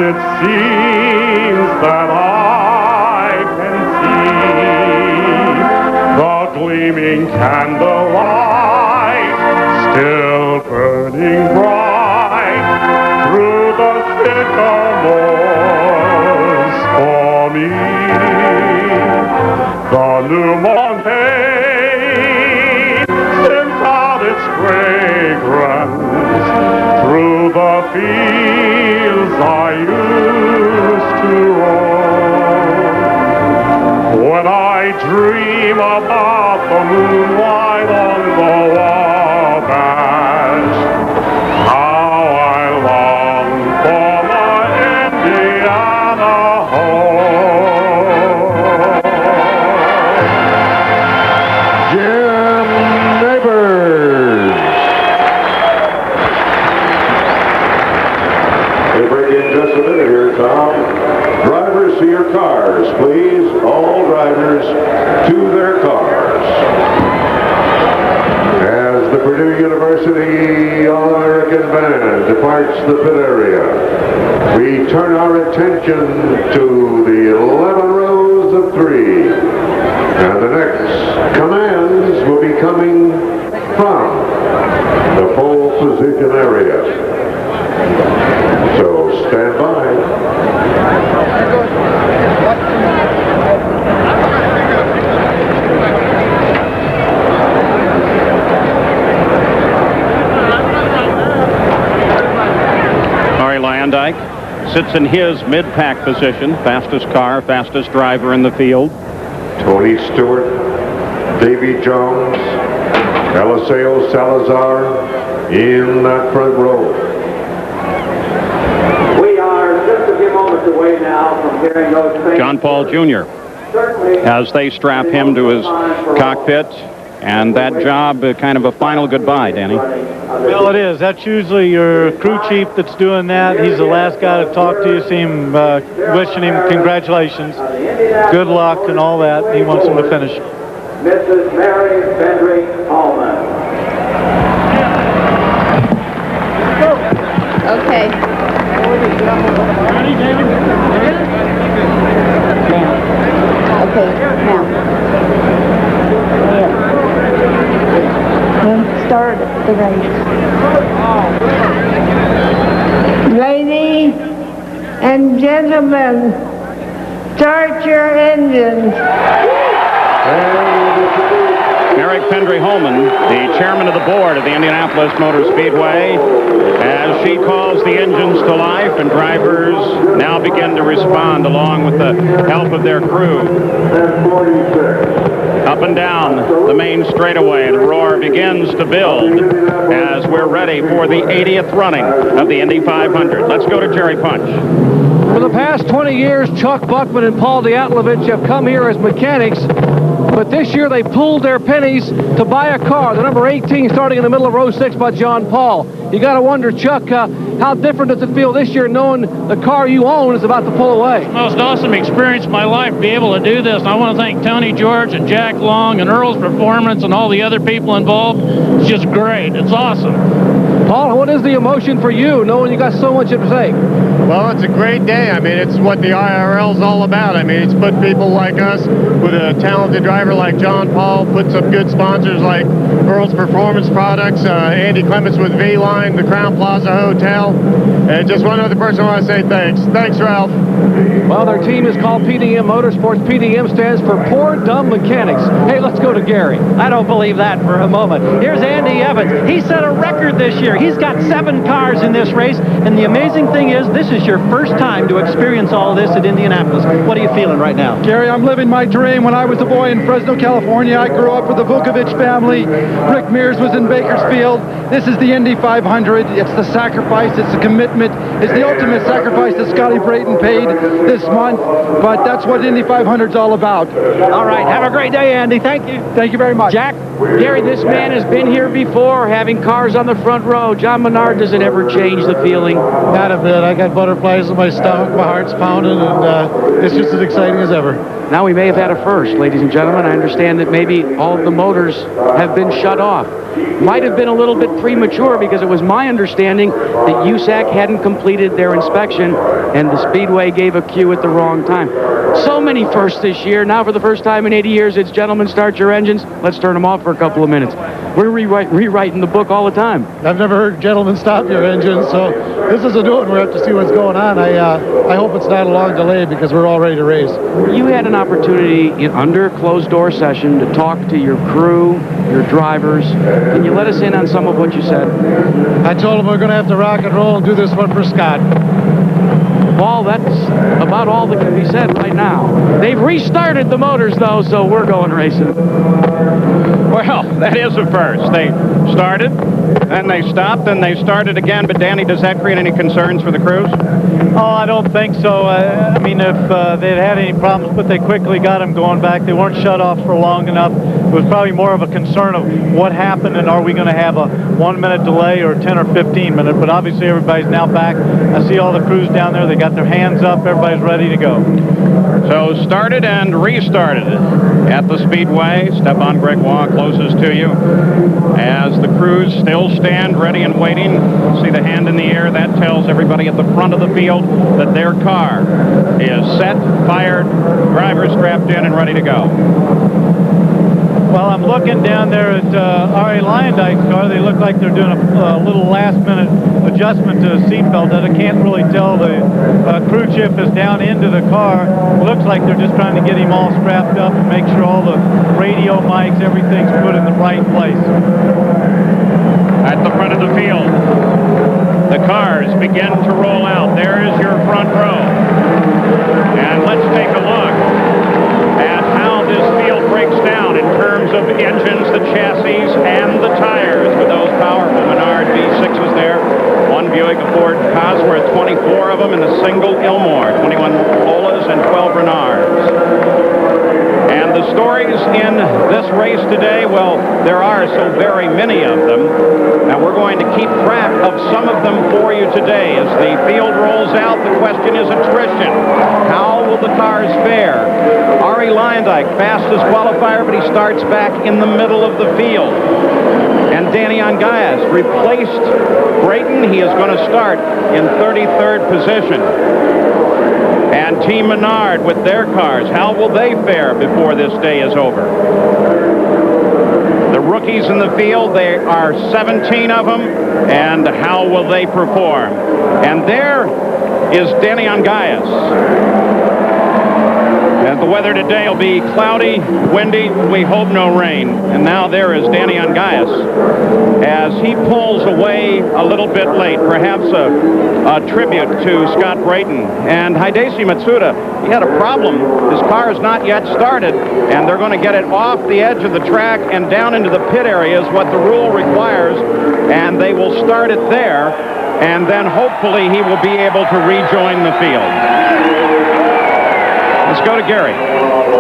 it seems that I can see the gleaming candlelight still burning bright through the sycamores for me. The new moonshine sends out its fragrance through the fields I used to roam. When I dream about the moonlight on the Wabash, how I long for my Indiana home. Jim Neighbors. We'll break in just a minute here, Tom. Drivers to your cars, please. All drivers to their cars. As the Purdue University All-American Band departs the pit area, we turn our attention to the 11 rows of 3. And the next commands will be coming from the pole position area. So stand by. Larry Lyondike sits in his mid-pack position, fastest car, fastest driver in the field. Tony Stewart, Davy Jones, Eliseo Salazar in that front row. We are just a few moments away now from hearing those things. John Paul Jr. as they strap him to his cockpit, and that job kind of a final goodbye, Danny. Well, it is. That's usually your crew chief that's doing that. He's the last guy to talk to you, see him wishing him congratulations, good luck, and all that. He wants him to finish. Mrs. Mary Pendry Allman. Okay. Ready, David? Okay, now. Then start the race. Ladies and gentlemen, start your engines. Eric Pendry Holman, the chairman of the board of the Indianapolis Motor Speedway, as she calls the engines to life, and drivers now begin to respond along with the help of their crew. Up and down the main straightaway, the roar begins to build as we're ready for the 80th running of the Indy 500. Let's go to Jerry Punch. For the past 20 years, Chuck Buckman and Paul Diatlovich have come here as mechanics, but this year they pooled their pennies to buy a car, the number 18, starting in the middle of row 6 by John Paul. You got to wonder, Chuck, how different does it feel this year knowing the car you own is about to pull away? Most awesome experience of my life, be able to do this. And I want to thank Tony George and Jack Long and Earl's Performance and all the other people involved. It's just great. It's awesome. Paul, what is the emotion for you, knowing you got so much at stake? Well, it's a great day. I mean, it's what the IRL's all about. I mean, it's put people like us with a talented driver like John Paul, put some good sponsors like Earl's Performance Products, Andy Clements with V-Line, the Crown Plaza Hotel, and just one other person I want to say thanks. Thanks, Ralph. Well, their team is called PDM Motorsports. PDM stands for Poor Dumb Mechanics. Hey, let's go to Gary. I don't believe that for a moment. Here's Andy Evans. He set a record this year. He's got 7 cars in this race, and the amazing thing is this is your first time to experience all of this at Indianapolis. What are you feeling right now? Gary, I'm living my dream. When I was a boy in Fresno, California, I grew up with the Vukovich family. Rick Mears was in Bakersfield. This is the Indy 500. It's the sacrifice. It's the commitment. It's the ultimate sacrifice that Scotty Brayton paid this month, but that's what Indy 500 is all about. All right. Have a great day, Andy. Thank you. Thank you very much. Jack, Gary, this man has been here before, having cars on the front row. John Menard, does it ever change the feeling? Not a bit. I got butterflies in my stomach. My heart's pounding, and it's just as exciting as ever. Now we may have had a first, ladies and gentlemen. I understand that maybe all of the motors have been shut off. Might have been a little bit premature because it was my understanding that USAC hadn't completed their inspection and the Speedway gave a cue at the wrong time. So many firsts this year. Now for the first time in 80 years, it's gentlemen, start your engines. Let's turn them off for a couple of minutes. We're rewriting the book all the time. I've never heard gentlemen stop your engines, so this is a new one. We have to see what's going on. I hope it's not a long delay because we're all ready to race. You had an opportunity under closed-door session to talk to your crew, your drivers. Can you let us in on some of what you said? I told them we're going to have to rock and roll and do this one for Scott. Paul, that's about all that can be said right now. They've restarted the motors, though, so we're going racing. Well, that is a first. They started, then they stopped, then they started again. But, Danny, does that create any concerns for the crews? Oh, I don't think so. I mean, if they'd had any problems, but they quickly got them going back. They weren't shut off for long enough. It was probably more of a concern of what happened and are we going to have a 1-minute delay or 10 or 15 minute. But obviously everybody's now back. I see all the crews down there. They got their hands up. Everybody's ready to go. So started and restarted at the Speedway. Stepan Gregoire closest to you as the crews still stand ready and waiting. See the hand in the air. That tells everybody at the front of the field that their car is set, fired, driver strapped in and ready to go. Well, I'm looking down there at R.A. Lyondike's car. They look like they're doing a little last-minute adjustment to the seatbelt. That I can't really tell. The crew chief is down into the car. It looks like they're just trying to get him all strapped up and make sure all the radio mics, everything's put in the right place. At the front of the field, the cars begin to roll out. There is your front row. And let's take a look at how this field breaks down in terms of engines, the chassis, and the tires with those powerful Menard V6s there. One Buick, a Ford Cosworth, 24 of them, and a single Ilmor, 21 Olas and 12 Renards. And the stories in this race today, well, there are so very many of them, and we're going to keep track of some of them for you today. As the field rolls out, the question is attrition. How will the cars fare? R.A. Lyondike, fastest qualifier, but he starts back in the middle of the field. And Danny Angayas replaced Brayton. He is going to start in 33rd position. And Team Menard with their cars, how will they fare before this day is over? The rookies in the field, there are 17 of them, and how will they perform? And there is Danny Angayas. And the weather today will be cloudy, windy, we hope no rain. And now there is Danny Angayas as he pulls away a little bit late, perhaps a tribute to Scott Brayton. And Hideshi Matsuda, he had a problem. His car is not yet started, and they're going to get it off the edge of the track and down into the pit area is what the rule requires, and they will start it there, and then hopefully he will be able to rejoin the field. Let's go to Gary.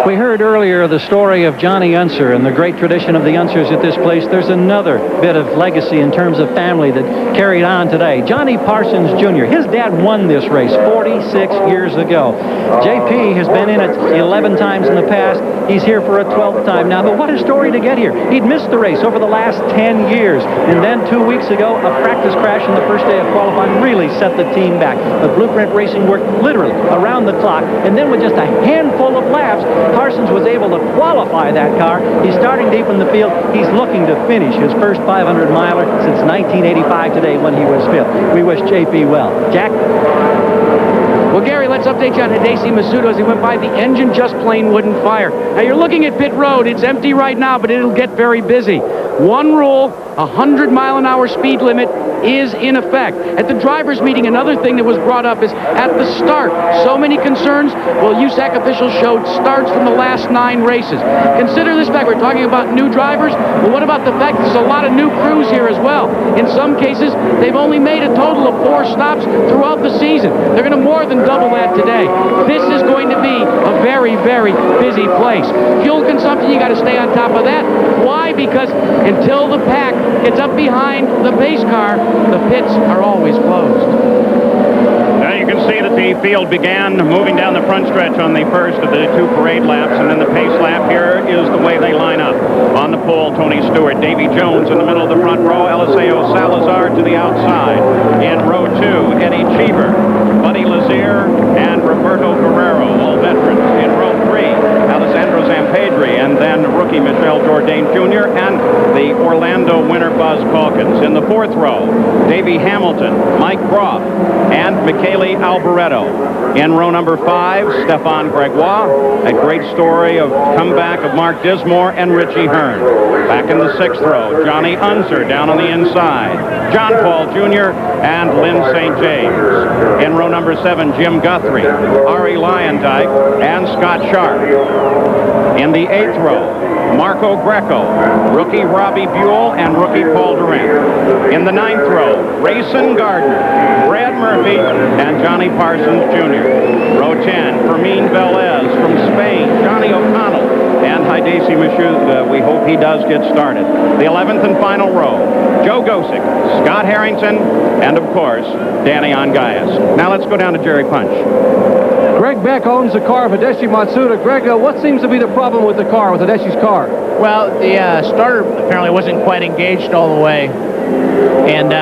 We heard earlier the story of Johnny Unser and the great tradition of the Unsers at this place. There's another bit of legacy in terms of family that carried on today. Johnny Parsons Jr., his dad won this race 46 years ago. JP has been in it 11 times in the past. He's here for a 12th time now. But what a story to get here. He'd missed the race over the last 10 years. And then 2 weeks ago, a practice crash on the first day of qualifying really set the team back. But Blueprint Racing worked literally around the clock. And then with just a handful of laps, Parsons was able to qualify that car. He's starting deep in the field. He's looking to finish his first 500-miler since 1985 today when he was fifth. We wish JP well. Jack? Well, Gary, let's update you on Hideshi Matsuda as he went by. The engine just plain wouldn't fire. Now, you're looking at pit road. It's empty right now, but it'll get very busy. One rule, 100-mile-an-hour speed limit is in effect. At the drivers' meeting, another thing that was brought up is at the start. So many concerns. Well, USAC officials showed starts from the last 9 races. Consider this fact. We're talking about new drivers. Well, what about the fact there's a lot of new crews here as well? In some cases, they've only made a total of 4 stops throughout the season. They're going to more than double that today. This is going to be a very, very busy place. Fuel consumption, you got to stay on top of that. Why? Because until the pack gets up behind the pace car, the pits are always closed. Now you can see that the field began moving down the front stretch on the first of the 2 parade laps, and then the pace lap. Here is the way they line up. On the pole, Tony Stewart, Davy Jones in the middle of the front row, Eliseo Salazar to the outside. In row 2, Eddie Cheever, Buddy Lazier, and Michele Alboreto. In row number 5, Stefan Gregoire, a great story of comeback of Mark Dismore and Richie Hearn. Back in the 6th row, Johnny Unser down on the inside, John Paul Jr. and Lynn St. James. In row number 7, Jim Guthrie, Ari Lyondike, and Scott Sharp. In the 8th row, Marco Greco, rookie Robbie Buell, and rookie Paul Durant. In the 9th row, Rayson Gardner, Brad Murphy, and Johnny Parsons Jr. Row 10, Fermin Velez from Spain, Johnny O'Connell, and Hidesi Mashu. We hope he does get started. The 11th and final row, Joe Gosick, Scott Harrington, and of course, Danny Ongaias. Now let's go down to Jerry Punch. Greg Beck owns the car of Hidesi Matsuda. Greg, what seems to be the problem with the car, with Hidesi's car? Well, the starter apparently wasn't quite engaged all the way. And,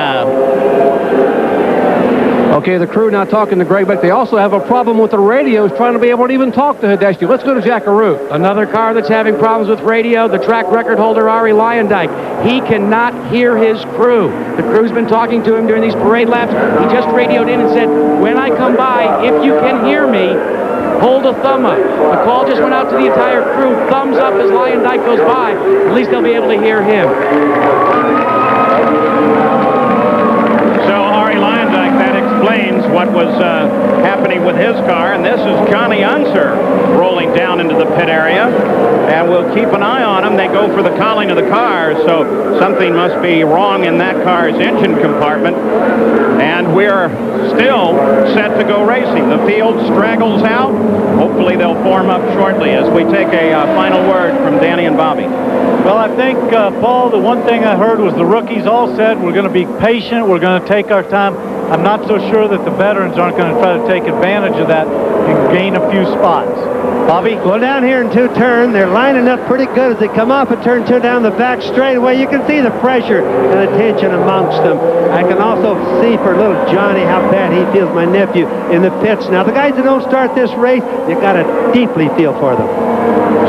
okay, the crew now talking to Greg Beck. They also have a problem with the radios, trying to be able to even talk to Hidesi. Let's go to Jackaroo. Another car that's having problems with radio, the track record holder, Ari Lyondike. He cannot hear his crew. The crew's been talking to him during these parade laps. He just radioed in and said, when I come by, if you can hear me, hold a thumb up. The call just went out to the entire crew. Thumbs up as Lyondike goes by. At least they'll be able to hear him. So Ari Lyondike, that explains what was happening with his car. And this is Johnny Unser rolling down into the pit area. And we'll keep an eye on him. They go for the cowling of the car, so something must be wrong in that car's engine compartment. And we're still set to go racing. The field straggles out. Hopefully they'll form up shortly as we take a final word from Danny and Bobby. Well, I think, Paul, the one thing I heard was the rookies all said we're going to be patient, we're going to take our time. I'm not so sure that the veterans aren't going to try to take advantage of that and gain a few spots. Bobby? Well, down here in 2 turn, they're lining up pretty good as they come off of turn 2 down the back straightaway. You can see the pressure and the tension amongst them. I can also see for little Johnny how bad he feels, my nephew, in the pits. Now, the guys that don't start this race, you got to deeply feel for them.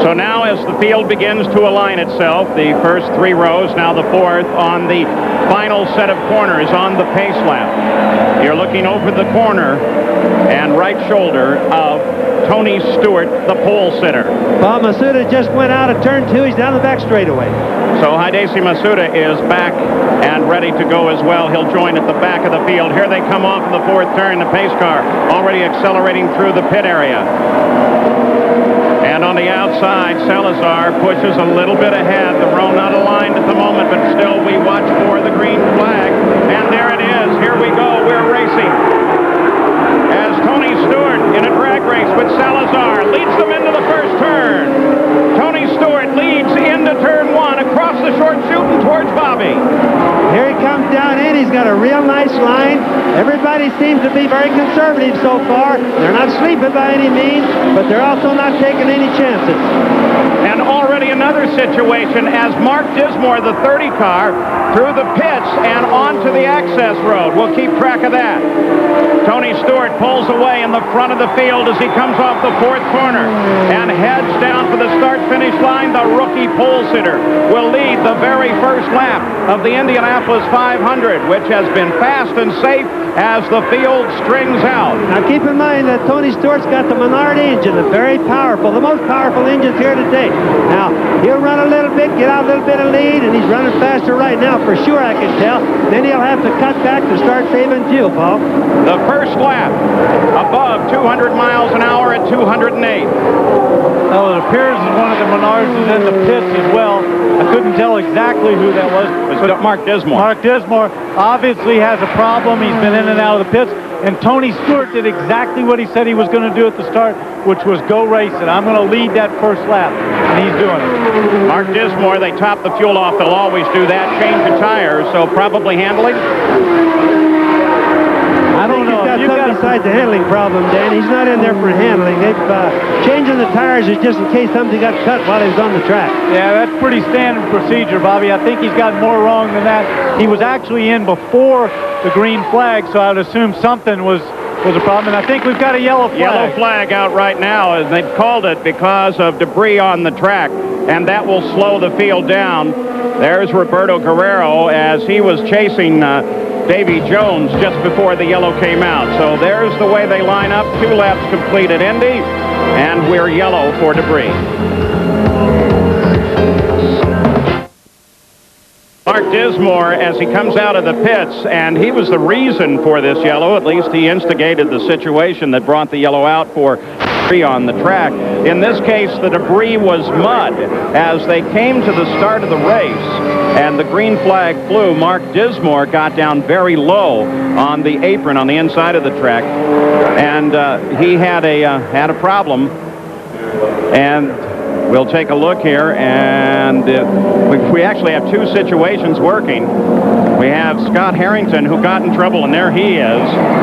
So now as the field begins to align itself, the first 3 rows, now the 4th on the final set of corners on the pace lap. You're looking over the corner and right shoulder of Tony Stewart, the pole sitter. Well, Masuda just went out of turn 2. He's down the back straightaway. So Hidesi Masuda is back and ready to go as well. He'll join at the back of the field. Here they come off in the 4th turn, the pace car already accelerating through the pit area. And on the outside, Salazar pushes a little bit ahead. The row not aligned at the moment, but still we watch for the green flag. And there it is. Here we go. We're racing. As Tony Stewart in a drag race with Salazar leads them into the first turn. Tony Stewart leads into turn 1 across the short chute and towards Bobby. Here he comes down in. He's got a real nice line. Everybody seems to be very conservative so far. They're not sleeping by any means, but they're also not taking any chances. And already another situation as Mark Dismore, the 30 car, through the pits and onto the access road. We'll keep track of that. Tony Stewart pulls away in the front of the field as he comes off the 4th corner and heads down for the start-finish line. The rookie pole sitter will lead the very first lap of the Indianapolis 500, which has been fast and safe as the field strings out. Now keep in mind that Tony Stewart's got the Menard engine, a very powerful, the most powerful engines here today. Now, he'll run a little bit, get out a little bit of lead, and he's running faster right now, for sure I can tell. Then he'll have to cut back to start saving fuel, Paul. The first lap, above 200 miles an hour at 208. Well, it appears that one of the Menards is in the pits as well. I couldn't tell exactly who that was. It was Mark Dismore. Mark Dismore obviously has a problem. He's been in and out of the pits. And Tony Stewart did exactly what he said he was going to do at the start, which was go race it. I'm going to lead that first lap. And he's doing it. Mark Dismore, they top the fuel off. They'll always do that. Change the tires, so probably handling. I don't know. He's got something besides the handling problem, Dan. He's not in there for handling. They've changing the tires is just in case something got cut while he was on the track. Yeah, that's pretty standard procedure, Bobby. I think he's got more wrong than that. He was actually in before the green flag, so I would assume something was a problem. And I think we've got a yellow flag. Yellow flag out right now, and they've called it because of debris on the track, and that will slow the field down. There's Roberto Guerrero as he was chasing Davy Jones just before the yellow came out. So there's the way they line up. 2 laps complete at Indy, and we're yellow for debris. Mark Dismore, as he comes out of the pits, and he was the reason for this yellow. At least he instigated the situation that brought the yellow out for debris on the track. In this case, the debris was mud. As they came to the start of the race and the green flag flew, Mark Dismore got down very low on the apron on the inside of the track, and he had a problem. And we'll take a look here, and we actually have 2 situations working. We have Scott Harrington, who got in trouble, and there he is,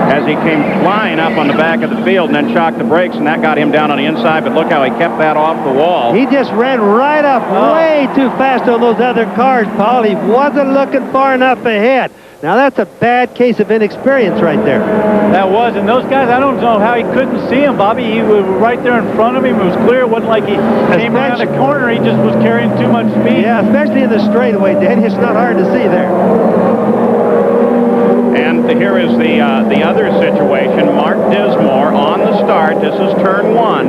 as he came flying up on the back of the field and then shocked the brakes, and that got him down on the inside, but look how he kept that off the wall. He just ran right up way too fast on those other cars, Paul. He wasn't looking far enough ahead. Now, that's a bad case of inexperience right there. That was, and those guys, I don't know how he couldn't see him, Bobby. He was right there in front of him. It was clear. It wasn't like he came around the corner. He just was carrying too much speed. Yeah, especially in the straightaway, Dan. It's not hard to see there. And here is the other situation. Mark Dismore on the start. This is turn 1.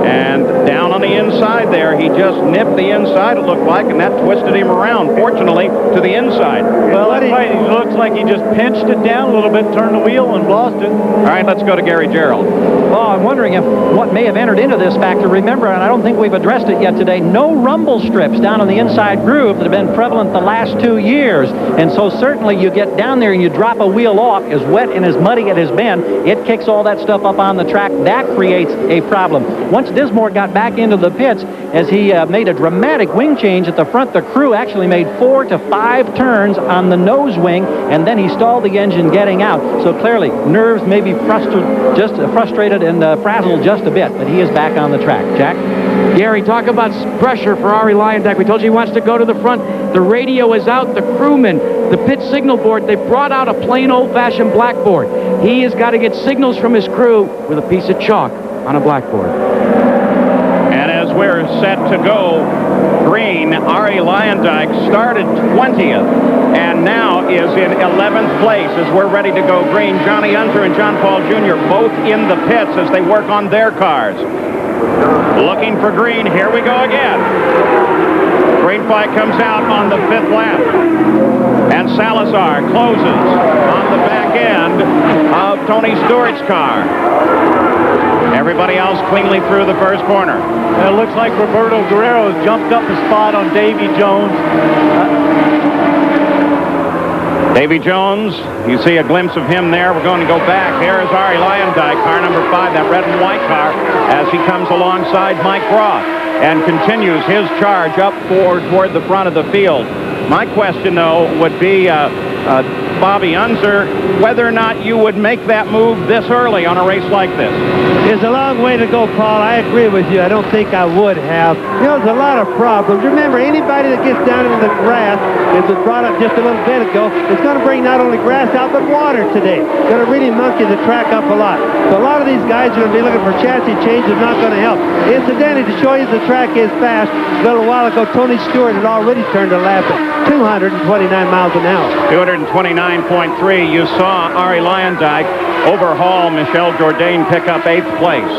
And down on the inside there, he just nipped the inside, it looked like, and that twisted him around, fortunately, to the inside. Well, that's right. It looks like he just pinched it down a little bit, turned the wheel, and lost it. All right, let's go to Gary Gerald. Well, I'm wondering if what may have entered into this factor. Remember, and I don't think we've addressed it yet today, no rumble strips down on the inside groove that have been prevalent the last 2 years. And so certainly you get down there and you drop a wheel off, as wet and as muddy it has been, it kicks all that stuff up on the track. That creates a problem. Once Dismore got back into the pits, as he made a dramatic wing change at the front, the crew actually made 4 to 5 turns on the nose wing, and then he stalled the engine getting out. So clearly, nerves may be frustrated and frazzled just a bit, but he is back on the track. Jack? Gary, talk about pressure for Arie Luyendyk. We told you he wants to go to the front. The radio is out. The crewman, the pit signal board, they brought out a plain old-fashioned blackboard. He has got to get signals from his crew with a piece of chalk on a blackboard. And as we're set to go green, Arie Luyendyk started 20th and now is in 11th place as we're ready to go green. Johnny Unser and John Paul Jr. both in the pits as they work on their cars. Looking for green. Here we go again. Green flag comes out on the 5th lap. And Salazar closes on the back end of Tony Stewart's car. Everybody else cleanly through the first corner. It looks like Roberto Guerrero has jumped up a spot on Davy Jones. Davy Jones, you see a glimpse of him there. We're going to go back. There is Arie Luyendyk, car number 5, that red and white car, as he comes alongside Mike Roth and continues his charge up toward the front of the field. My question, though, would be, Bobby Unser, whether or not you would make that move this early on a race like this. It's a long way to go, Paul. I agree with you. I don't think I would have. You know, there's a lot of problems. Remember, anybody that gets down into the grass, as was brought up just a little bit ago, it's going to bring not only grass out, but water today. It's going to really monkey the track up a lot. So a lot of these guys are going to be looking for chassis change. It's not going to help. Incidentally, to show you the track is fast, a little while ago, Tony Stewart had already turned a lap at 229 miles an hour. 229.3. You saw Arie Luyendyk overhaul Michel Jourdain, pick up 8th place.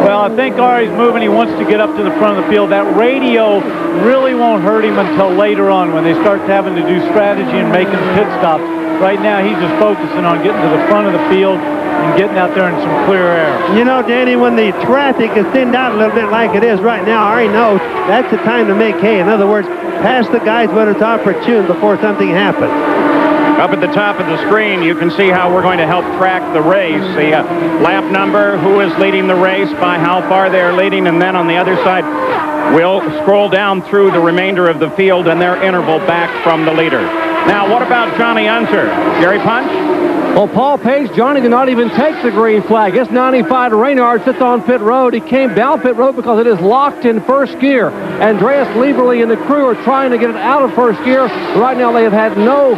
Well, I think Arie's moving. He wants to get up to the front of the field. That radio really won't hurt him until later on when they start having to do strategy and making pit stops. Right now, he's just focusing on getting to the front of the field and getting out there in some clear air. You know, Danny, when the traffic is thinned out a little bit like it is right now, Arie knows that's the time to make hay. In other words, pass the guys when it's opportune before something happens. Up at the top of the screen, you can see how we're going to help track the race. The lap number, who is leading the race, by how far they're leading, and then on the other side, we'll scroll down through the remainder of the field and their interval back from the leader. Now, what about Johnny Unser? Gary Punch? Well, Paul Page, Johnny did not even take the green flag. It's 95 to Reynard, sits on pit road. He came down pit road because it is locked in first gear. Andreas Lieberle and the crew are trying to get it out of first gear. Right now, they have had no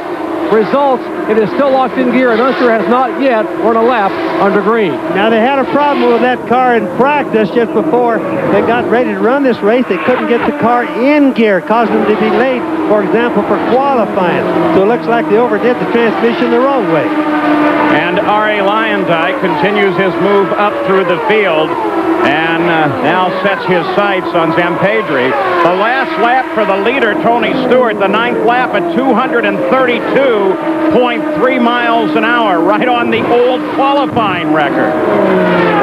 results, it is still locked in gear, and Unser has not yet run a lap under green. Now, they had a problem with that car in practice just before they got ready to run this race. They couldn't get the car in gear, causing them to be late, for example, for qualifying. So it looks like they overdid the transmission the wrong way. And R.A. Lyondike continues his move up through the field and now sets his sights on Zampedri. The last lap for the leader, Tony Stewart, the 9th lap at 232.3 miles an hour, right on the old qualifying record.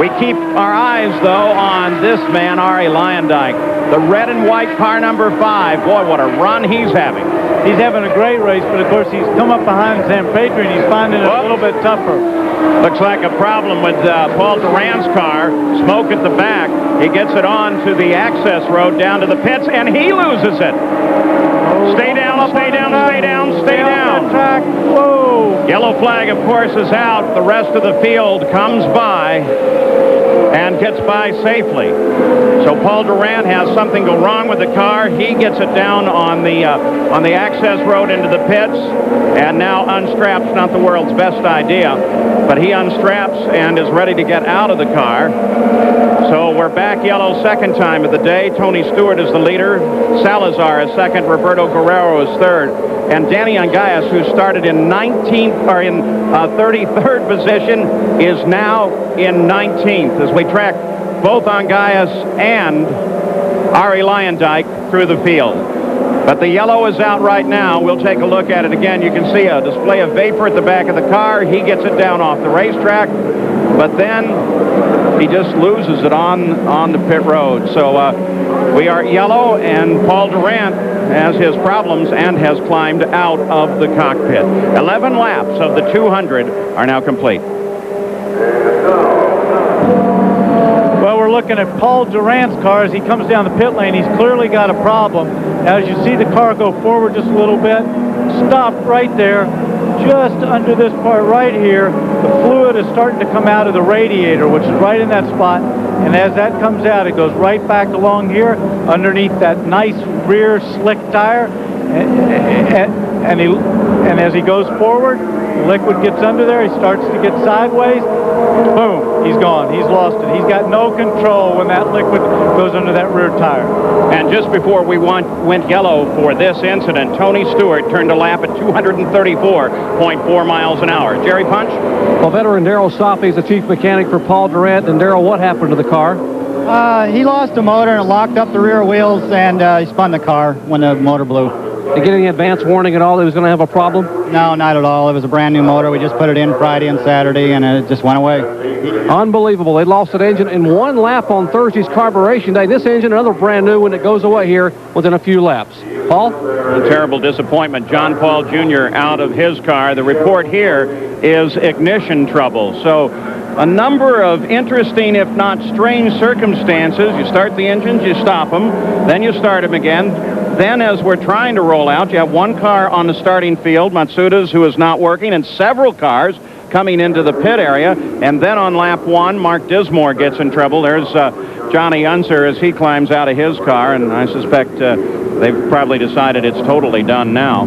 We keep our eyes, though, on this man, R.A. Lyondike, the red and white car number 5. Boy, what a run he's having. He's having a great race, but of course he's come up behind Zampedri and he's finding it a little bit tougher. Looks like a problem with Paul Durant's car. Smoke at the back. He gets it on to the access road down to the pits, and he loses it. Stay down, stay down, stay down, stay down. Whoa! Yellow flag, of course, is out. The rest of the field comes by and gets by safely. So Paul Durant has something go wrong with the car. He gets it down on the access road into the pits, and now unstraps. Not the world's best idea, but he unstraps and is ready to get out of the car. So we're back yellow second time of the day. Tony Stewart is the leader. Salazar is second. Roberto Guerrero is third. And Danny Angayas, who started in 33rd position, is now in 19th as we track both Angayas and R.A. Lyondike through the field. But the yellow is out right now. We'll take a look at it again. You can see a display of vapor at the back of the car. He gets it down off the racetrack, but then he just loses it on the pit road. So we are yellow, and Paul Durant has his problems and has climbed out of the cockpit. 11 laps of the 200 are now complete. Well, we're looking at Paul Durant's car as he comes down the pit lane. He's clearly got a problem. Now, as you see the car go forward just a little bit, stop right there, just under this part right here. The fluid is starting to come out of the radiator, which is right in that spot. And as that comes out, it goes right back along here underneath that nice rear slick tire. And as he goes forward, the liquid gets under there. He starts to get sideways. Boom, he's gone. He's lost it. He's got no control when that liquid goes under that rear tire. And just before we went yellow for this incident, Tony Stewart turned a lap at 234.4 miles an hour. Jerry Punch? Well, veteran Darrell Safi is the chief mechanic for Paul Durant. And Darrell, what happened to the car? He lost the motor and it locked up the rear wheels, and he spun the car when the motor blew. Did you get any advance warning at all that he was going to have a problem? No, not at all. It was a brand new motor. We just put it in Friday and Saturday, and it just went away. Unbelievable. They lost that engine in one lap on Thursday's carburation day. This engine, another brand new one that goes away here within a few laps. Paul? A terrible disappointment. John Paul Jr. out of his car. The report here is ignition trouble. So a number of interesting, if not strange, circumstances. You start the engines, you stop them, then you start them again. Then, as we're trying to roll out, you have one car on the starting field, Matsuda's, who is not working, and several cars coming into the pit area. And then on lap 1, Mark Dismore gets in trouble. There's Johnny Unser as he climbs out of his car, and I suspect they've probably decided it's totally done now.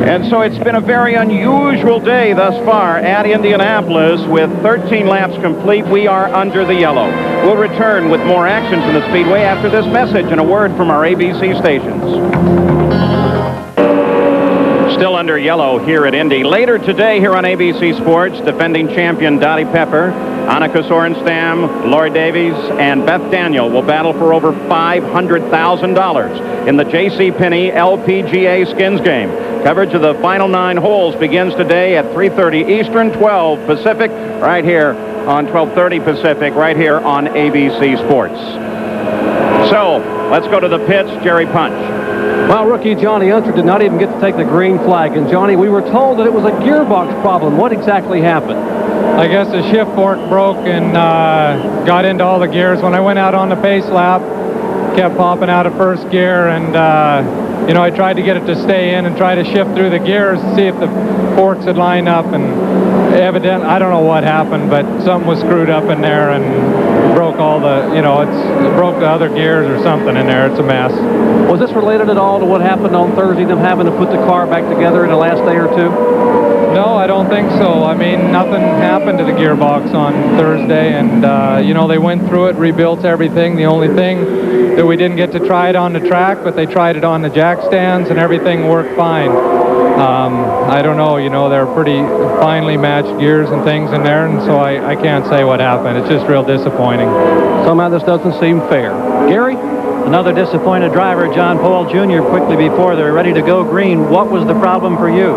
And so it's been a very unusual day thus far at Indianapolis with 13 laps complete. We are under the yellow. We'll return with more action from the Speedway after this message and a word from our ABC stations. Still under yellow here at Indy. Later today here on ABC Sports, defending champion Dottie Pepper, Annika Sorenstam, Lori Davies, and Beth Daniel will battle for over $500,000 in the J.C. Penney LPGA Skins Game. Coverage of the final 9 holes begins today at 3:30 Eastern, 12 Pacific, right here on 12:30 Pacific, right here on ABC Sports. So, let's go to the pits. Jerry Punch. Well, rookie Johnny Unser did not even get to take the green flag. And, Johnny, we were told that it was a gearbox problem. What exactly happened? I guess the shift fork broke and got into all the gears. When I went out on the base lap, kept popping out of first gear, and you know, I tried to get it to stay in and try to shift through the gears to see if the forks would line up, and evident, I don't know what happened, but something was screwed up in there and broke all the, it broke the other gears or something in there. It's a mess. Was this related at all to what happened on Thursday, them having to put the car back together in the last day or two? No, I don't think so. I mean, nothing happened to the gearbox on Thursday, and, they went through it, rebuilt everything. The only thing that we didn't get to try it on the track, but they tried it on the jack stands, and everything worked fine. I don't know, they're pretty finely matched gears and things in there, and so I can't say what happened. It's just real disappointing. Somehow this doesn't seem fair. Gary? Another disappointed driver, John Paul Jr., quickly before they're ready to go green. What was the problem for you?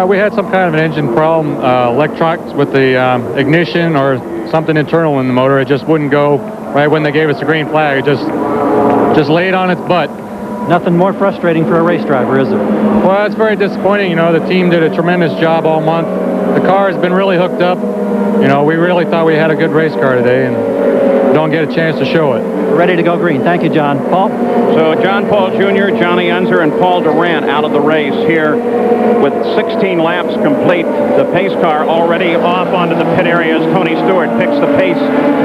We had some kind of an engine problem, electronics with the ignition or something internal in the motor. It just wouldn't go right when they gave us the green flag. It just laid on its butt. Nothing more frustrating for a race driver, is there? Well, it's very disappointing. The team did a tremendous job all month. The car has been really hooked up. We really thought we had a good race car today, and don't get a chance to show it. Ready to go green. Thank you, John. Paul? So John Paul Jr., Johnny Unser, and Paul Durant out of the race here with 16 laps complete. The pace car already off onto the pit area as Tony Stewart picks the pace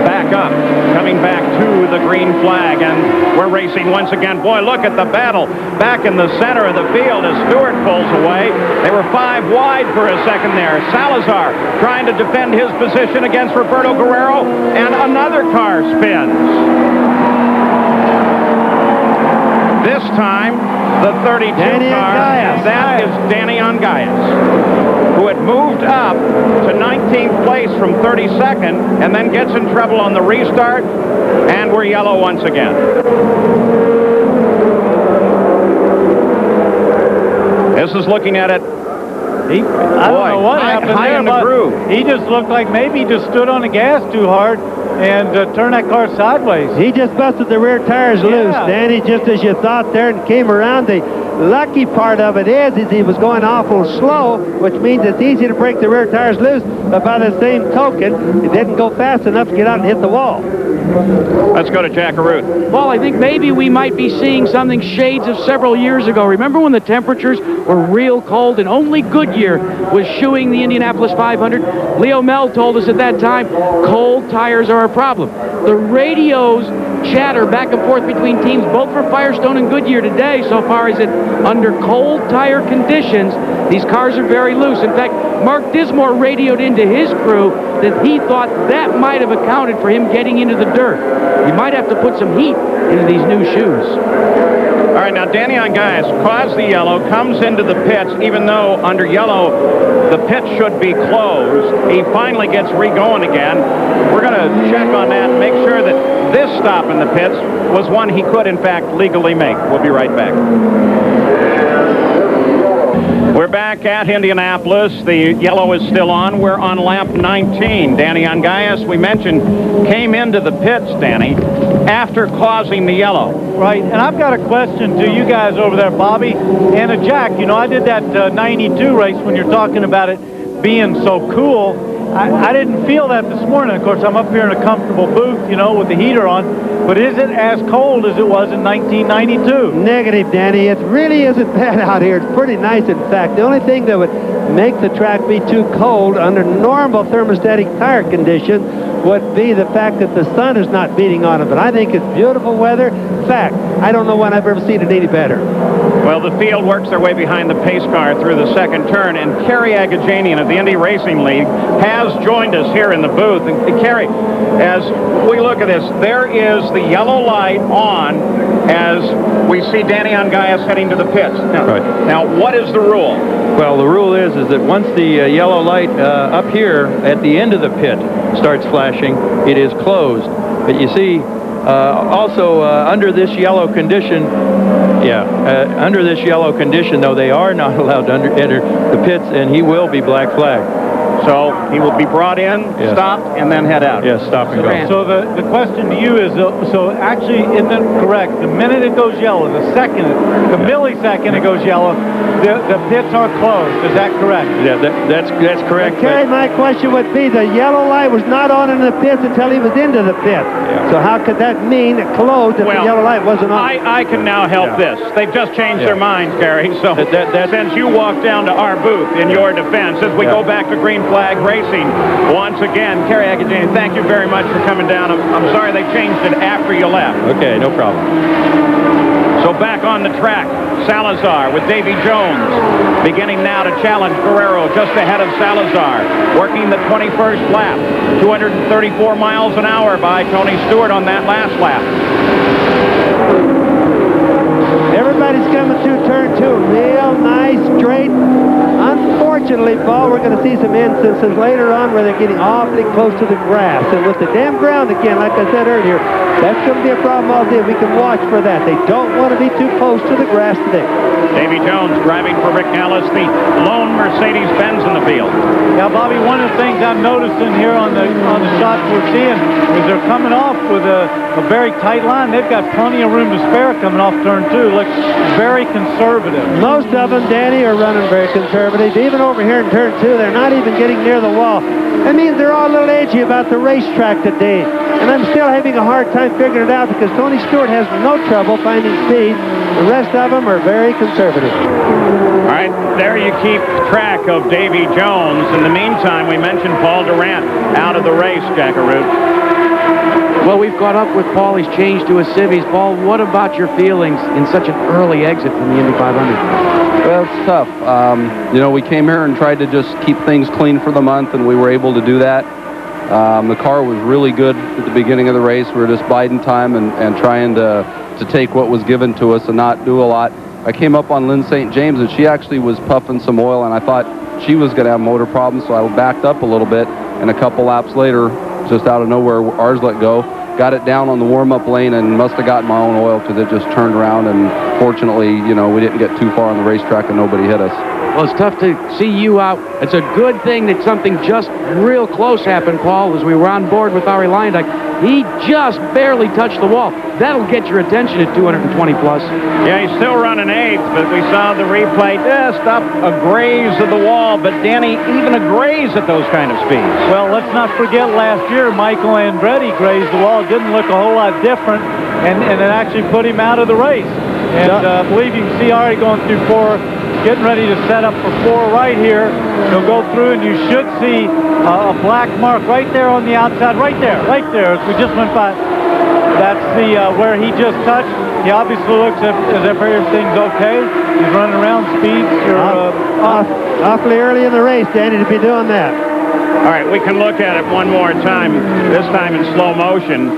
back up, coming back to the green flag, and we're racing once again. Boy, look at the battle back in the center of the field as Stewart pulls away. They were 5 wide for a second there. Salazar trying to defend his position against Roberto Guerrero, and another car spins. This time, the 32 car, that is Danny Ongayas, who had moved up to 19th place from 32nd and then gets in trouble on the restart, and we're yellow once again. This is looking at it. I don't know what happened high there, in the but groove. he just looked like maybe he just stood on the gas too hard and turned that car sideways. He just busted the rear tires loose, Danny, just as you thought there, and came around. The lucky part of it is he was going awful slow, which means it's easy to break the rear tires loose, but by the same token, he didn't go fast enough to get out and hit the wall. Let's go to Jack Arute. Well, I think maybe we might be seeing something shades of several years ago. Remember when the temperatures were real cold and only Goodyear was shoeing the Indianapolis 500? Leo Mel told us at that time, cold tires are a problem. The radios chatter back and forth between teams, both for Firestone and Goodyear today, so far as that under cold tire conditions, these cars are very loose. In fact, Mark Dismore radioed into his crew that he thought that might have accounted for him getting into the dirt. You might have to put some heat into these new shoes. All right, now Danny Ongayas caused the yellow, comes into the pits, even though under yellow the pit should be closed. He finally gets re-going again. We're going to check on that and make sure that this stop in the pits was one he could, in fact, legally make. We'll be right back. We're back at Indianapolis. The yellow is still on. We're on lap 19. Danny Ongayas, we mentioned, came into the pits, Danny, after causing the yellow. Right, and I've got a question to you guys over there, Bobby and Jack. I did that 92 race when you're talking about it being so cool. I didn't feel that this morning. Of course, I'm up here in a comfortable booth, with the heater on. But is it as cold as it was in 1992? Negative, Danny. It really isn't bad out here. It's pretty nice, in fact. The only thing that would make the track be too cold under normal thermostatic tire conditions would be the fact that the sun is not beating on it. But I think it's beautiful weather. In fact, I don't know when I've ever seen it any better. Well, the field works their way behind the pace car through the second turn, and Kerry Agajanian of the Indy Racing League has joined us here in the booth. And Kerry, as we look at this, there is the yellow light on as we see Danny Ongayas heading to the pits. Now, what is the rule? Well, the rule is that once the yellow light up here at the end of the pit starts flashing, it is closed. But you see, also under this yellow condition, under this yellow condition, though, they are not allowed to enter the pits, and he will be black flagged. So he will be brought in, stopped, and then head out. Yes, stop and go. So the question to you is, so actually, isn't it correct? The minute it goes yellow, the millisecond it goes yellow, the pits are closed. Is that correct? Yeah, that's correct. Kerry, my question would be, the yellow light was not on in the pits until he was into the pit. Yeah. So how could that mean it closed if the yellow light wasn't on? I can now help this. They've just changed their minds, Gary. So since you walked down to our booth in your defense, as we go back to green flag flag racing once again. Kerry Agajani, thank you very much for coming down. I'm sorry they changed it after you left. Okay, no problem. So back on the track, Salazar with Davy Jones, beginning now to challenge Guerrero just ahead of Salazar, working the 21st lap, 234 miles an hour by Tony Stewart on that last lap. Everybody's coming through turn 2. Real nice, straight. Unfortunately, Paul, we're going to see some instances later on where they're getting awfully close to the grass. And with the damn ground again, like I said earlier, that's going to be a problem all day. We can watch for that. They don't want to be too close to the grass today. Davy Jones driving for Rick Ellis, the lone Mercedes-Benz in the field. Yeah, Bobby, one of the things I'm noticing here on the shots we're seeing is they're coming off with a very tight line. They've got plenty of room to spare coming off turn 2. Looks very conservative. Most of them, Danny, are running very conservative. Even over here in turn 2, they're not even getting near the wall. That means they're all a little edgy about the racetrack today. And I'm still having a hard time figuring it out because Tony Stewart has no trouble finding speed. The rest of them are very conservative. All right, there you keep track of Davy Jones. In the meantime, we mentioned Paul Durant out of the race, Jackaroo. Well, we've caught up with Paul. He's changed to a Civvies. Paul, what about your feelings in such an early exit from the Indy 500? Well, it's tough. You know, we came here and tried to just keep things clean for the month, and we were able to do that. The car was really good at the beginning of the race. We were just biding time and trying to take what was given to us and not do a lot. I came up on Lynn St. James, and she actually was puffing some oil, and I thought she was going to have motor problems, so I backed up a little bit, and a couple laps later, just out of nowhere, ours let go. Got it down on the warm-up lane and must have gotten my own oil because it just turned around, and fortunately, you know, we didn't get too far on the racetrack and nobody hit us. Well, it's tough to see you out. It's a good thing that something just real close happened, Paul, as we were on board with Ari Leyendyk. He just barely touched the wall. That'll get your attention at 220 plus. Yeah, he's still running 8th, but we saw the replay just up a graze of the wall. But, Danny, even a graze at those kind of speeds. Well, let's not forget last year Michael Andretti grazed the wall. It didn't look a whole lot different, and it actually put him out of the race. And I believe you can see Ari going through 4, getting ready to set up for 4 right here. He'll go through, and you should see a black mark right there on the outside, right there. As we just went by. That's the where he just touched. He obviously looks as if everything's okay. He's running around, speeds are awfully early in the race, Danny, to be doing that. All right, we can look at it one more time, this time in slow motion.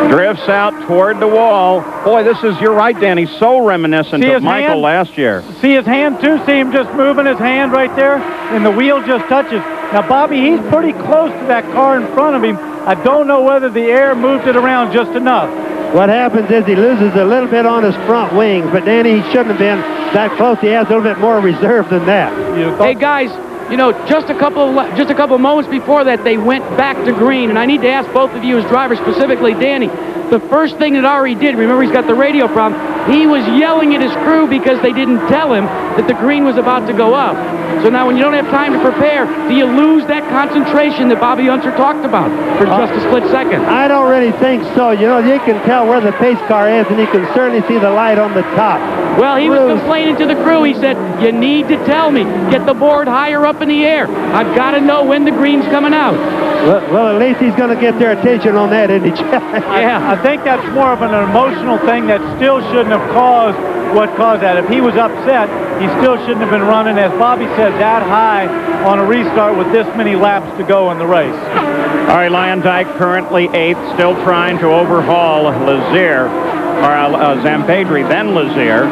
Drifts out toward the wall. Boy, this is, you're right, Danny, so reminiscent of Michael last year. See his hand, too? See him just moving his hand right there? And the wheel just touches. Now, Bobby, he's pretty close to that car in front of him. I don't know whether the air moved it around just enough. What happens is he loses a little bit on his front wings, but Danny, he shouldn't have been that close. He has a little bit more reserve than that. Hey, guys, you know, just a couple moments before that, they went back to green, and I need to ask both of you as drivers, specifically Danny, the first thing that Ari did, remember he's got the radio problem, he was yelling at his crew because they didn't tell him that the green was about to go up. So now when you don't have time to prepare, do you lose that concentration that Bobby Unser talked about for just a split second? I don't really think so. You know, you can tell where the pace car is, and you can certainly see the light on the top. Well, he was complaining to the crew. He said, you need to tell me. Get the board higher up in the air. I've got to know when the green's coming out. Well, at least he's going to get their attention on that, isn't he? Yeah, I think that's more of an emotional thing that still shouldn't have caused what caused that. If he was upset, he still shouldn't have been running, as Bobby said, that high on a restart with this many laps to go in the race. Ari Leyendyk currently 8th, still trying to overhaul Lazier, or Zampedri, then Lazier.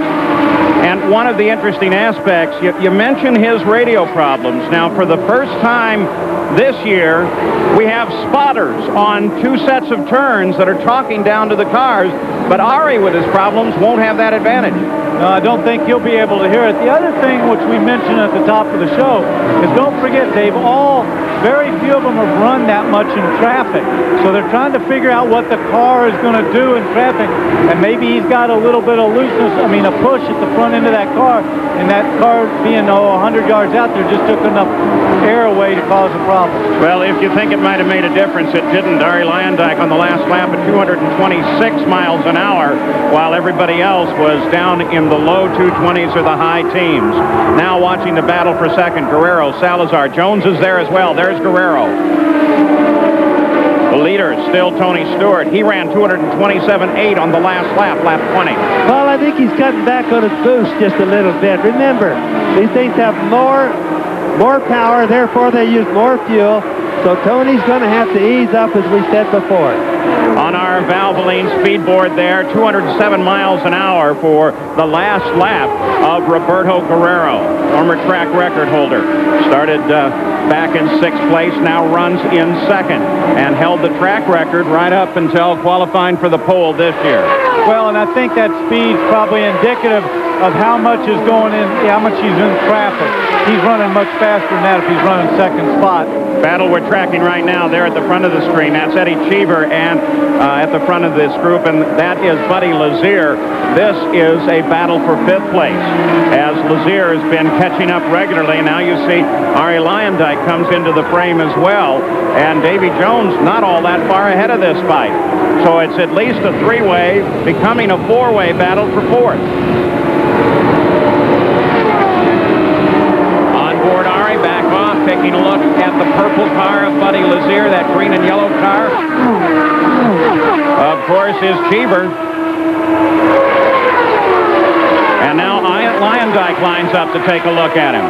And one of the interesting aspects, you mentioned his radio problems. Now, for the first time this year, we have spotters on 2 sets of turns that are talking down to the cars, but Ari, with his problems, won't have that advantage. No, I don't think he'll be able to hear it. The other thing which we mentioned at the top of the show is don't forget they've all very few of them have run that much in traffic. So they're trying to figure out what the car is going to do in traffic, and maybe he's got a little bit of looseness, a push at the front end of that car, and that car being 100 yards out there just took enough air away to cause a problem. Well, if you think it might have made a difference, it didn't. Ari Lyondike on the last lap at 226 miles an hour, while everybody else was down in the low 220s or the high teens. Now watching the battle for second, Guerrero, Salazar, Jones is there as well. There's Guerrero. The leader is still Tony Stewart. He ran 227.8 on the last lap, lap 20. Well, I think he's cutting back on his boost just a little bit. Remember, these things have more power, therefore they use more fuel. So Tony's going to have to ease up, as we said before. On our Valvoline speed board there, 207 miles an hour for the last lap of Roberto Guerrero, former track record holder. Started back in 6th place, now runs in 2nd, and held the track record right up until qualifying for the pole this year. Well, and I think that speed's probably indicative of how much is going in, how much he's in traffic. He's running much faster than that if he's running 2nd spot. Battle we're tracking right now there at the front of the screen. That's Eddie Cheever and at the front of this group, and that is Buddy Lazier. This is a battle for 5th place, as Lazier has been catching up regularly. Now you see Ari Lyondike comes into the frame as well, and Davy Jones not all that far ahead of this fight. So it's at least a 3-way, becoming a 4-way battle for 4th. Onboard Ari back off, taking a look at the purple car of Buddy Lazier, that green and yellow car. Of course is Cheever. And now Lyondike lines up to take a look at him.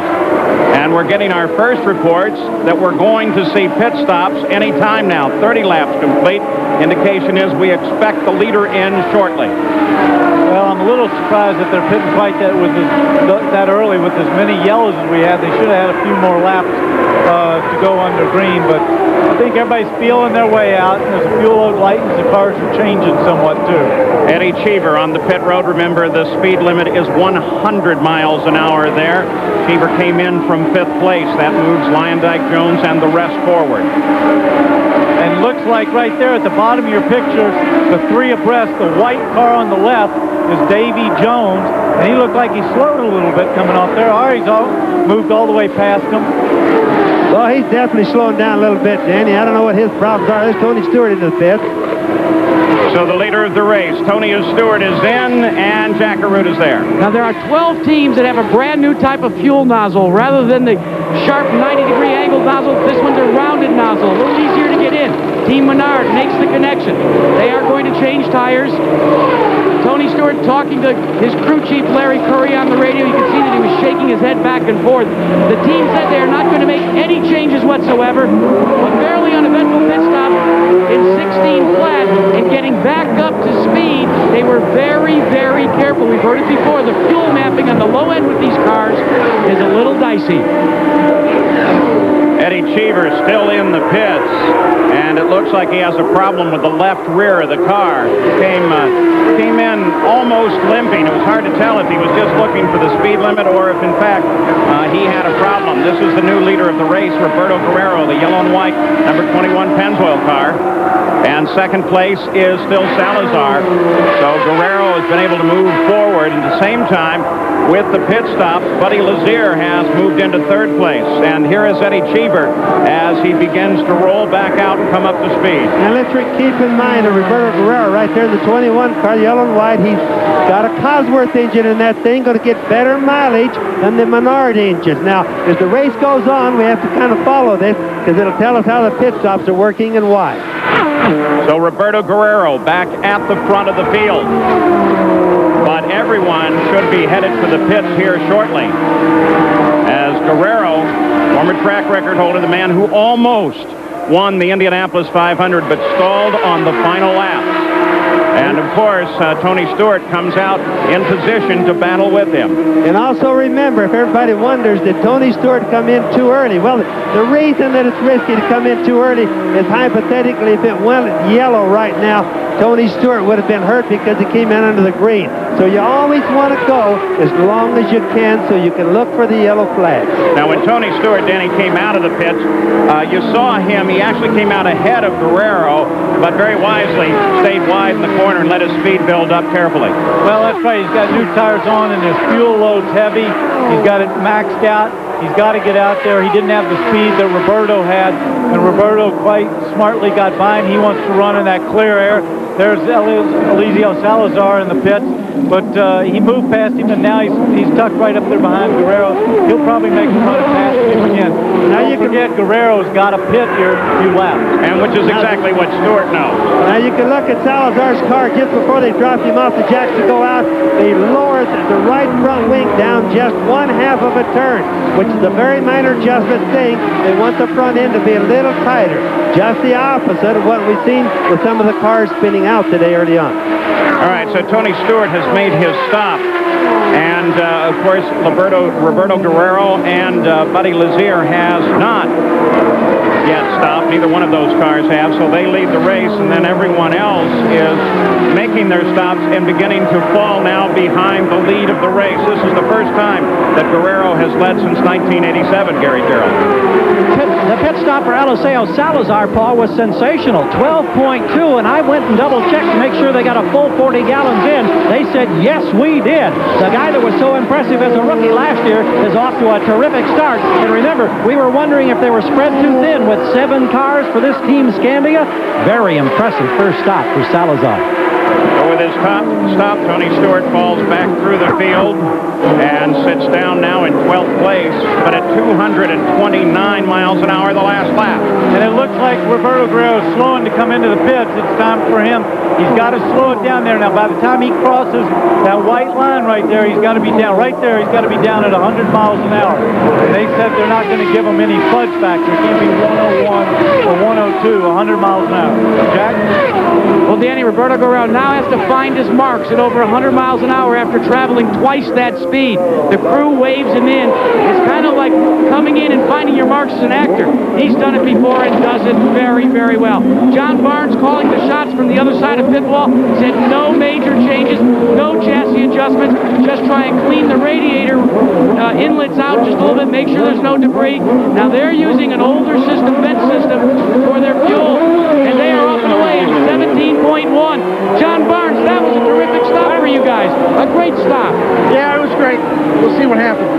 And we're getting our first reports that we're going to see pit stops any time now. 30 laps complete. Indication is we expect the leader in shortly. Well, I'm a little surprised that they're pitting quite that early with as many yellows as we had. They should have had a few more laps to go under green, but I think everybody's feeling their way out, and as the fuel load lightens, the cars are changing somewhat too. Eddie Cheever on the pit road. Remember, the speed limit is 100 miles an hour there. Cheever came in from 5th place. That moves Lyondike, Jones, and the rest forward. And looks like right there at the bottom of your picture, the 3 abreast, the white car on the left is Davy Jones, and he looked like he slowed a little bit coming off there. Ari's moved all the way past him. Well, he's definitely slowing down a little bit, Danny. I don't know what his problems are. There's Tony Stewart in the pit. So the leader of the race, Tony Stewart, is in, and Jack Arute is there. Now, there are 12 teams that have a brand new type of fuel nozzle. Rather than the sharp 90-degree angled nozzle, this one's a rounded nozzle, a little easier to get in. Team Menard makes the connection. They are going to change tires. Tony Stewart talking to his crew chief, Larry Curry, on the radio. You can see that he was shaking his head back and forth. The team said they are not going to make any changes whatsoever, but barely uneventful pit stop in 16 flat and getting back up to speed. They were very, very careful. We've heard it before. The fuel mapping on the low end with these cars is a little dicey. Eddie Cheever still in the pits, and it looks like he has a problem with the left rear of the car. Came in almost limping. It was hard to tell if he was just looking for the speed limit or if, in fact, he had a problem. This is the new leader of the race, Roberto Guerrero, the yellow and white number 21 Pennzoil car. And 2nd place is still Salazar. So Guerrero has been able to move forward. And at the same time, with the pit stops, Buddy Lazier has moved into 3rd place. And here is Eddie Cheever as he begins to roll back out and come up to speed. Now let's keep in mind that Roberto Guerrero right there in the 21 car, yellow and white, he's got a Cosworth engine in that thing, going to get better mileage than the Menard engines. Now, as the race goes on, we have to kind of follow this because it'll tell us how the pit stops are working and why. So Roberto Guerrero back at the front of the field. But everyone should be headed for the pits here shortly, as Guerrero, former track record holder, the man who almost won the Indianapolis 500 but stalled on the final lap. And, of course, Tony Stewart comes out in position to battle with him. And also remember, if everybody wonders, did Tony Stewart come in too early? Well, the reason that it's risky to come in too early is hypothetically if it went yellow right now, Tony Stewart would have been hurt because he came in under the green. So you always want to go as long as you can so you can look for the yellow flags. Now, when Tony Stewart, Danny, came out of the pits, you saw him. He actually came out ahead of Guerrero, but very wisely stayed wide in the corner and let his speed build up carefully. Well, that's right. He's got new tires on, and his fuel load's heavy. He's got it maxed out. He's got to get out there. He didn't have the speed that Roberto had, and Roberto quite smartly got by him. He wants to run in that clear air. There's Eliseo Salazar in the pits, but he moved past him, and now he's tucked right up there behind Guerrero. He'll probably make him run past him again. Now you forget Guerrero's got a pit here a few laps. And which is exactly what Stewart knows. Now you can look at Salazar's car just before they dropped him off the jacks to go out. They lowered the right front wing down just 1/2 of a turn, which is a very minor adjustment thing. They want the front end to be a little tighter. Just the opposite of what we've seen with some of the cars spinning out today early on. All right, so Tony Stewart has made his stop. And, of course, Roberto Guerrero and Buddy Lazier has not yet stopped. Neither one of those cars have, so they lead the race, and then everyone else is making their stops and beginning to fall now behind the lead of the race. This is the first time that Guerrero has led since 1987, Gary Gerald. The pit stop for Eliseo Salazar, Paul, was sensational. 12.2, and I went and double-checked to make sure they got a full 40 gallons in. They said, yes, we did. The guy that was so impressive as a rookie last year is off to a terrific start. And remember, we were wondering if they were spread too thin with 7 cars for this Team Scambia. Very impressive first stop for Salazar. So with his stop, Tony Stewart falls back through the field and sits down now in 12th place, but at 229 miles an hour the last lap. And it looks like Roberto Guerrero is slowing to come into the pits. It's time for him. He's got to slow it down there. Now, by the time he crosses that white line right there, he's got to be down. Right there, he's got to be down at 100 miles an hour. And they said they're not going to give him any fudge factor. It can't be 101 or 102, 100 miles an hour. Jack? Well, Danny, Roberto Guerrero now has to find his marks at over 100 miles an hour after traveling twice that speed. The crew waves him in. It's kind of like coming in and finding your marks as an actor. He's done it before and does it very, very well. John Barnes, calling the shots from the other side of pit wall, said no major changes, no chassis adjustments, just try and clean the radiator inlets out just a little bit, make sure there's no debris. Now they're using an older system, vent system, for their fuel, and they are off and away in 17.1. John Barnes, that was a terrific stop for you guys. A great stop. Yeah, it was great. We'll see what happens.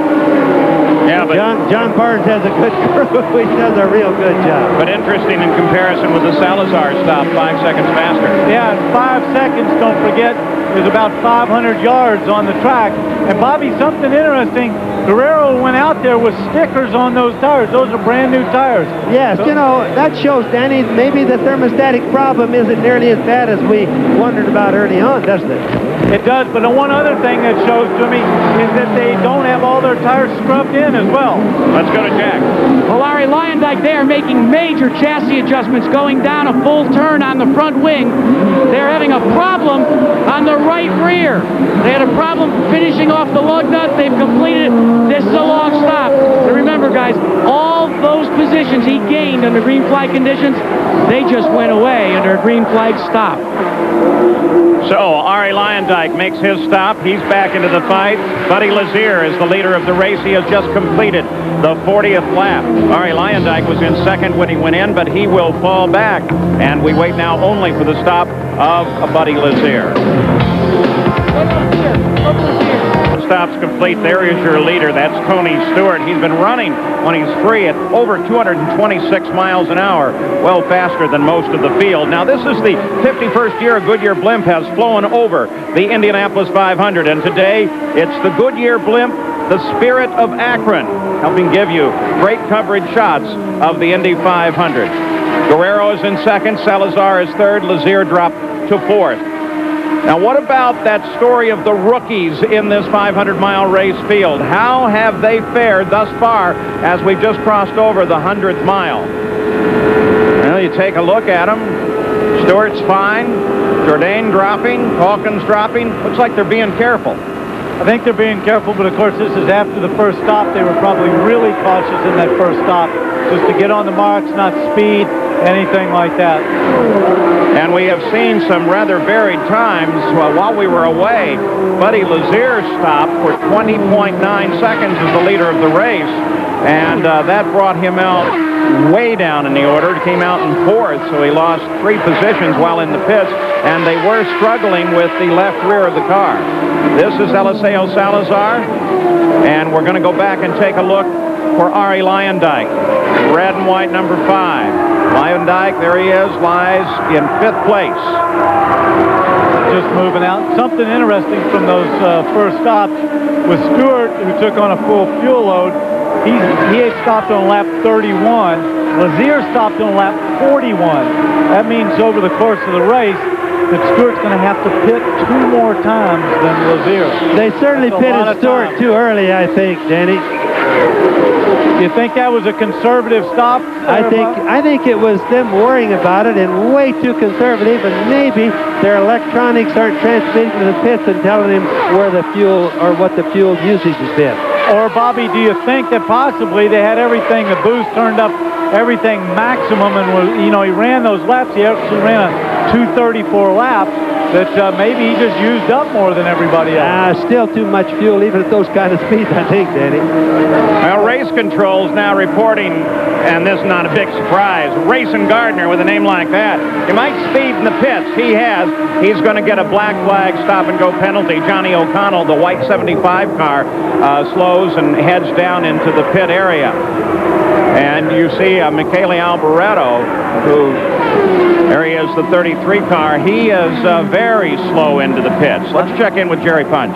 Yeah, but John Barnes has a good crew. He does a real good job. But interesting in comparison with the Salazar stop, 5 seconds faster. Yeah, in 5 seconds, don't forget, there's about 500 yards on the track. And Bobby, something interesting, Guerrero went out there with stickers on those tires. Those are brand new tires. Yes, you know, that shows, Danny, maybe the thermostatic problem isn't nearly as bad as we wondered about early on, doesn't it? It does, but the one other thing that shows to me is that they don't have all their tires scrubbed in as well. Let's go to Jack. Well, Larry Lyondike, they are making major chassis adjustments going down a full turn on the front wing. They're having a problem on the right rear. They had a problem finishing off the lug nut. They've completed it. This is a long stop. And remember, guys, all those positions he gained under green flag conditions, they just went away under a green flag stop. So, Ari Lyondike makes his stop. He's back into the fight. Buddy Lazier is the leader of the race. He has just completed the 40th lap. Ari Lyondike was in second when he went in, but he will fall back. And we wait now only for the stop of Buddy Lazier. Stop's complete. There is your leader. That's Tony Stewart. He's been running when he's free at over 226 miles an hour, well faster than most of the field. Now, this is the 51st year a Goodyear blimp has flown over the Indianapolis 500, and today it's the Goodyear blimp, the Spirit of Akron, helping give you great coverage shots of the Indy 500. Guerrero is in second, Salazar is third, Lazier dropped to fourth. Now, what about that story of the rookies in this 500-mile race field? How have they fared thus far as we've just crossed over the 100th mile? Well, you take a look at them. Stewart's fine. Jourdain dropping. Hawkins dropping. Looks like they're being careful. I think they're being careful, but of course this is after the first stop. They were probably really cautious in that first stop, just to get on the marks, not speed. anything like that. And we have seen some rather varied times. While we were away, Buddy Lazier stopped for 20.9 seconds as the leader of the race. And that brought him out way down in the order. He came out in 4th, so he lost 3 positions while in the pits. And they were struggling with the left rear of the car. This is Eliseo Salazar. And we're going to go back and take a look for Arie Luyendyk. Red and white, number 5. Luyendyk, there he is, lies in 5th place. Just moving out. Something interesting from those first stops was Stewart, who took on a full fuel load. He had stopped on lap 31. Lazier stopped on lap 41. That means over the course of the race that Stewart's going to have to pit 2 more times than Lazier. They certainly pitted Stewart too early, I think, Danny. You think that was a conservative stop? I think it was them worrying about it and way too conservative, and maybe their electronics aren't transmitting to the pits and telling him where the fuel or what the fuel usage has been. Or, Bobby, do you think that possibly they had everything, the boost turned up everything maximum, and was, he ran those laps. He actually ran a 2:34 laps. That maybe he just used up more than everybody else. Still too much fuel, even at those kind of speeds, I think, Danny. Well, race controls now reporting, and this is not a big surprise, Racing Gardner with a name like that. He might speed in the pits. He has. He's going to get a black flag stop-and-go penalty. Johnny O'Connell, the white 75 car, slows and heads down into the pit area. And you see Michele Alboreto, who... There he is, the 33 car. He is very slow into the pits. Let's check in with Jerry Punch.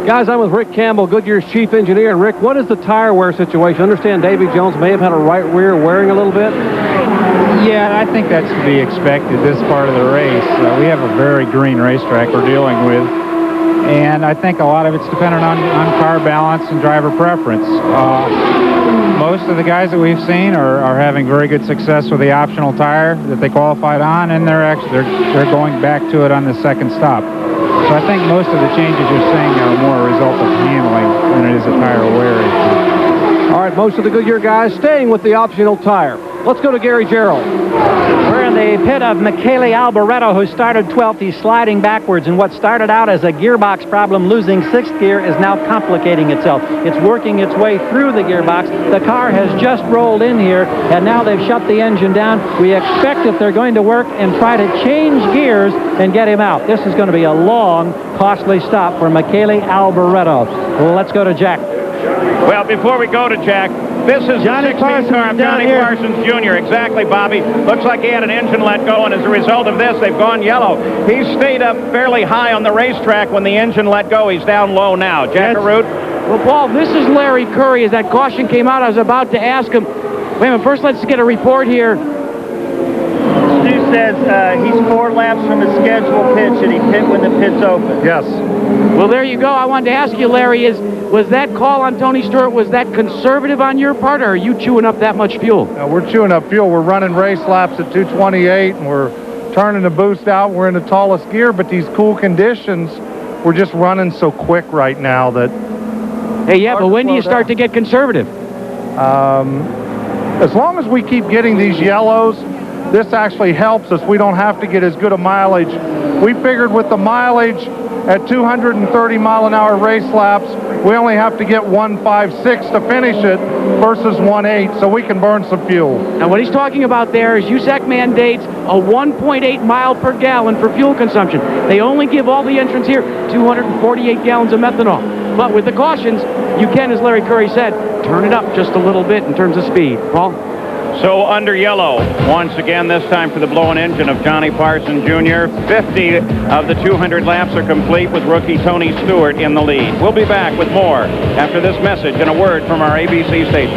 Guys, I'm with Rick Campbell, Goodyear's chief engineer. And Rick, what is the tire wear situation? I understand Davy Jones may have had a right rear wearing a little bit. Yeah, I think that's to be expected this part of the race. We have a very green racetrack we're dealing with. And I think a lot of it's dependent on car balance and driver preference. Most of the guys that we've seen are having very good success with the optional tire that they qualified on, and they're going back to it on the second stop. So I think most of the changes you're seeing are more a result of handling than it is a tire wear issue. All right, most of the Goodyear guys staying with the optional tire. Let's go to Gary Gerald. We're in the pit of Michele Alboreto, who started 12th. He's sliding backwards, and what started out as a gearbox problem, losing 6th gear, is now complicating itself. It's working its way through the gearbox. The car has just rolled in here, and now they've shut the engine down. We expect that they're going to work and try to change gears and get him out. This is going to be a long, costly stop for Michele Alboreto. Let's go to Jack. Well, before we go to Jack, this is Johnny the 16 car of Johnny Parsons Jr. Exactly, Bobby. Looks like he had an engine let go, and as a result of this, they've gone yellow. He stayed up fairly high on the racetrack when the engine let go. He's down low now. Jack Arute? Well, Paul, this is Larry Curry. As that caution came out, I was about to ask him. Wait a minute, first let's get a report here. Stu says he's 4 laps from the scheduled pitch, and he pit when the pit's open. Yes. Well, there you go. I wanted to ask you, Larry, was that call on Tony Stewart, was that conservative on your part, or are you chewing up that much fuel? We're chewing up fuel. We're running race laps at 228, and we're turning the boost out. We're in the tallest gear, but these cool conditions, we're just running so quick right now that... Hey, yeah, but when do you start to get conservative? As long as we keep getting these yellows, this actually helps us. We don't have to get as good a mileage. We figured with the mileage at 230 mile an hour race laps, we only have to get 156 to finish it versus 18, so we can burn some fuel. Now, what he's talking about there is USAC mandates a 1.8 mile per gallon for fuel consumption. They only give all the entrants here 248 gallons of methanol. But with the cautions, you can, as Larry Curry said, turn it up just a little bit in terms of speed. Paul? So under yellow, once again, this time for the blown engine of Johnny Parsons Jr. 50 of the 200 laps are complete with rookie Tony Stewart in the lead. We'll be back with more after this message and a word from our ABC station.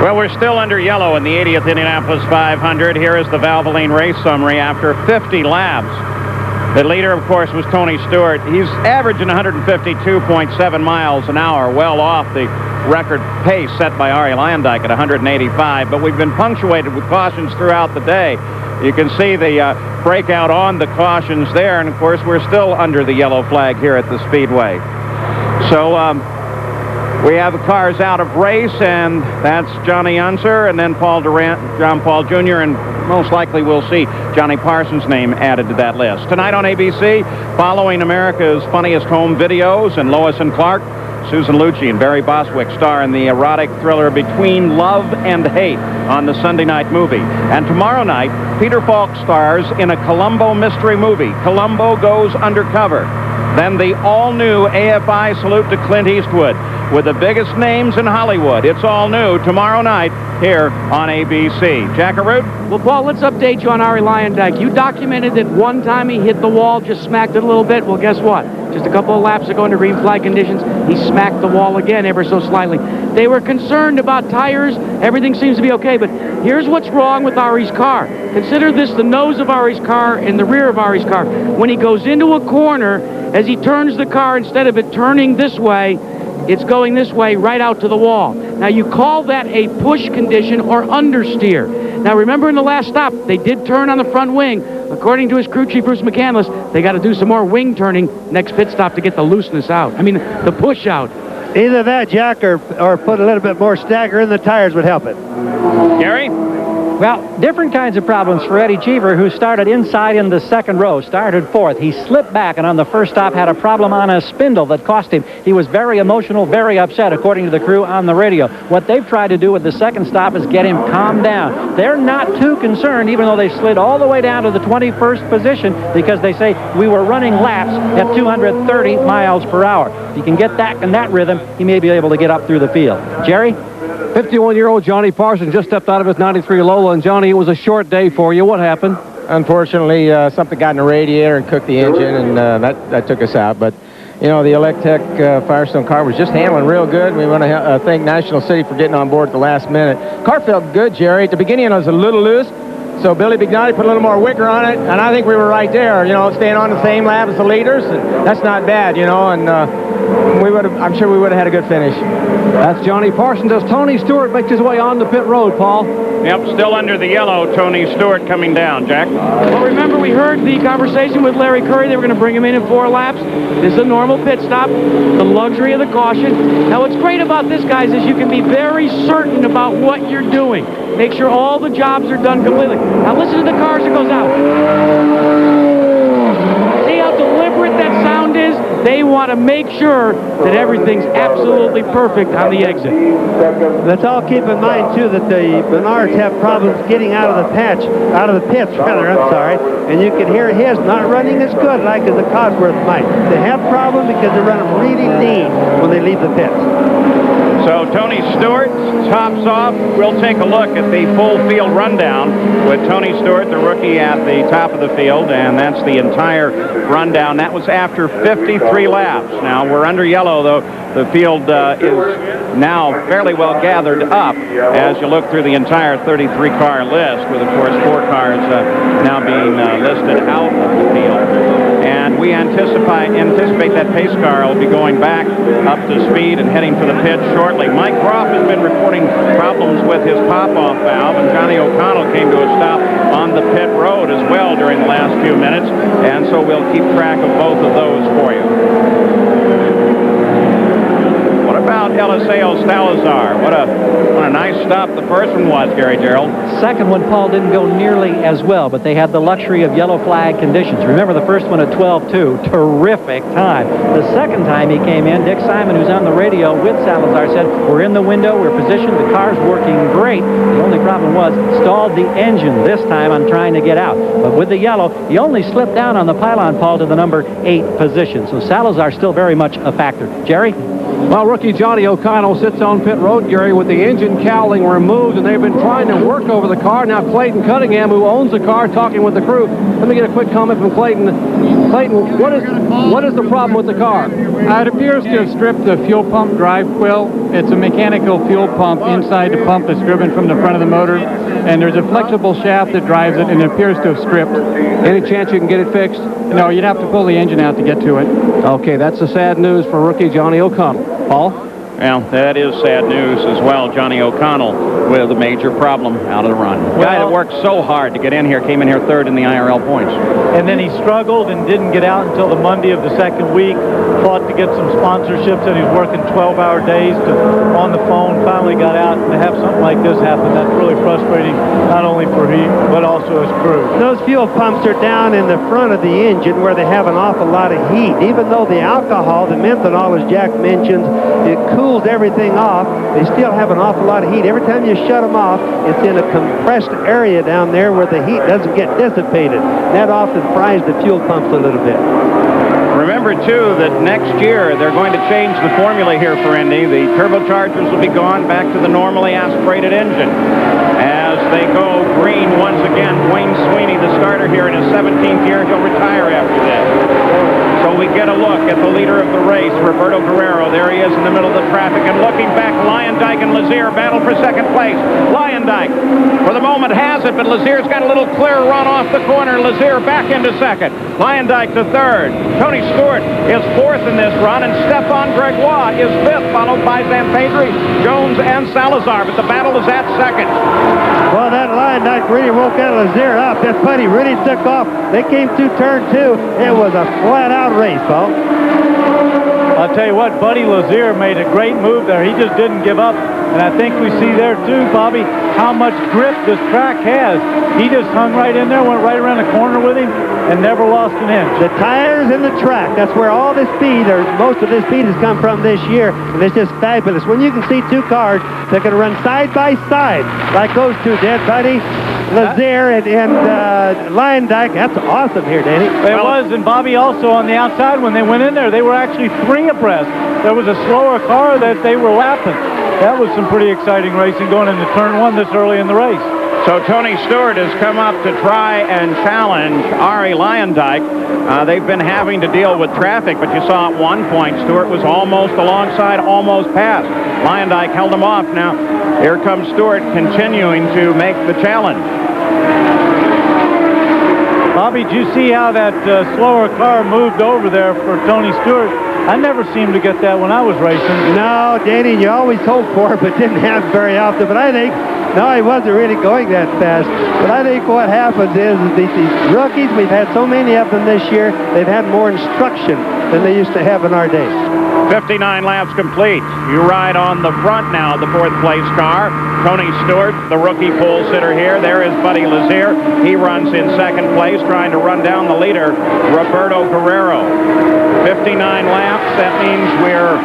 Well, we're still under yellow in the 80th Indianapolis 500. Here is the Valvoline race summary after 50 laps. The leader, of course, was Tony Stewart. He's averaging 152.7 miles an hour, well off the record pace set by Arie Luyendyk at 185. But we've been punctuated with cautions throughout the day. You can see the breakout on the cautions there. And, of course, we're still under the yellow flag here at the Speedway. So We have the cars out of race, and that's Johnny Unser, and then Paul Durant, John Paul Jr., and most likely we'll see Johnny Parsons' name added to that list. Tonight on ABC, following America's Funniest Home Videos and Lois and Clark, Susan Lucci and Barry Bostwick star in the erotic thriller Between Love and Hate on the Sunday night movie. And tomorrow night, Peter Falk stars in a Columbo mystery movie, Columbo Goes Undercover. Then the all-new AFI salute to Clint Eastwood with the biggest names in Hollywood. It's all new tomorrow night here on ABC. Jackaroo? Well, Paul, let's update you on Ari Lyondike. You documented that one time he hit the wall, just smacked it a little bit. Well, guess what? Just a couple of laps ago under green flag conditions, he smacked the wall again ever so slightly. They were concerned about tires. Everything seems to be okay, but here's what's wrong with Ari's car. Consider this the nose of Ari's car and the rear of Ari's car. When he goes into a corner, as he turns the car, instead of it turning this way, it's going this way right out to the wall. Now, you call that a push condition or understeer. Now, remember in the last stop, they did turn on the front wing. According to his crew chief, Bruce McCandless, they got to do some more wing turning next pit stop to get the looseness out. I mean, the push out. Either that, Jack, or put a little bit more stagger in the tires would help it. Gary? Well, different kinds of problems for Eddie Cheever, who started inside in the second row, started fourth. He slipped back and on the first stop had a problem on a spindle that cost him. He was very emotional, very upset, according to the crew on the radio. What they've tried to do with the second stop is get him calmed down. They're not too concerned, even though they slid all the way down to the 21st position, because they say we were running laps at 230 miles per hour. If he can get that in that rhythm, he may be able to get up through the field. Jerry? 51-year-old Johnny Parsons just stepped out of his 93 Lola, and Johnny, it was a short day for you. What happened? Unfortunately, something got in the radiator and cooked the engine, and that took us out. But, you know, the Electech Firestone car was just handling real good. We want to thank National City for getting on board at the last minute. Car felt good, Jerry. At the beginning, it was a little loose. So Billy Bignotti put a little more wicker on it, and I think we were right there, you know, staying on the same lap as the leaders. And that's not bad, you know, and I'm sure we would have had a good finish. That's Johnny Parsons as Tony Stewart makes his way on the pit road, Paul. Yep, still under the yellow, Tony Stewart coming down, Jack. Well, remember, we heard the conversation with Larry Curry. They were going to bring him in 4 laps. This is a normal pit stop, the luxury of the caution. Now, what's great about this, guys, is you can be very certain about what you're doing. Make sure all the jobs are done completely. Now, listen to the cars that goes out. See how deliberate that sound is? They want to make sure that everything's absolutely perfect on the exit. Let's all keep in mind, too, that the Menards have problems getting out of the pits, I'm sorry. And you can hear his not running as good like as the Cosworth might. They have problems because they run them really lean when they leave the pits. So Tony Stewart tops off. We'll take a look at the full field rundown with Tony Stewart, the rookie, at the top of the field, and that's the entire rundown. That was after 53 laps. Now, we're under yellow, though. The field is now fairly well gathered up as you look through the entire 33-car list, with, of course, 4 cars now being listed out of the field. And we anticipate that pace car will be going back up to speed and heading for the pit shortly. Mike Groff has been reporting problems with his pop-off valve, and Johnny O'Connell came to a stop on the pit road as well during the last few minutes, and so we'll keep track of both of those for you. What about Eliseo Salazar? What a nice stop the first one was, Gary Gerald. Second one, Paul, didn't go nearly as well, but they had the luxury of yellow flag conditions. Remember the first one at 12-2, terrific time. The second time he came in, Dick Simon, who's on the radio with Salazar, said, we're in the window, we're positioned, the car's working great. The only problem was stalled the engine this time on trying to get out. But with the yellow, he only slipped down on the pylon, Paul, to the number 8 position. So Salazar still very much a factor. Jerry? Well, rookie Johnny O'Connell sits on pit road, Gary, with the engine cowling removed, and they've been trying to work over the car. Now Clayton Cunningham, who owns the car, talking with the crew. Let me get a quick comment from Clayton. Clayton, what is the problem with the car? It appears to have stripped the fuel pump drive quill. It's a mechanical fuel pump inside the pump that's driven from the front of the motor, and there's a flexible shaft that drives it, and it appears to have stripped. Any chance you can get it fixed? No, you'd have to pull the engine out to get to it. Okay, that's the sad news for rookie Johnny O'Connell. Paul? Well, that is sad news as well. Johnny O'Connell with a major problem out of the run. Guy that worked so hard to get in here, came in here 3rd in the IRL points. And then he struggled and didn't get out until the Monday of the second week. fought to get some sponsorships, and he was working 12-hour days on the phone. Finally got out, and to have something like this happen, that's really frustrating, not only for he, but also his crew. Those fuel pumps are down in the front of the engine where they have an awful lot of heat. Even though the alcohol, the methanol, as Jack mentions, it cools everything off, they still have an awful lot of heat. Every time you shut them off, it's in a compressed area down there where the heat doesn't get dissipated. That often fries the fuel pumps a little bit. Remember, too, that next year they're going to change the formula here for Indy. The turbochargers will be gone back to the normally aspirated engine. As they go green once again, Wayne Sweeney, the starter here in his 17th year, he'll retire after that. So we get a look at the leader of the race, Roberto Guerrero. There he is in the middle of the traffic. And looking back, Lyondike and Lazier battle for second place. Lyondike, for the moment, has it, but Lazier's got a little clear run off the corner. Lazier back into second. Lyondike to third. Tony Stewart is fourth in this run, and Stefan Gregoire is fifth, followed by Zampedri, Jones, and Salazar. But the battle is at second. Well, that Lyondike really woke that Lazier up. That putty really took off. They came through turn 2. It was a flat-out race, Paul. I'll tell you what, Buddy Lazier made a great move there. He just didn't give up. And I think we see there, too, Bobby, how much grip this track has. He just hung right in there, went right around the corner with him, and never lost an inch. The tires and the track, that's where all this speed, or most of this speed, has come from this year, and it's just fabulous. When you can see two cars that can run side by side, like those two did, Buddy, Lazier and Lyondike, that's awesome here, Danny. It was, and Bobby also on the outside, when they went in there, they were actually 3 abreast. There was a slower car that they were lapping. That was some pretty exciting racing going into turn 1 this early in the race. So Tony Stewart has come up to try and challenge Arie Lyondike. They've been having to deal with traffic, but you saw at one point Stewart was almost alongside, almost past. Lyondike held him off. Now, here comes Stewart continuing to make the challenge. Bobby, did you see how that slower car moved over there for Tony Stewart? I never seemed to get that when I was racing. No, Danny, you always hope for it, but didn't happen very often. But I think, no, he wasn't really going that fast. But I think what happens is these rookies, we've had so many of them this year, they've had more instruction than they used to have in our day. 59 laps complete. You ride on the front now, the fourth place car. Tony Stewart, the rookie pole sitter here. There is Buddy Lazier. He runs in second place, trying to run down the leader, Roberto Guerrero. 59 laps. That means we're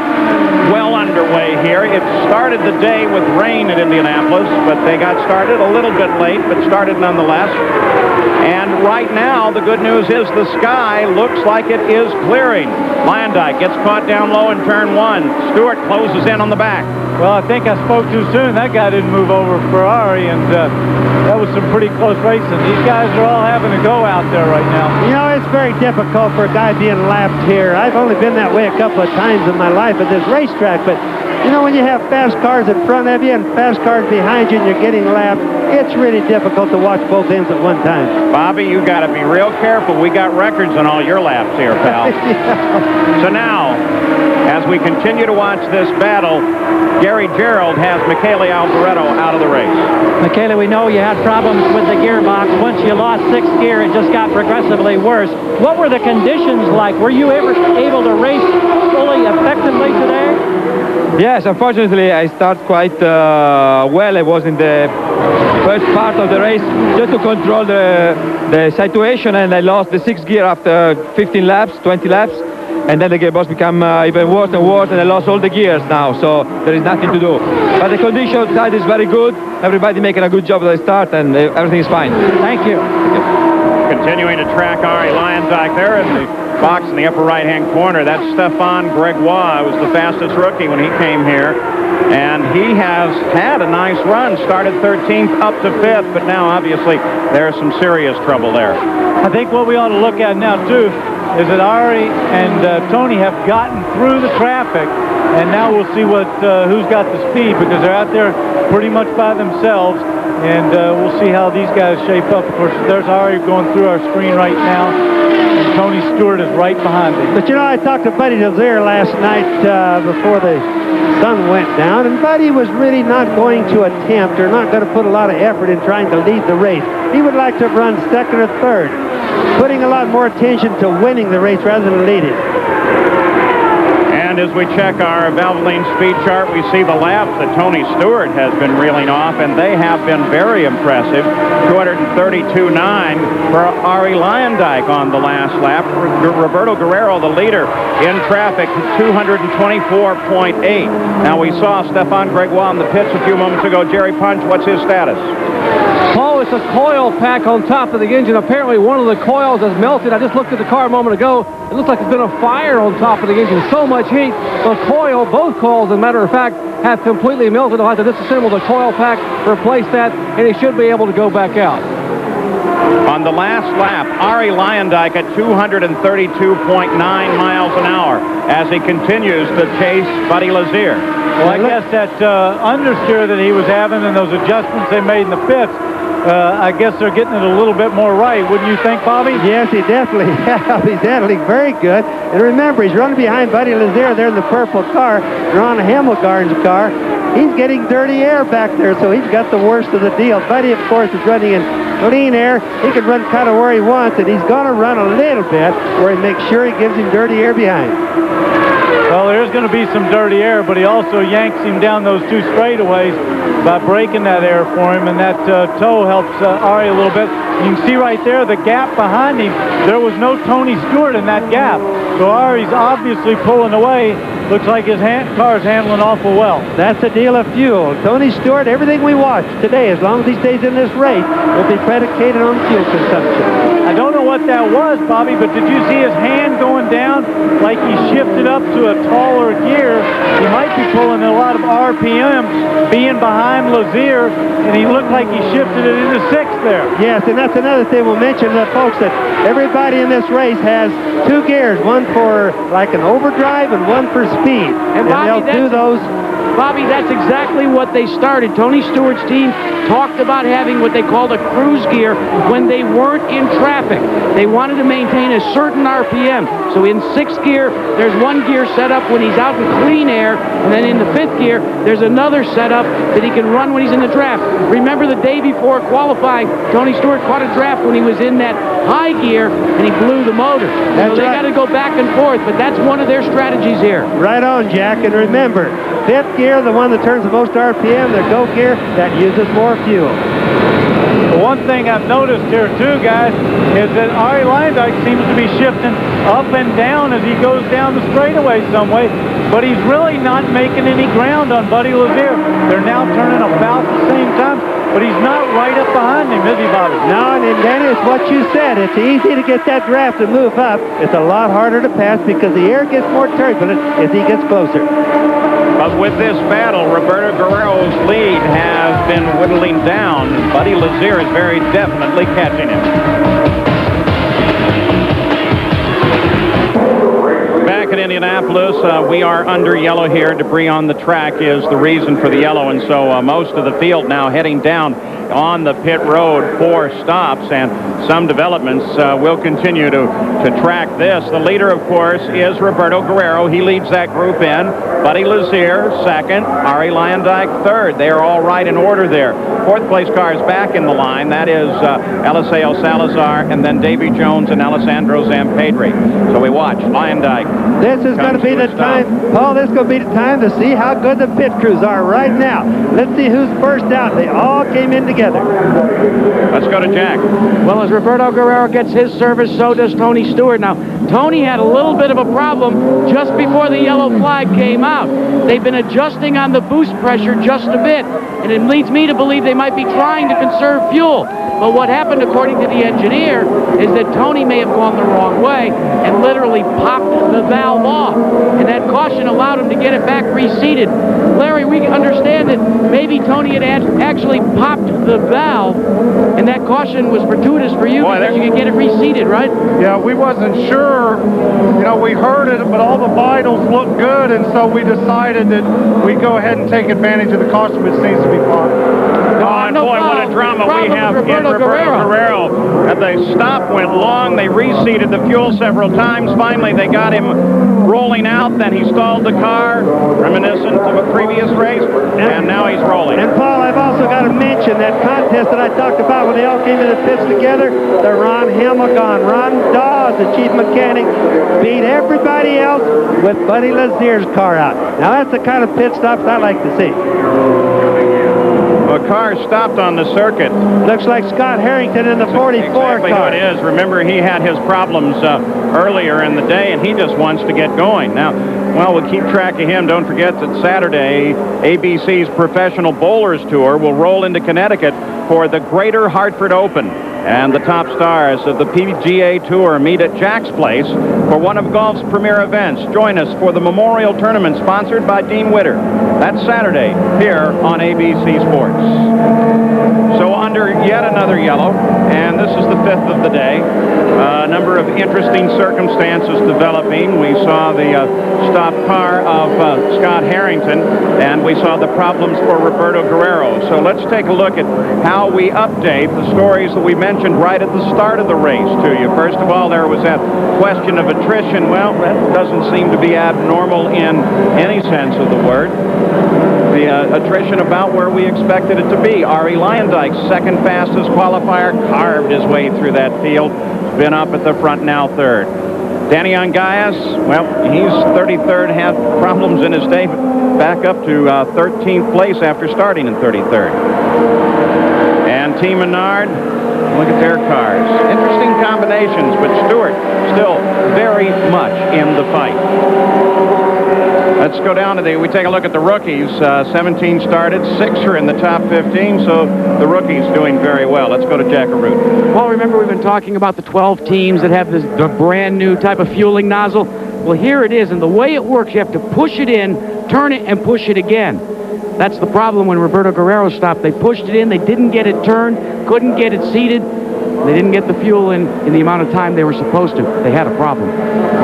well underway here. It started the day with rain at Indianapolis, but they got started a little bit late, but started nonetheless. And right now, the good news is the sky looks like it is clearing. Lyondike gets caught down low in turn 1. Stewart closes in on the back. Well, I think I spoke too soon. That guy didn't move over Ferrari, and that was some pretty close racing. These guys are all having to go out there right now. You know, it's very difficult for a guy being lapped here. I've only been that way a couple of times in my life at this racetrack, but you know, when you have fast cars in front of you and fast cars behind you and you're getting lapped, it's really difficult to watch both ends at one time. Bobby, you got to be real careful. We got records on all your laps here, pal. Yeah. So now, as we continue to watch this battle, Gary Gerald has Michele Alboreto out of the race. Michele, we know you had problems with the gearbox. Once you lost 6th gear, it just got progressively worse. What were the conditions like? Were you ever able to race fully effectively today? Yes, unfortunately, I started quite well. I was in the first part of the race just to control the situation, and I lost the 6th gear after 15 laps, 20 laps. And then the gearbox became even worse and worse, and I lost all the gears now, so there is nothing to do. But the condition side is very good. Everybody making a good job at the start, and everything is fine. Thank you. Continuing to track Arie Lyondike there in the box in the upper right-hand corner. That's Stefan Gregoire, who was the fastest rookie when he came here. And he has had a nice run, started 13th up to 5th, but now obviously there's some serious trouble there. I think what we ought to look at now, too, is that Arie and Tony have gotten through the traffic, and now we'll see who's got the speed, because they're out there pretty much by themselves, and we'll see how these guys shape up. Of course, there's Arie going through our screen right now, and Tony Stewart is right behind him. But you know, I talked to Buddy Lazier last night before the sun went down, and Buddy was really not going to attempt, or not going to put a lot of effort in trying to lead the race. He would like to run second or third, putting a lot more attention to winning the race rather than leading. And as we check our Valvoline speed chart, we see the laps that Tony Stewart has been reeling off, and they have been very impressive. 232.9 for Ari Leyendijk on the last lap. Roberto Guerrero, the leader in traffic, 224.8. Now, we saw Stefan Gregoire in the pits a few moments ago. Jerry Punch, what's his status? Paul, it's a coil pack on top of the engine. Apparently, one of the coils has melted. I just looked at the car a moment ago. It looks like there's been a fire on top of the engine. So much heat. The coil, both coils, as a matter of fact, have completely melted. I'll have to disassemble the coil pack, replace that, and he should be able to go back out. On the last lap, Ari Leyendijk at 232.9 miles an hour as he continues to chase Buddy Lazier. Well, I guess that understeer that he was having and those adjustments they made in the pits, I guess they're getting it a little bit more right. Wouldn't you think, Bobby? Yes, he definitely has. He's handling very good. And remember, he's running behind Buddy Lazier there in the purple car, Ron Hemmelgarn's car. He's getting dirty air back there, so he's got the worst of the deal. Buddy, of course, is running in clean air. He can run kind of where he wants, and he's going to run a little bit where he makes sure he gives him dirty air behind. Well, there's going to be some dirty air, but he also yanks him down those two straightaways by breaking that air for him, and that toe helps Ari a little bit. You can see right there the gap behind him. There was no Tony Stewart in that gap, so Ari's obviously pulling away. Looks like his car's handling awful well. That's a deal of fuel. Tony Stewart, everything we watch today, as long as he stays in this race, will be predicated on fuel consumption. I don't know what that was, Bobby, but did you see his hand going down like he shifted up to a taller gear? He might be pulling a lot of RPM, being behind Lazier, and he looked like he shifted it into sixth there. Yes, and that's another thing we'll mention to the folks, that everybody in this race has two gears, one for like an overdrive and one for speed. And Bobby, they'll do those. Bobby, that's exactly what they started. Tony Stewart's team talked about having what they called a cruise gear when they weren't in traffic. They wanted to maintain a certain RPM. So in sixth gear, there's one gear set up when he's out in clean air, and then in the fifth gear, there's another setup that he can run when he's in the draft. Remember the day before qualifying, Tony Stewart caught a draft when he was in that high gear, and he blew the motor. So they got to go back and forth, but that's one of their strategies here. Right on, Jack, and remember, fifth gear, the one that turns the most RPM, the go gear, that uses more fuel. One thing I've noticed here too, guys, is that Ari Leyendijk seems to be shifting up and down as he goes down the straightaway some way, but he's really not making any ground on Buddy Lazier. They're now turning about the same time, but he's not right up behind him, is he, Bobby? No, and then it's what you said. It's easy to get that draft to move up. It's a lot harder to pass because the air gets more turbulent as he gets closer. But with this battle, Roberto Guerrero's lead has been whittling down. Buddy Lazier is very definitely catching him. Back at Indianapolis, we are under yellow here. Debris on the track is the reason for the yellow, and so most of the field now heading down on the pit road for stops, and some developments will continue to track this. The leader, of course, is Roberto Guerrero. He leads that group in. Buddy Lazier, second. Ari Leyendijk, third. They are all right in order there. Fourth place car is back in the line. That is Eliseo Salazar, and then Davy Jones and Alessandro Zampedri. So we watch Leyendijk. This is going to be the time, Paul, this is going to be the time to see how good the pit crews are right now. Let's see who's first out. They all came in together. Let's go to Jack. Well, as Roberto Guerrero gets his service, so does Tony Stewart. Now, Tony had a little bit of a problem just before the yellow flag came out. They've been adjusting on the boost pressure just a bit, and it leads me to believe they might be trying to conserve fuel. But what happened, according to the engineer, is that Tony may have gone the wrong way and literally popped the valve off. And that caution allowed him to get it back reseated. Larry, we understand that maybe Tony had actually popped the valve, and that caution was fortuitous for you because you could get it reseated, right? Yeah, we wasn't sure. You know, we heard it, but all the vitals looked good, and so we decided that we'd go ahead and take advantage of the caution, but it seems to be fine. Oh, and boy, what a drop drama we problem have with in Roberto Guerrero. And the stop went long. They reseated the fuel several times. Finally, they got him rolling out. Then he stalled the car, reminiscent of a previous race, and now he's rolling. And Paul, I've also got to mention that contest that I talked about when they all came to the pits together. The Ron Hamagon, Ron Dawes, the chief mechanic, beat everybody else with Buddy Lazier's car out. Now that's the kind of pit stops I like to see. A car stopped on the circuit. Looks like Scott Harrington in the 44 exactly car. Who it is. Remember, he had his problems earlier in the day, and he just wants to get going. Now, well, we'll keep track of him. Don't forget that Saturday, ABC's Professional Bowlers Tour will roll into Connecticut for the Greater Hartford Open. And the top stars of the PGA Tour meet at Jack's Place for one of golf's premier events. Join us for the Memorial Tournament sponsored by Dean Witter. That's Saturday here on ABC Sports. So under yet another yellow, and this is the fifth of the day. A number of interesting circumstances developing. We saw the stopped car of Scott Harrington, and we saw the problems for Roberto Guerrero. So let's take a look at how we update the stories that we mentioned right at the start of the race to you. First of all, there was that question of attrition. Well, that doesn't seem to be abnormal in any sense of the word. The attrition about where we expected it to be. Ari Leyendijk's second fastest qualifier carved his way through that field. Been up at the front, now third. Danny Ongayas, well, he's 33rd, had problems in his day, but back up to 13th place after starting in 33rd. And Team Menard, look at their cars. Interesting combinations, but Stewart still very much in the fight. Let's go down to we take a look at the rookies. 17 started, 6 are in the top 15, so the rookies doing very well. Let's go to Jack Arute. Well, remember we've been talking about the 12 teams that have the brand new type of fueling nozzle? Well, here it is, and the way it works, you have to push it in, turn it, and push it again. That's the problem when Roberto Guerrero stopped. They pushed it in, they didn't get it turned, couldn't get it seated. They didn't get the fuel in the amount of time they were supposed to. They had a problem.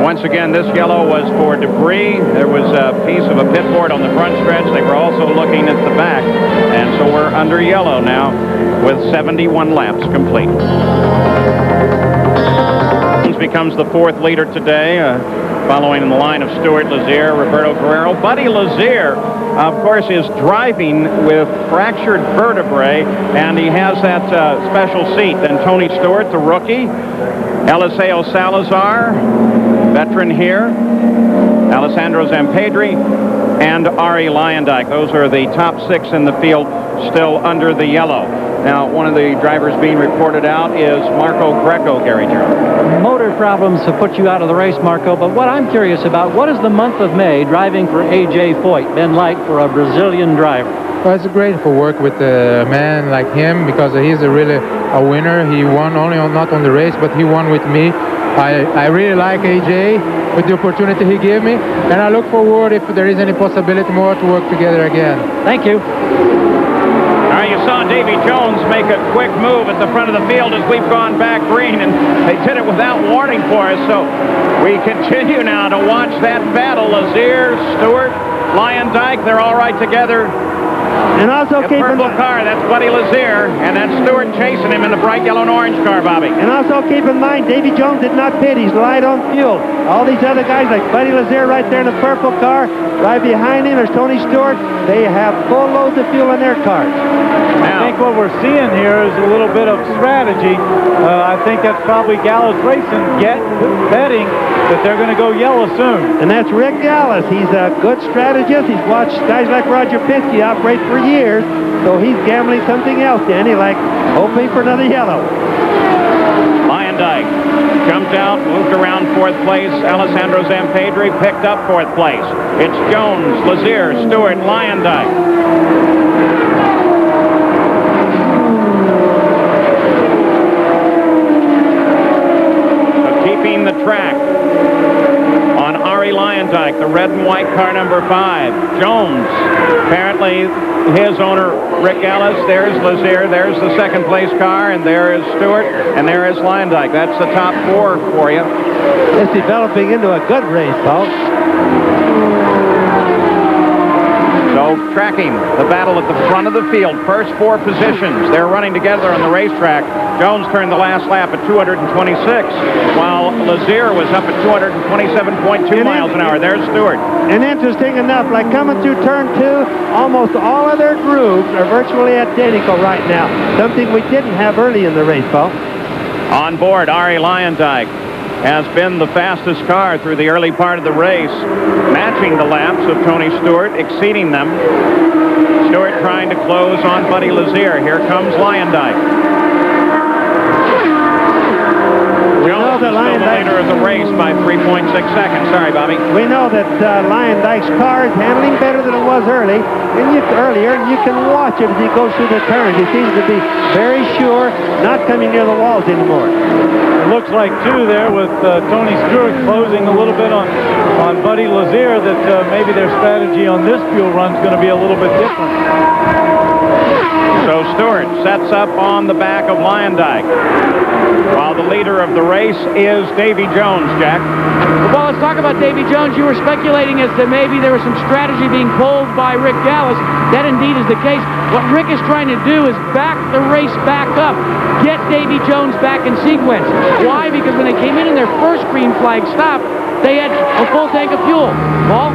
Once again, this yellow was for debris. There was a piece of a pit board on the front stretch. They were also looking at the back. And so we're under yellow now with 71 laps complete. Becomes the fourth leader today, following in the line of Stewart, Lazier, Roberto Guerrero. Buddy Lazier, of course, is driving with fractured vertebrae, and he has that special seat. Then Tony Stewart, the rookie, Eliseo Salazar, veteran here, Alessandro Zampedri, and Ari Leyendijk. Those are the top 6 in the field, still under the yellow. Now, one of the drivers being reported out is Marco Greco, Gary Jones. Motor problems have put you out of the race, Marco, but what I'm curious about, what is the month of May driving for A.J. Foyt been like for a Brazilian driver? Well, it's great to work with a man like him because he's really a winner. He won not on the race, but he won with me. I really like A.J. with the opportunity he gave me, and I look forward, if there is any possibility more, to work together again. Thank you. You saw Davy Jones make a quick move at the front of the field as we've gone back green, and they did it without warning for us. So we continue now to watch that battle. Lazier, Stewart, Leyendijk, they're all right together. And also the purple car, that's Buddy Lazier, and that's Stewart chasing him in the bright yellow and orange car, Bobby. And also keep in mind, Davy Jones did not pit. He's light on fuel. All these other guys, like Buddy Lazier right there in the purple car, right behind him, there's Tony Stewart. They have full loads of fuel in their cars. I think what we're seeing here is a little bit of strategy. I think that's probably Gallus Racing betting that they're going to go yellow soon. And that's Rick Gallus. He's a good strategist. He's watched guys like Roger Penske operate for years, so he's gambling something else, Danny, like hoping for another yellow. Leyendijk jumped out, moved around 4th place. Alessandro Zampedri picked up 4th place. It's Jones, Lazier, Stewart, Leyendijk. The track on Ari Leyendijk, the red and white car number 5. Jones, apparently his owner, Rick Ellis. There's Lazier, there's the 2nd place car, and there is Stewart, and there is Leyendijk. That's the top 4 for you. It's developing into a good race, folks. So now tracking the battle at the front of the field. First 4 positions. They're running together on the racetrack. Jones turned the last lap at 226, while Lazier was up at 227.2 miles an hour. There's Stewart. And interesting enough, like coming through turn 2, almost all of their grooves are virtually identical right now. Something we didn't have early in the race, Paul. On board, Ari Lyondike has been the fastest car through the early part of the race, matching the laps of Tony Stewart, exceeding them. Stewart trying to close on Buddy Lazier. Here comes Lyondike. Jones is still the leader of the race by 3.6 seconds. Sorry, Bobby. We know that Lyondike's car is handling better than it was earlier, and you can watch it as he goes through the turns. He seems to be very sure, not coming near the walls anymore. It looks like, too, there with Tony Stewart closing a little bit on Buddy Lazier, that maybe their strategy on this fuel run is going to be a little bit different. So Stewart sets up on the back of Lyondike, while the leader of the race is Davy Jones, Jack. Well, let's talk about Davy Jones. You were speculating as to maybe there was some strategy being pulled by Rick Gallis. That indeed is the case. What Rick is trying to do is back the race back up, get Davy Jones back in sequence. Why? Because when they came in their first green flag stop, they had a full tank of fuel. Paul?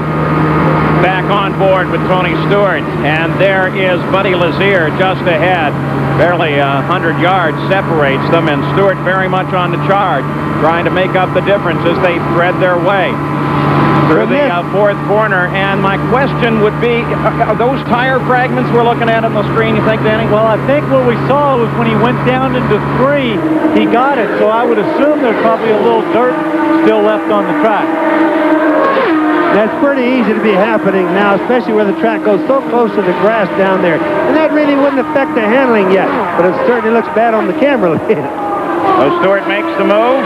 Back on board with Tony Stewart, and there is Buddy Lazier just ahead. Barely 100 yards separates them, and Stewart very much on the charge, trying to make up the difference as they thread their way through the 4th corner. And my question would be, are those tire fragments we're looking at on the screen, you think, Danny? Well, I think what we saw was when he went down into 3, he got it. So I would assume there's probably a little dirt still left on the track. That's pretty easy to be happening now, especially where the track goes so close to the grass down there. And that really wouldn't affect the handling yet, but it certainly looks bad on the camera lens. So Stewart makes the move.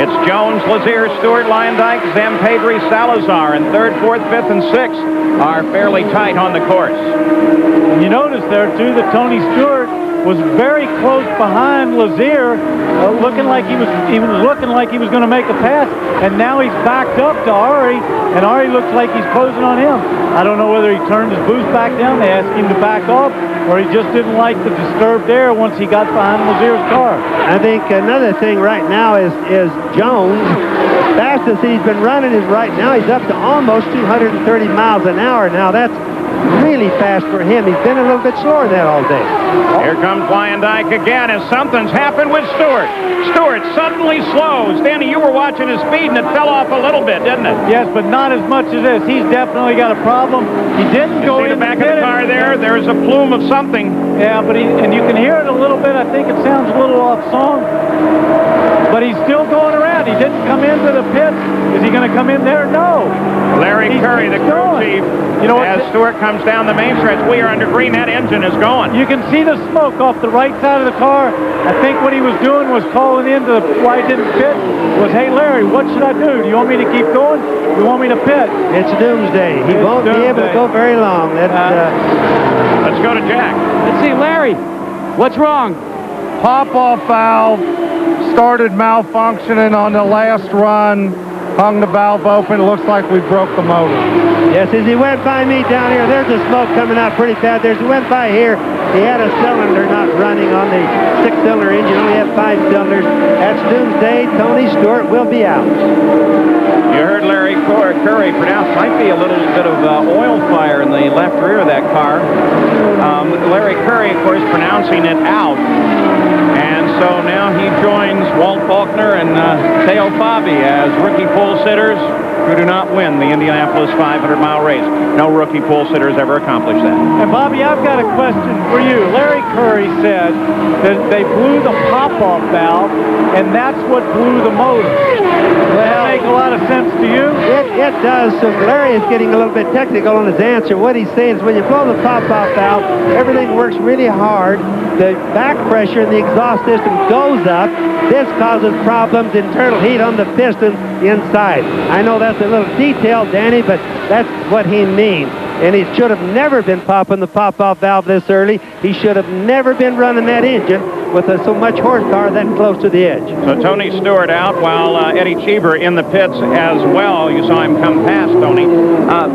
It's Jones, Lazier, Stewart, Lyondike, Zampedri, Salazar, and 3rd, 4th, 5th, and 6th are fairly tight on the course. And you notice there, too, that Tony Stewart was very close behind Lazier, looking like he was going to make a pass, and now he's backed up to Ari, and Ari looks like he's closing on him. I don't know whether he turned his boost back down, they asked him to back off, or he just didn't like the disturbed air once he got behind Lazier's car. I think another thing right now is Jones. Fastest he's been running is right now, he's up to almost 230 miles an hour now. That's really fast for him. He's been a little bit slower than that all day. Here comes Lyondike again as something's happened with Stewart. Stewart suddenly slows. Danny, you were watching his speed and it fell off a little bit, didn't it? Yes, but not as much as this. He's definitely got a problem. He didn't go in the back of the car there. There's a plume of something. Yeah, but and you can hear it a little bit. I think it sounds a little off song. But he's still going around. He didn't come into the pits. Is he going to come in there? No. Larry Curry, the crew chief, as Stewart comes down the main stretch, we are under green. That engine is going. You can see the smoke off the right side of the car. I think what he was doing was calling into why he didn't pit was, hey, Larry, what should I do? Do you want me to keep going? Do you want me to pit? It's doomsday. He won't be able to go very long. Let's go to Jack. Let's see, Larry, what's wrong? Pop-off valve started malfunctioning on the last run, hung the valve open. It looks like we broke the motor. Yes, as he went by me down here, there's the smoke coming out pretty bad. As he went by here, he had a cylinder not running on the 6-cylinder engine, only had 5 cylinders. That's doomsday. Tony Stewart will be out. You heard Larry Curry pronounce, might be a little bit of oil fire in the left rear of that car. Larry Curry, of course, pronouncing it out. And so now he joins Walt Faulkner and Theo Fabi as rookie pole sitters who do not win the Indianapolis 500-mile race. No rookie pole sitters ever accomplished that. And Bobby, I've got a question for you. Larry Curry said that they blew the pop-off valve, and that's what blew the motor. Does that make a lot of sense to you? It does. So Larry is getting a little bit technical on his answer. What he's saying is when you blow the pop-off valve, everything works really hard. The back pressure in the exhaust system goes up. This causes problems, internal heat on the pistons inside. I know that's a little detail, Danny, but that's what he means. And he should have never been popping the pop-off valve this early. He should have never been running that engine with so much horsepower that close to the edge. So Tony Stewart out while Eddie Cheever in the pits as well. You saw him come past Tony.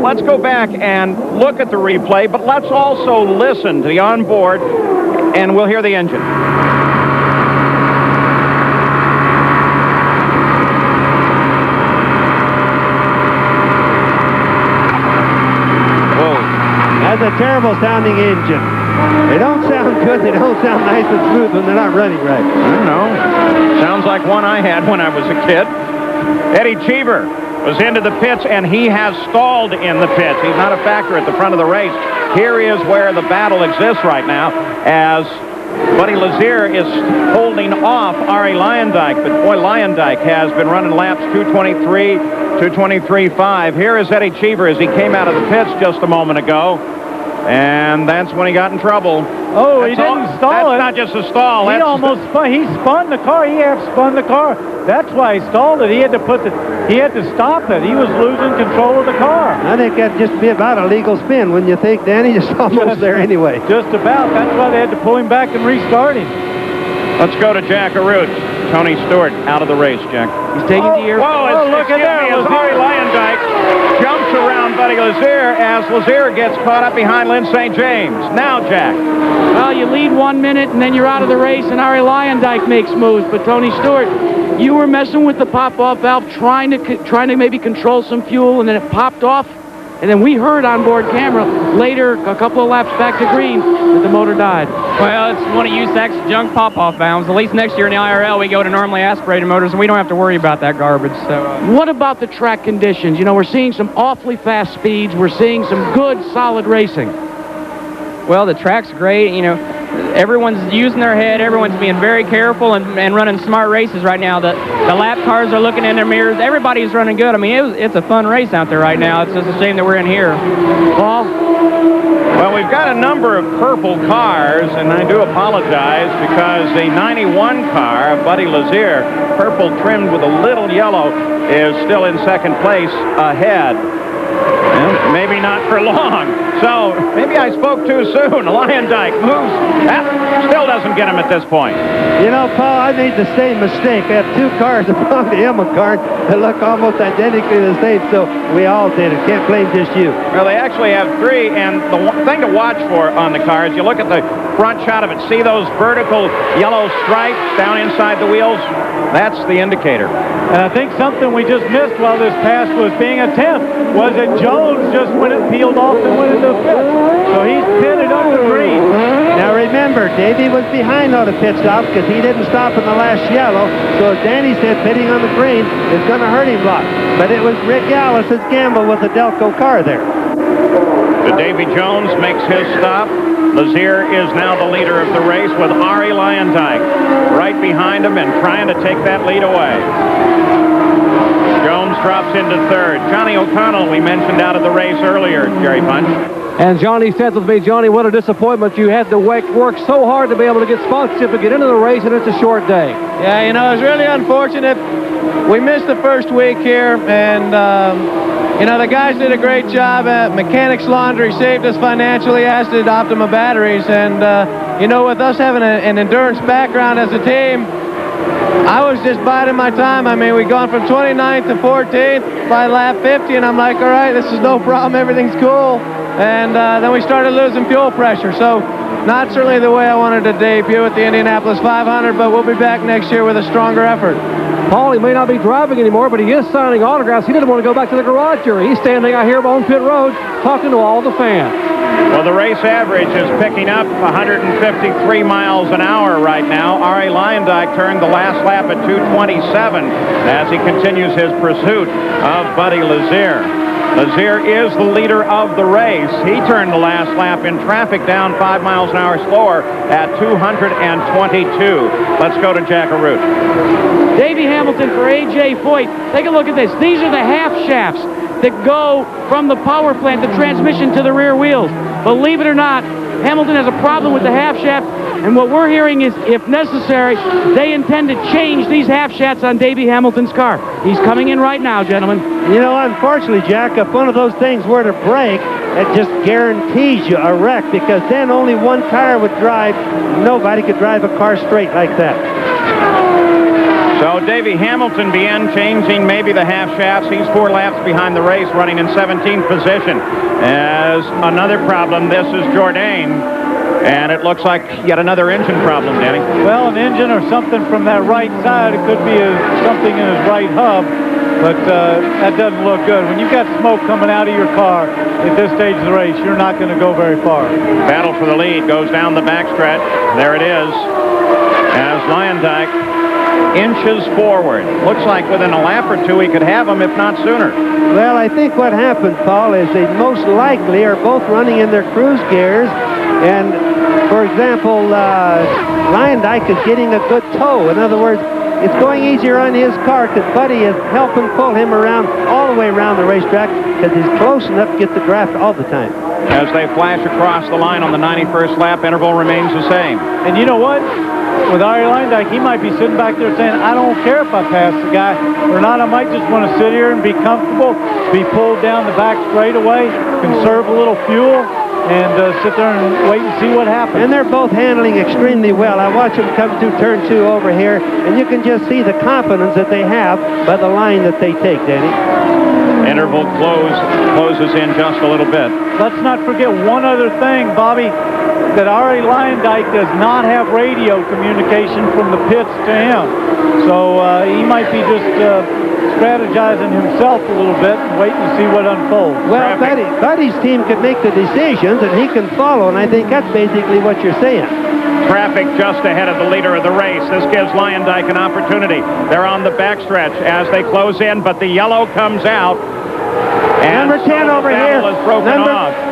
Let's go back and look at the replay, but let's also listen to the onboard, and we'll hear the engine. That's a terrible sounding engine. They don't sound good. They don't sound nice and smooth when they're not running right. I don't know. Sounds like one I had when I was a kid. Eddie Cheever was into the pits, and he has stalled in the pits. He's not a factor at the front of the race. Here is where the battle exists right now, as Buddy Lazier is holding off Ari Leyendijk. But boy, Leyendijk has been running laps 2:23, 2:23.5. Here is Eddie Cheever as he came out of the pits just a moment ago. And that's when he got in trouble. Oh, he didn't stall it. That's not just a stall. He almost spun. He spun the car. He half spun the car. That's why he stalled it. He had to stop it. He was losing control of the car. I think that'd just be about a legal spin, wouldn't you think, Danny? Just almost there anyway. Just about. That's why they had to pull him back and restart him. Let's go to Jack Arute. Tony Stewart out of the race, Jack. He's taking the air. Whoa, look at that. Ari Leyendijk jumps around Buddy Lazier as Lazier gets caught up behind Lynn St. James. Now, Jack. Well, you lead 1 minute, and then you're out of the race, and Ari Leyendijk makes moves. But Tony Stewart, you were messing with the pop-off valve, trying to maybe control some fuel, and then it popped off. And then we heard on board camera later, a couple of laps back to green, that the motor died. Well, it's one of USAC's junk pop-off valves. At least next year in the IRL, we go to normally aspirated motors, and we don't have to worry about that garbage. So, what about the track conditions? You know, we're seeing some awfully fast speeds. We're seeing some good, solid racing. Well, the track's great. You know, everyone's using their head. Everyone's being very careful and running smart races right now. The lap cars are looking in their mirrors. Everybody's running good. I mean, it's a fun race out there right now. It's just a shame that we're in here. Paul? Well, we've got a number of purple cars, and I do apologize because the 91 car, Buddy Lazier, purple trimmed with a little yellow, is still in second place ahead. Well, maybe not for long. So maybe I spoke too soon. Leyendijk moves. That still doesn't get him at this point. You know, Paul, I made the same mistake. I have two cars among the Emma cars that look almost identically the same, so we all did it. Can't blame just you. Well, they actually have three, and the one thing to watch for on the cars, you look at the front shot of it, see those vertical yellow stripes down inside the wheels? That's the indicator. And I think something we just missed while this pass was being attempted was that Jones just went and peeled off and went into the pit. So he's pitted under green. Now remember, Davey was behind all the pit stops because he didn't stop in the last yellow. So as Danny said, pitting on the green is going to hurt him a lot. But it was Rick Gallis's gamble with the Delco car there. So Davy Jones makes his stop. Lazier is now the leader of the race with Ari Leyendijk right behind him and trying to take that lead away. Jones drops into third. Johnny O'Connell, we mentioned out of the race earlier, Jerry Punch. And Johnny said with me, Johnny, what a disappointment. You had to work so hard to be able to get sponsorship to get into the race, and it's a short day. Yeah, you know, it's really unfortunate. We missed the first week here, and, you know, the guys did a great job. Mechanics Laundry saved us financially, as did Optima Batteries. And, you know, with us having an endurance background as a team, I was just biding my time. I mean, we'd gone from 29th to 14th by lap 50, and I'm like, all right, this is no problem. Everything's cool. And then we started losing fuel pressure. So not certainly the way I wanted to debut at the Indianapolis 500, but we'll be back next year with a stronger effort. Paul, he may not be driving anymore, but he is signing autographs. He didn't want to go back to the garage area. He's standing out here on pit road talking to all the fans. Well, the race average is picking up 153 miles an hour right now. Ari Leyendijk turned the last lap at 2:27 as he continues his pursuit of Buddy Lazier. Lazier is the leader of the race. He turned the last lap in traffic down 5 miles an hour slower at 222. Let's go to Jack Arute. Davey Hamilton for A.J. Foyt. Take a look at this. These are the half shafts that go from the power plant, the transmission, to the rear wheels. Believe it or not, Hamilton has a problem with the half shaft, and what we're hearing is, if necessary, they intend to change these half shafts on Davey Hamilton's car. He's coming in right now, gentlemen. You know, unfortunately, Jack, if one of those things were to break, it just guarantees you a wreck, because then only one tire would drive. Nobody could drive a car straight like that. So Davey Hamilton began changing maybe the half shafts. He's 4 laps behind the race, running in 17th position. As another problem, this is Jourdain, and it looks like yet another engine problem, Danny. Well, an engine or something from that right side. It could be something in his right hub, but that doesn't look good. When you've got smoke coming out of your car at this stage of the race, you're not going to go very far. Battle for the lead goes down the backstretch. There it is, as Leyendijk inches forward. Looks like within a lap or two he could have him, if not sooner. Well, I think what happened, Paul, is they most likely are both running in their cruise gears. And, for example, Leyendijk is getting a good tow. In other words, it's going easier on his car because Buddy is helping pull him around all the way around the racetrack because he's close enough to get the draft all the time. As they flash across the line on the 91st lap, interval remains the same. And you know what? With Arie Leyendijk, he might be sitting back there saying, I don't care if I pass the guy or not. I might just want to sit here and be comfortable, be pulled down the back straightaway, conserve a little fuel, and sit there and wait and see what happens. And they're both handling extremely well. I watch them come through turn 2 over here, and you can just see the confidence that they have by the line that they take, Danny. Interval closes in just a little bit. Let's not forget one other thing, Bobby, that Arie Leyendijk does not have radio communication from the pits to him. So he might be just strategizing himself a little bit and waiting to see what unfolds. Well, Buddy's team could make the decisions, and he can follow, and I think that's basically what you're saying. Traffic just ahead of the leader of the race. This gives Leyendijk an opportunity. They're on the backstretch as they close in, but the yellow comes out. And number 10 over here.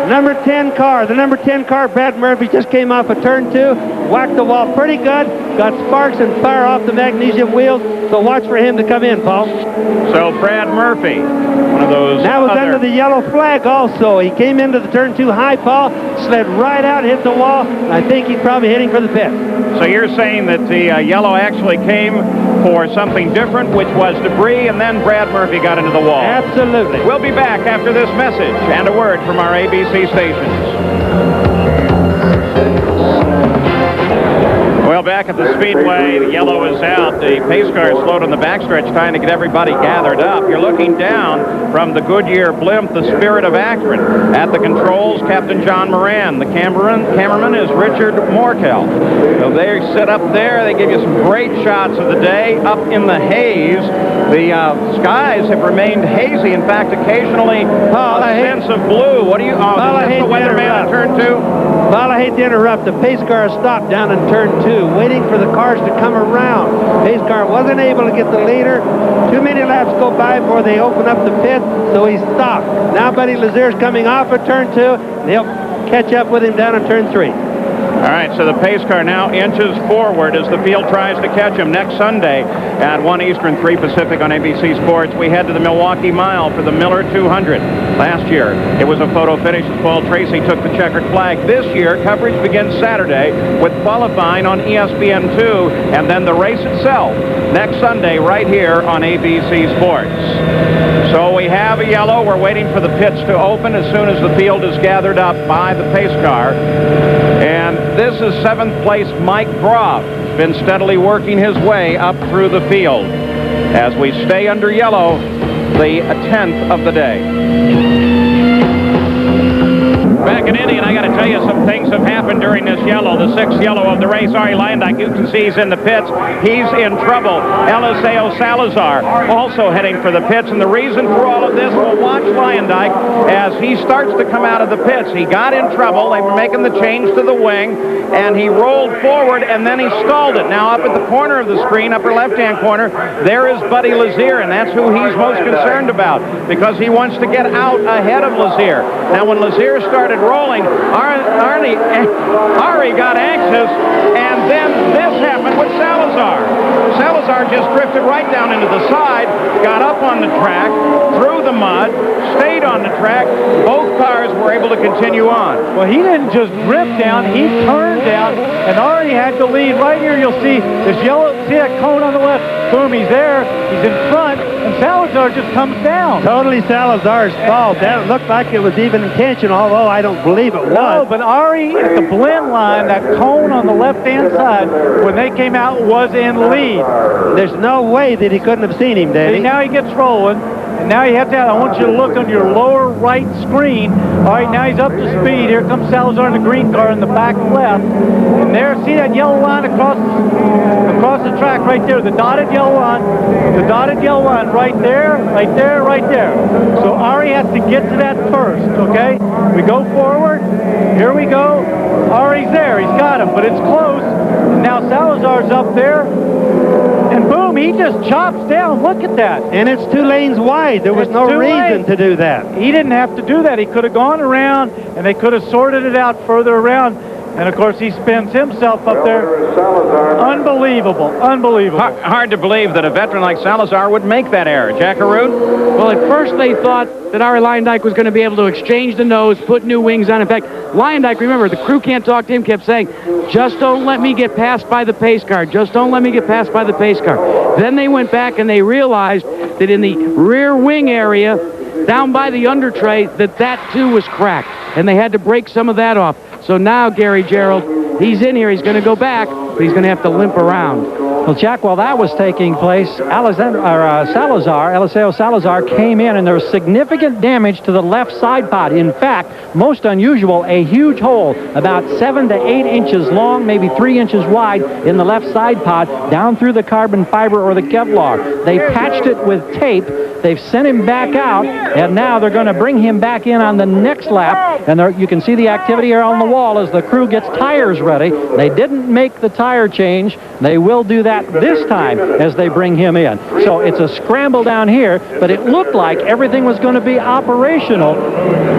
Number 10 car. The number 10 car, Brad Murphy, just came off of turn 2, whacked the wall pretty good, got sparks and fire off the magnesium wheels. So watch for him to come in, Paul. So Brad Murphy, one of those. That was under the yellow flag also. He came into the turn 2 high, Paul, slid right out, hit the wall. And I think he's probably heading for the pit. So you're saying that the yellow actually came for something different, which was debris, and then Brad Murphy got into the wall. Absolutely. We'll be back after this message and a word from our ABC stations. Well, back at the Speedway, the yellow is out. The pace car is slowed on the backstretch, trying to get everybody gathered up. You're looking down from the Goodyear blimp, the Spirit of Akron. At the controls, Captain John Moran. The cameraman is Richard Morkel. So they sit up there. They give you some great shots of the day up in the haze. The skies have remained hazy. In fact, occasionally a sense of blue. What do you? Oh, is this the weatherman in turn 2? Paul, I hate to interrupt. The pace car stopped down in turn 2, waiting for the cars to come around. Pace car wasn't able to get the leader. Too many laps go by before they open up the pit, so he stopped. Now Buddy Lazier's coming off of turn 2, and he'll catch up with him down in turn 3. All right, so the pace car now inches forward as the field tries to catch him. Next Sunday at 1 Eastern, 3 Pacific on ABC Sports, we head to the Milwaukee Mile for the Miller 200. Last year, it was a photo finish as Paul Tracy took the checkered flag. This year, coverage begins Saturday with qualifying on ESPN2, and then the race itself next Sunday right here on ABC Sports. So we have a yellow. We're waiting for the pits to open as soon as the field is gathered up by the pace car. And this is 7th place Mike Groff. Been steadily working his way up through the field. As we stay under yellow, the 10th of the day. Back in Indy, and I got to tell you, some things have happened during this yellow. The 6th yellow of the race, Arie Leyendijk, you can see he's in the pits. He's in trouble. Eliseo Salazar also heading for the pits, and the reason for all of this, we'll watch Leyendijk as he starts to come out of the pits. He got in trouble. They were making the change to the wing, and he rolled forward, and then he stalled it. Now, up at the corner of the screen, upper left-hand corner, there is Buddy Lazier, and that's who he's most concerned about because he wants to get out ahead of Lazier. Now, when Lazier started rolling, Arie got anxious, and then this happened with Salazar. Salazar just drifted right down into the side, got up on the track, through the mud, stayed on the track. Both cars were able to continue on. Well, he didn't just drift down, he turned down and already had the lead. Right here you'll see this yellow, see that cone on the left? Boom, he's there, he's in front, and Salazar just comes down. Totally Salazar's fault. That looked like it was even intentional, although I don't believe it was. No, but Ari at the blend line, that cone on the left-hand side, when they came out, was in lead. There's no way that he couldn't have seen him, Danny. See, now he gets rolling. And now you have to, I want you to look on your lower right screen. All right, now he's up to speed. Here comes Salazar in the green car in the back left. And there, see that yellow line across the track right there, the dotted yellow line. The dotted yellow line right there, right there, right there. So Ari has to get to that first, okay? We go forward. Here we go. Ari's there. He's got him, but it's close. And now Salazar's up there. And boom, he just chops down. Look at that. And it's 2 lanes wide. There was no reason to do that. He didn't have to do that. He could have gone around, and they could have sorted it out further around. And, of course, he spins himself up there. Unbelievable. Unbelievable. Hard to believe that a veteran like Salazar would make that error. Jack Arute? Well, at first they thought that Ari Leyendijk was going to be able to exchange the nose, put new wings on. In fact, Leyendijk, remember, the crew can't talk to him, kept saying, just don't let me get passed by the pace car. Just don't let me get passed by the pace car. Then they went back and they realized that in the rear wing area, down by the under tray, that too was cracked. And they had to break some of that off. So now, Gary Gerald, he's in here. He's going to go back, but he's going to have to limp around. Well, Jack, while that was taking place, Eliseo Salazar came in, and there was significant damage to the left side pod. In fact, most unusual, a huge hole about 7 to 8 inches long, maybe 3 inches wide in the left side pod, down through the carbon fiber or the Kevlar. They patched it with tape. They've sent him back out, and now they're going to bring him back in on the next lap. And you can see the activity here on the wall as the crew gets tires ready. They didn't make the tire change. They will do that this time as they bring him in. So it's a scramble down here, but it looked like everything was going to be operational.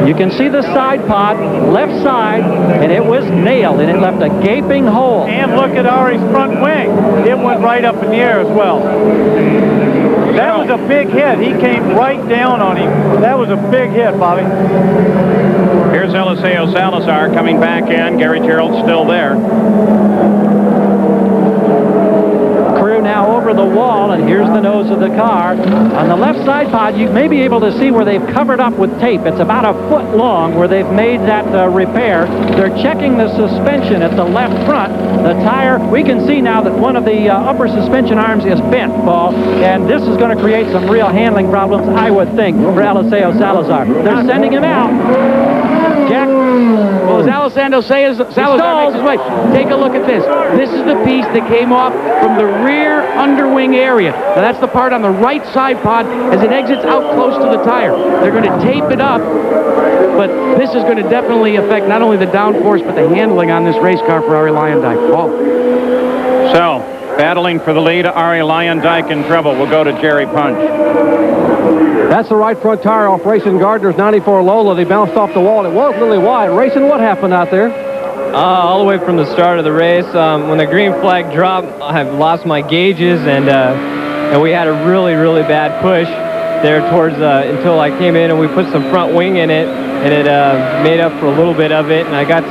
You can see the side pod, left side, and it was nailed, and it left a gaping hole. And look at Ari's front wing. It went right up in the air as well. That was a big hit. He came right down on him. That was a big hit, Bobby. Here's Eliseo Salazar coming back in. Gary Gerald's still there. Crew now over the wall, and here's the nose of the car. On the left side pod, you may be able to see where they've covered up with tape. It's about a foot long where they've made that repair. They're checking the suspension at the left front. The tire, we can see now that one of the upper suspension arms is bent, Paul, and this is going to create some real handling problems, I would think, for Eliseo Salazar. They're sending him out. Jack? Well, as Alessandro says, Salazar makes his way. Take a look at this. This is the piece that came off from the rear underwing area. Now, that's the part on the right side pod as it exits out close to the tire. They're going to tape it up, but this is going to definitely affect not only the downforce, but the handling on this race car for Ari Leyendijk. Paul. So, battling for the lead, Ari Leyendijk in trouble. We'll go to Jerry Punch. That's the right front tire off Rayson Gardner's 94 Lola. They bounced off the wall. It was really wide. Rayson, what happened out there? All the way from the start of the race. When the green flag dropped, I've lost my gauges, and we had a really, really bad push there towards until I came in and we put some front wing in it, and it made up for a little bit of it, and I got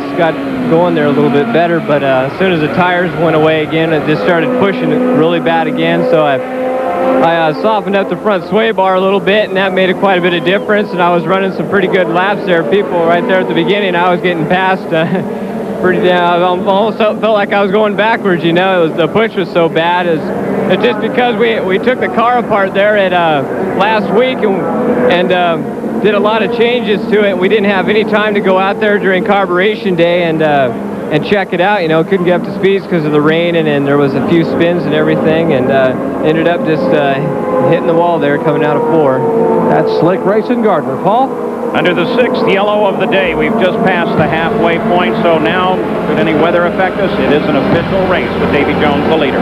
going there a little bit better. But as soon as the tires went away again, it just started pushing it really bad again. So I softened up the front sway bar a little bit, and that made quite a bit of difference, and I was running some pretty good laps there. People right there at the beginning, I was getting past pretty down. I almost felt like I was going backwards, you know. The push was so bad. It's just because we took the car apart there at last week and did a lot of changes to it. We didn't have any time to go out there during carburation day and check it out, you know. Couldn't get up to speeds because of the rain, and there was a few spins and everything, and ended up just hitting the wall there coming out of 4. That's slick Rayson Gardner. Paul? Under the 6th yellow of the day, we've just passed the halfway point, so now, could any weather affect us? It is an official race with Davy Jones the leader.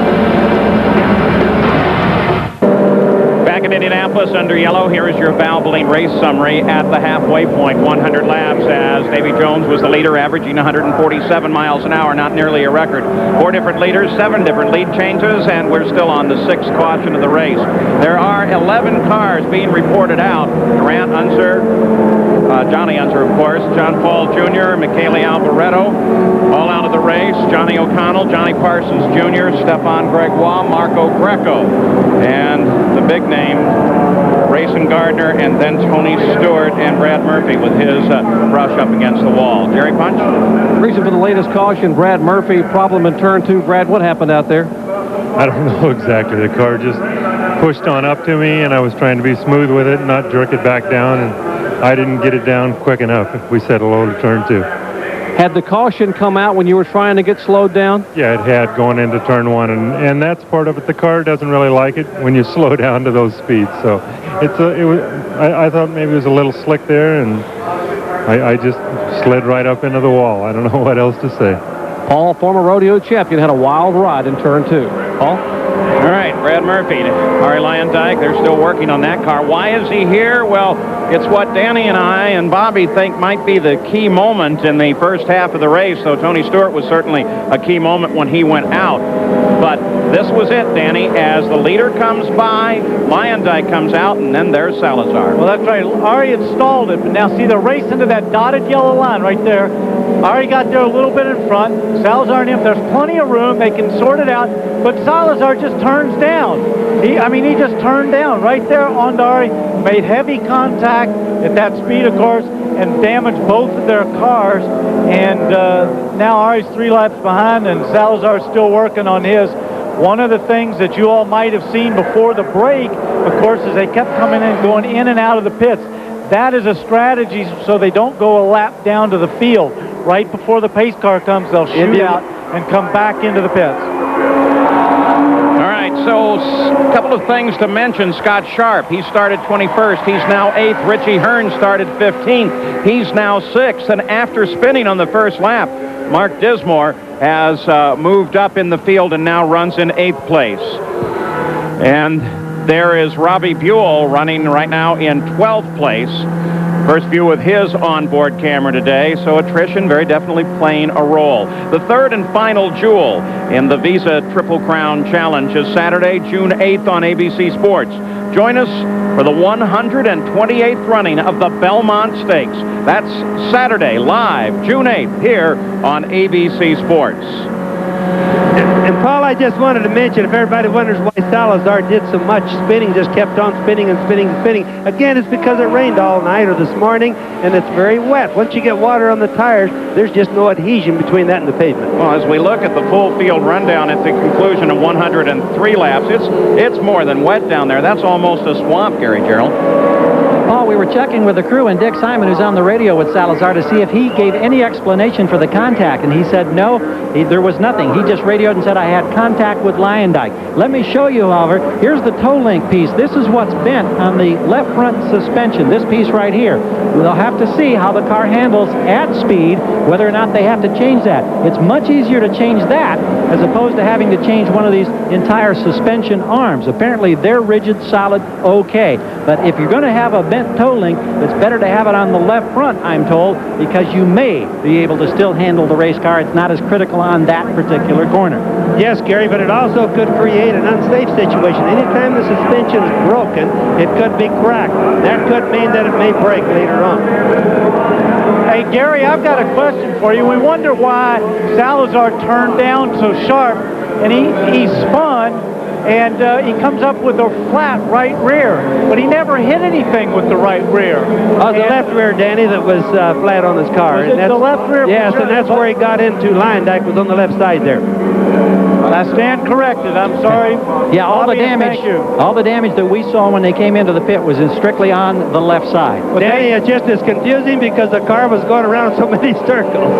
Back Back in Indianapolis under yellow, here is your Valvoline race summary at the halfway point. 100 laps as Davy Jones was the leader, averaging 147 miles an hour, not nearly a record. 4 different leaders, 7 different lead changes, and we're still on the 6th caution of the race. There are 11 cars being reported out. Durant, Unser, Johnny Unser, of course, John Paul Jr., Michele Alboreto, all out of the race. Johnny O'Connell, Johnny Parsons Jr., Stefan Gregoire, Marco Greco, and the big name, Grayson Gardner, and then Tony Stewart and Brad Murphy with his brush up against the wall. Jerry Punch? Reason for the latest caution, Brad Murphy, problem in turn 2. Brad, what happened out there? I don't know exactly. The car just pushed on up to me, and I was trying to be smooth with it and not jerk it back down, and I didn't get it down quick enough. We said hello to turn 2. Had the caution come out when you were trying to get slowed down? Yeah, it had going into turn 1, and that's part of it. The car doesn't really like it when you slow down to those speeds. So I thought maybe it was a little slick there, and I just slid right up into the wall. I don't know what else to say. Paul, former rodeo champion, had a wild ride in turn 2. Paul? All right, Brad Murphy, Ari Lyondike, they're still working on that car. Why is he here? Well, it's what Danny and I and Bobby think might be the key moment in the first half of the race, so Tony Stewart was certainly a key moment when he went out. But this was it, Danny, as the leader comes by, Lyondike comes out, and then there's Salazar. Well, that's right. Ari had stalled it, but now see the race into that dotted yellow line right there. Ari got there a little bit in front. Salazar and him, there's plenty of room. They can sort it out, but Salazar just turns down. He just turned down right there on Ari, made heavy contact at that speed, of course, and damaged both of their cars. And now Ari's 3 laps behind, and Salazar's still working on his. One of the things that you all might have seen before the break, of course, is they kept coming in, going in and out of the pits. That is a strategy so they don't go a lap down to the field. Right before the pace car comes, they'll shoot out and come back into the pits. All right, so a couple of things to mention. Scott Sharp, he started 21st. He's now 8th. Richie Hearn started 15th. He's now 6th. And after spinning on the first lap, Mark Dismore has moved up in the field and now runs in 8th place. And there is Robbie Buell running right now in 12th place. First view with his onboard camera today, so attrition very definitely playing a role. The third and final jewel in the Visa Triple Crown Challenge is Saturday, June 8th on ABC Sports. Join us for the 128th running of the Belmont Stakes. That's Saturday, live, June 8th, here on ABC Sports. And Paul, I just wanted to mention, if everybody wonders why Salazar did so much spinning, just kept on spinning and spinning and spinning, again, it's because it rained all night or this morning, and it's very wet. Once you get water on the tires, there's just no adhesion between that and the pavement. Well, as we look at the full field rundown at the conclusion of 103 laps, it's more than wet down there. That's almost a swamp, Gary Gerald. Paul, we were checking with the crew and Dick Simon, who's on the radio with Salazar, to see if he gave any explanation for the contact, and he said no, there was nothing. He just radioed and said, I had contact with Lyondike. Let me show you, however, here's the toe link piece. This is what's bent on the left front suspension, this piece right here. They'll have to see how the car handles at speed, whether or not they have to change that. It's much easier to change that as opposed to having to change one of these entire suspension arms. Apparently, they're rigid, solid, okay. But if you're going to have a bent toe link, it's better to have it on the left front, I'm told, because you may be able to still handle the race car. It's not as critical on that particular corner. Yes, Gary, but it also could create an unsafe situation. Anytime the suspension is broken, it could be cracked. That could mean that it may break later on. Hey, Gary, I've got a question for you. We wonder why Salazar turned down so sharp, and he spun, and he comes up with a flat right rear, but he never hit anything with the right rear. Oh, the left rear, Danny, that was flat on his car. Was it the left rear? Yes, and that's where he got into. Lyondike was on the left side there. Well, I stand corrected. I'm sorry. Yeah, all the damage that we saw when they came into the pit was strictly on the left side. Well, Danny, it's just as confusing because the car was going around so many circles.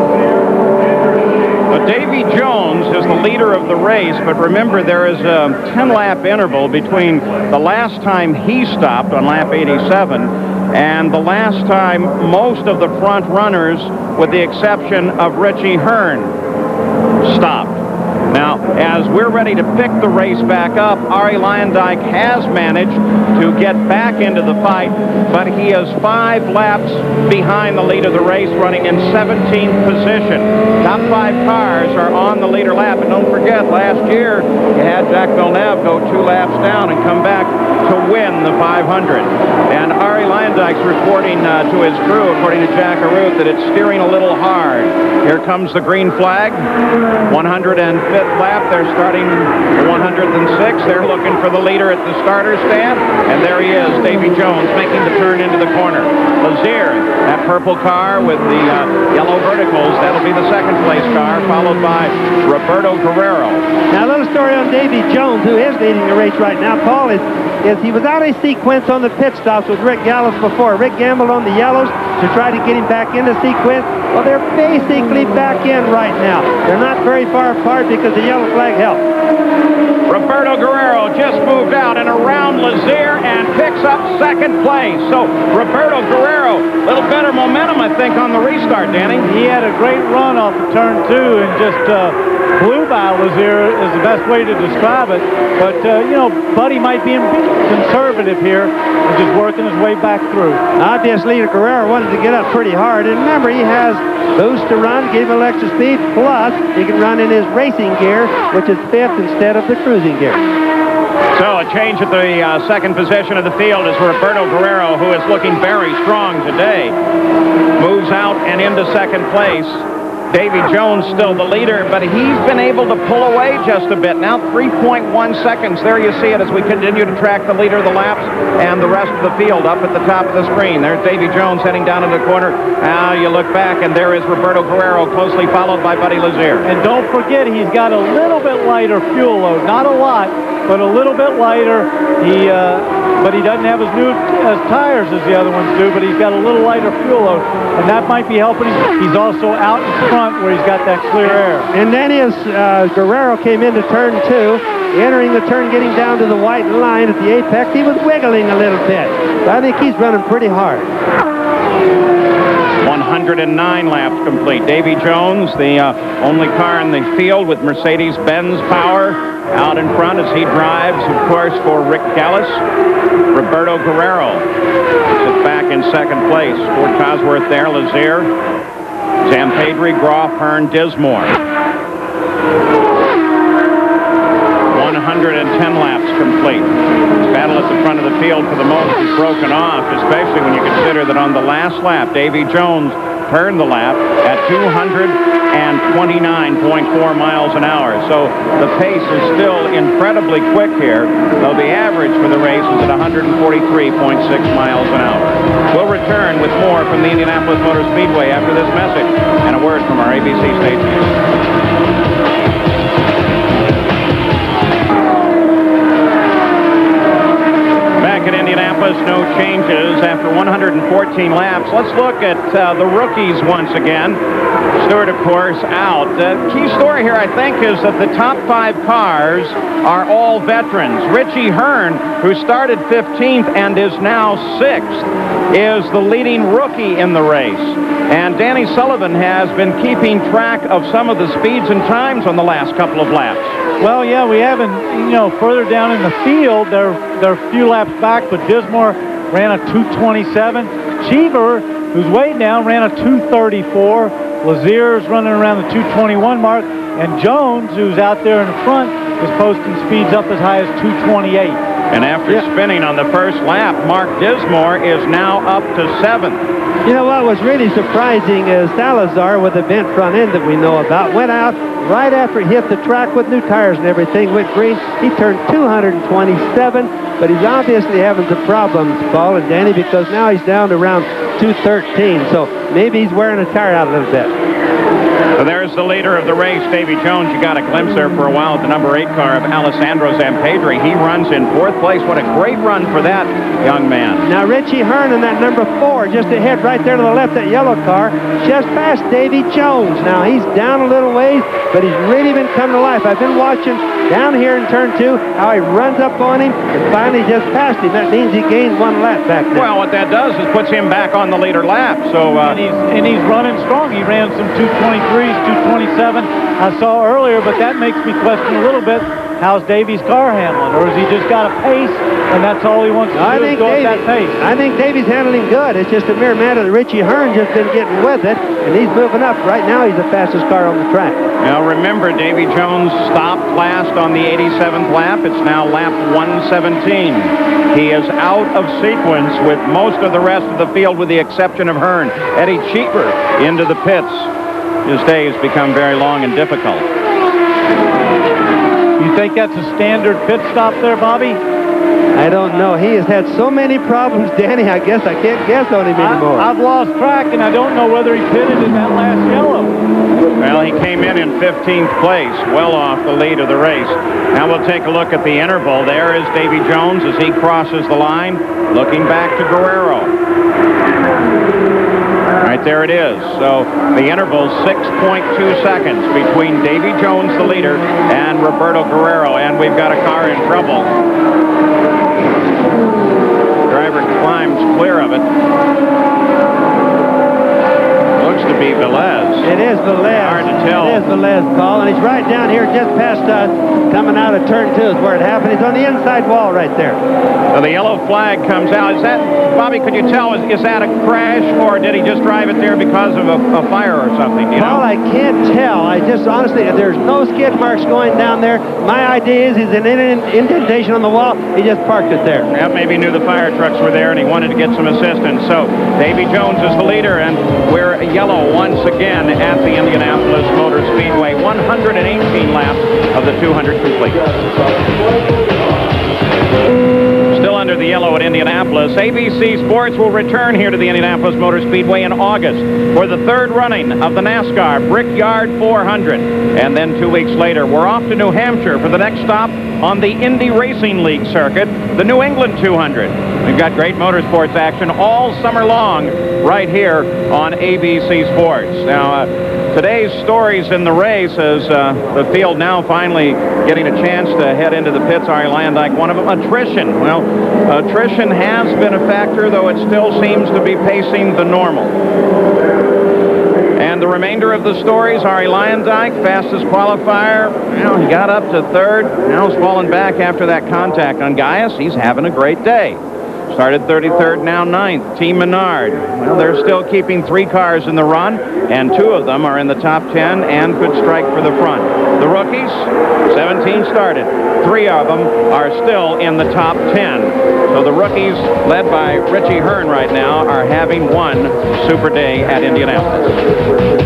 But Davy Jones is the leader of the race, but remember there is a 10-lap interval between the last time he stopped on lap 87 and the last time most of the front runners, with the exception of Richie Hearn, stopped. Now, as we're ready to pick the race back up, Ari Leyendijk has managed to get back into the fight, but he is 5 laps behind the lead of the race, running in 17th position. Top 5 cars are on the leader lap, and don't forget, last year you had Jack Villeneuve go 2 laps down and come back to win the 500. And Ari Leyendijk's reporting to his crew, according to Jack Arute, that it's steering a little hard. Here comes the green flag. 105th lap. They're starting 106th. They're looking for the leader at the starter stand. And there he is, Davy Jones, making the turn into the corner. Lazier, that purple car with the yellow verticals, that'll be the second place car, followed by Roberto Guerrero. Now, a little story on Davy Jones, who is leading the race right now, Paul, is he was out of sequence on the pit stops with Rick Gallows before. Rick gambled on the yellows to try to get him back into sequence. Well, they're basically back in right now. They're not very far apart because the yellow flag helped. Roberto Guerrero just moved out and around Lazier and picks up second place. So Roberto Guerrero, a little better momentum, I think, on the restart, Danny. He had a great run off of turn 2 and just blew by Lazier is the best way to describe it. But, you know, Buddy might be conservative here and just working his way back through. Obviously, Guerrero wanted to get up pretty hard. And remember, he has boost to run, give him extra speed, plus he can run in his racing gear, which is 5th instead of the cruising gear. So a change at the second position of the field is Roberto Guerrero, who is looking very strong today. Moves out and into second place. Davy Jones still the leader, but he's been able to pull away just a bit. Now 3.1 seconds. There you see it as we continue to track the leader of the laps and the rest of the field up at the top of the screen. There's Davy Jones heading down into the corner. Now you look back, and there is Roberto Guerrero, closely followed by Buddy Lazier. And don't forget, he's got a little bit lighter fuel load. Not a lot, but a little bit lighter. But he doesn't have as new tires as the other ones do, but he's got a little lighter fuel load, and that might be helping him. He's also out in front where he's got that clear air. And then as Guerrero came into turn 2, entering the turn, getting down to the white line at the apex, he was wiggling a little bit. So I think he's running pretty hard. 109 laps complete. Davy Jones, the only car in the field with Mercedes-Benz power, out in front as he drives, of course, for Rick Gallows. Roberto Guerrero is back in second place. Ford Cosworth there, Lazier, Zampedri, Groff, Hearn, Dismore. 110 laps complete. Battle at the front of the field for the most is broken off, especially when you consider that on the last lap, Davy Jones turned the lap at 229.4 miles an hour. So the pace is still incredibly quick here, though the average for the race is at 143.6 miles an hour. We'll return with more from the Indianapolis Motor Speedway after this message and a word from our ABC station. Back at Indianapolis, no changes after 114 laps. Let's look at the rookies once again. Stewart, of course, out. The key story here, I think, is that the top 5 cars are all veterans. Richie Hearn, who started 15th and is now 6th, is the leading rookie in the race. And Danny Sullivan has been keeping track of some of the speeds and times on the last couple of laps. Well, yeah, we haven't, further down in the field, they're a few laps back, but Dismore ran a 2:27. Cheever, who's way down, ran a 2:34. Lazier's running around the 2:21 mark, and Jones, who's out there in the front, is posting speeds up as high as 2:28. And after spinning on the first lap, Mark Dismore is now up to 7th. You know what was really surprising is Salazar, with the bent front end that we know about, went out right after he hit the track with new tires and everything, went green. He turned 227, but he's obviously having some problems, Paul and Danny, because now he's down to around 213. So maybe he's wearing a tire out a little bit. So there's the leader of the race, Davy Jones. You got a glimpse there for a while at the number 8 car of Alessandro Zampedri. He runs in 4th place. What a great run for that young man. Now Richie Hearn in that number 4, just ahead right there to the left, that yellow car, just past Davy Jones. Now he's down a little ways, but he's really been coming to life. I've been watching down here in turn 2, how he runs up on him and finally just passed him. That means he gained 1 lap back there. Well, what that does is puts him back on the leader lap. So and he's running strong. He ran some 223s, 227. I saw earlier, but that makes me question a little bit, how's Davy's car handling? Or has he just got a pace, and that's all he wants to do is go at that pace? I think Davy's handling good. It's just a mere matter that Richie Hearn just been getting with it, and he's moving up. Right now, he's the fastest car on the track. Now remember, Davy Jones stopped last on the 87th lap. It's now lap 117. He is out of sequence with most of the rest of the field with the exception of Hearn. Eddie Cheever into the pits. His day has become very long and difficult. You think that's a standard pit stop there, Bobby? I don't know. He has had so many problems, Danny, I guess I can't guess on him anymore. I've lost track, and I don't know whether he pitted in that last yellow. Well, he came in 15th place, well off the lead of the race. Now we'll take a look at the interval. There is Davy Jones as he crosses the line, looking back to Guerrero. Right there it is. So the interval 6.2 seconds between Davy Jones, the leader, and Roberto Guerrero. And we've got a car in trouble. Driver climbs clear of it. Looks to be Velez. It is Velez. Hard to tell. It is Velez, Paul, and he's right down here just past us, coming out of turn 2 is where it happened. He's on the inside wall right there. So the yellow flag comes out. Is that, Bobby, could you tell, is that a crash, or did he just drive it there because of a fire or something? Do you know? Paul, I can't tell. I just, honestly, there's no skid marks going down there. My idea is he's an indentation on the wall. He just parked it there. Yeah, maybe knew the fire trucks were there and he wanted to get some assistance. So Davy Jones is the leader, and we're yellow once again at the Indianapolis Motor Speedway. 118 laps of the 200 complete. Still under the yellow at Indianapolis. ABC Sports will return here to the Indianapolis Motor Speedway in August for the third running of the NASCAR Brickyard 400. And then 2 weeks later, we're off to New Hampshire for the next stop on the Indy Racing League circuit, the New England 200. We've got great motorsports action all summer long right here on ABC Sports. Now, today's stories in the race is the field now finally getting a chance to head into the pits. Ari Landike, one of them. Attrition. Well, attrition has been a factor, though it still seems to be pacing the normal. And the remainder of the stories, Ari Landike, fastest qualifier. Well, he got up to third. Now he's fallen back after that contact on Gaius. He's having a great day. Started 33rd, now 9th. Team Menard. Well, they're still keeping 3 cars in the run, and 2 of them are in the top 10 and could strike for the front. The rookies, 17 started. 3 of them are still in the top 10. So the rookies, led by Richie Hearn right now, are having one super day at Indianapolis.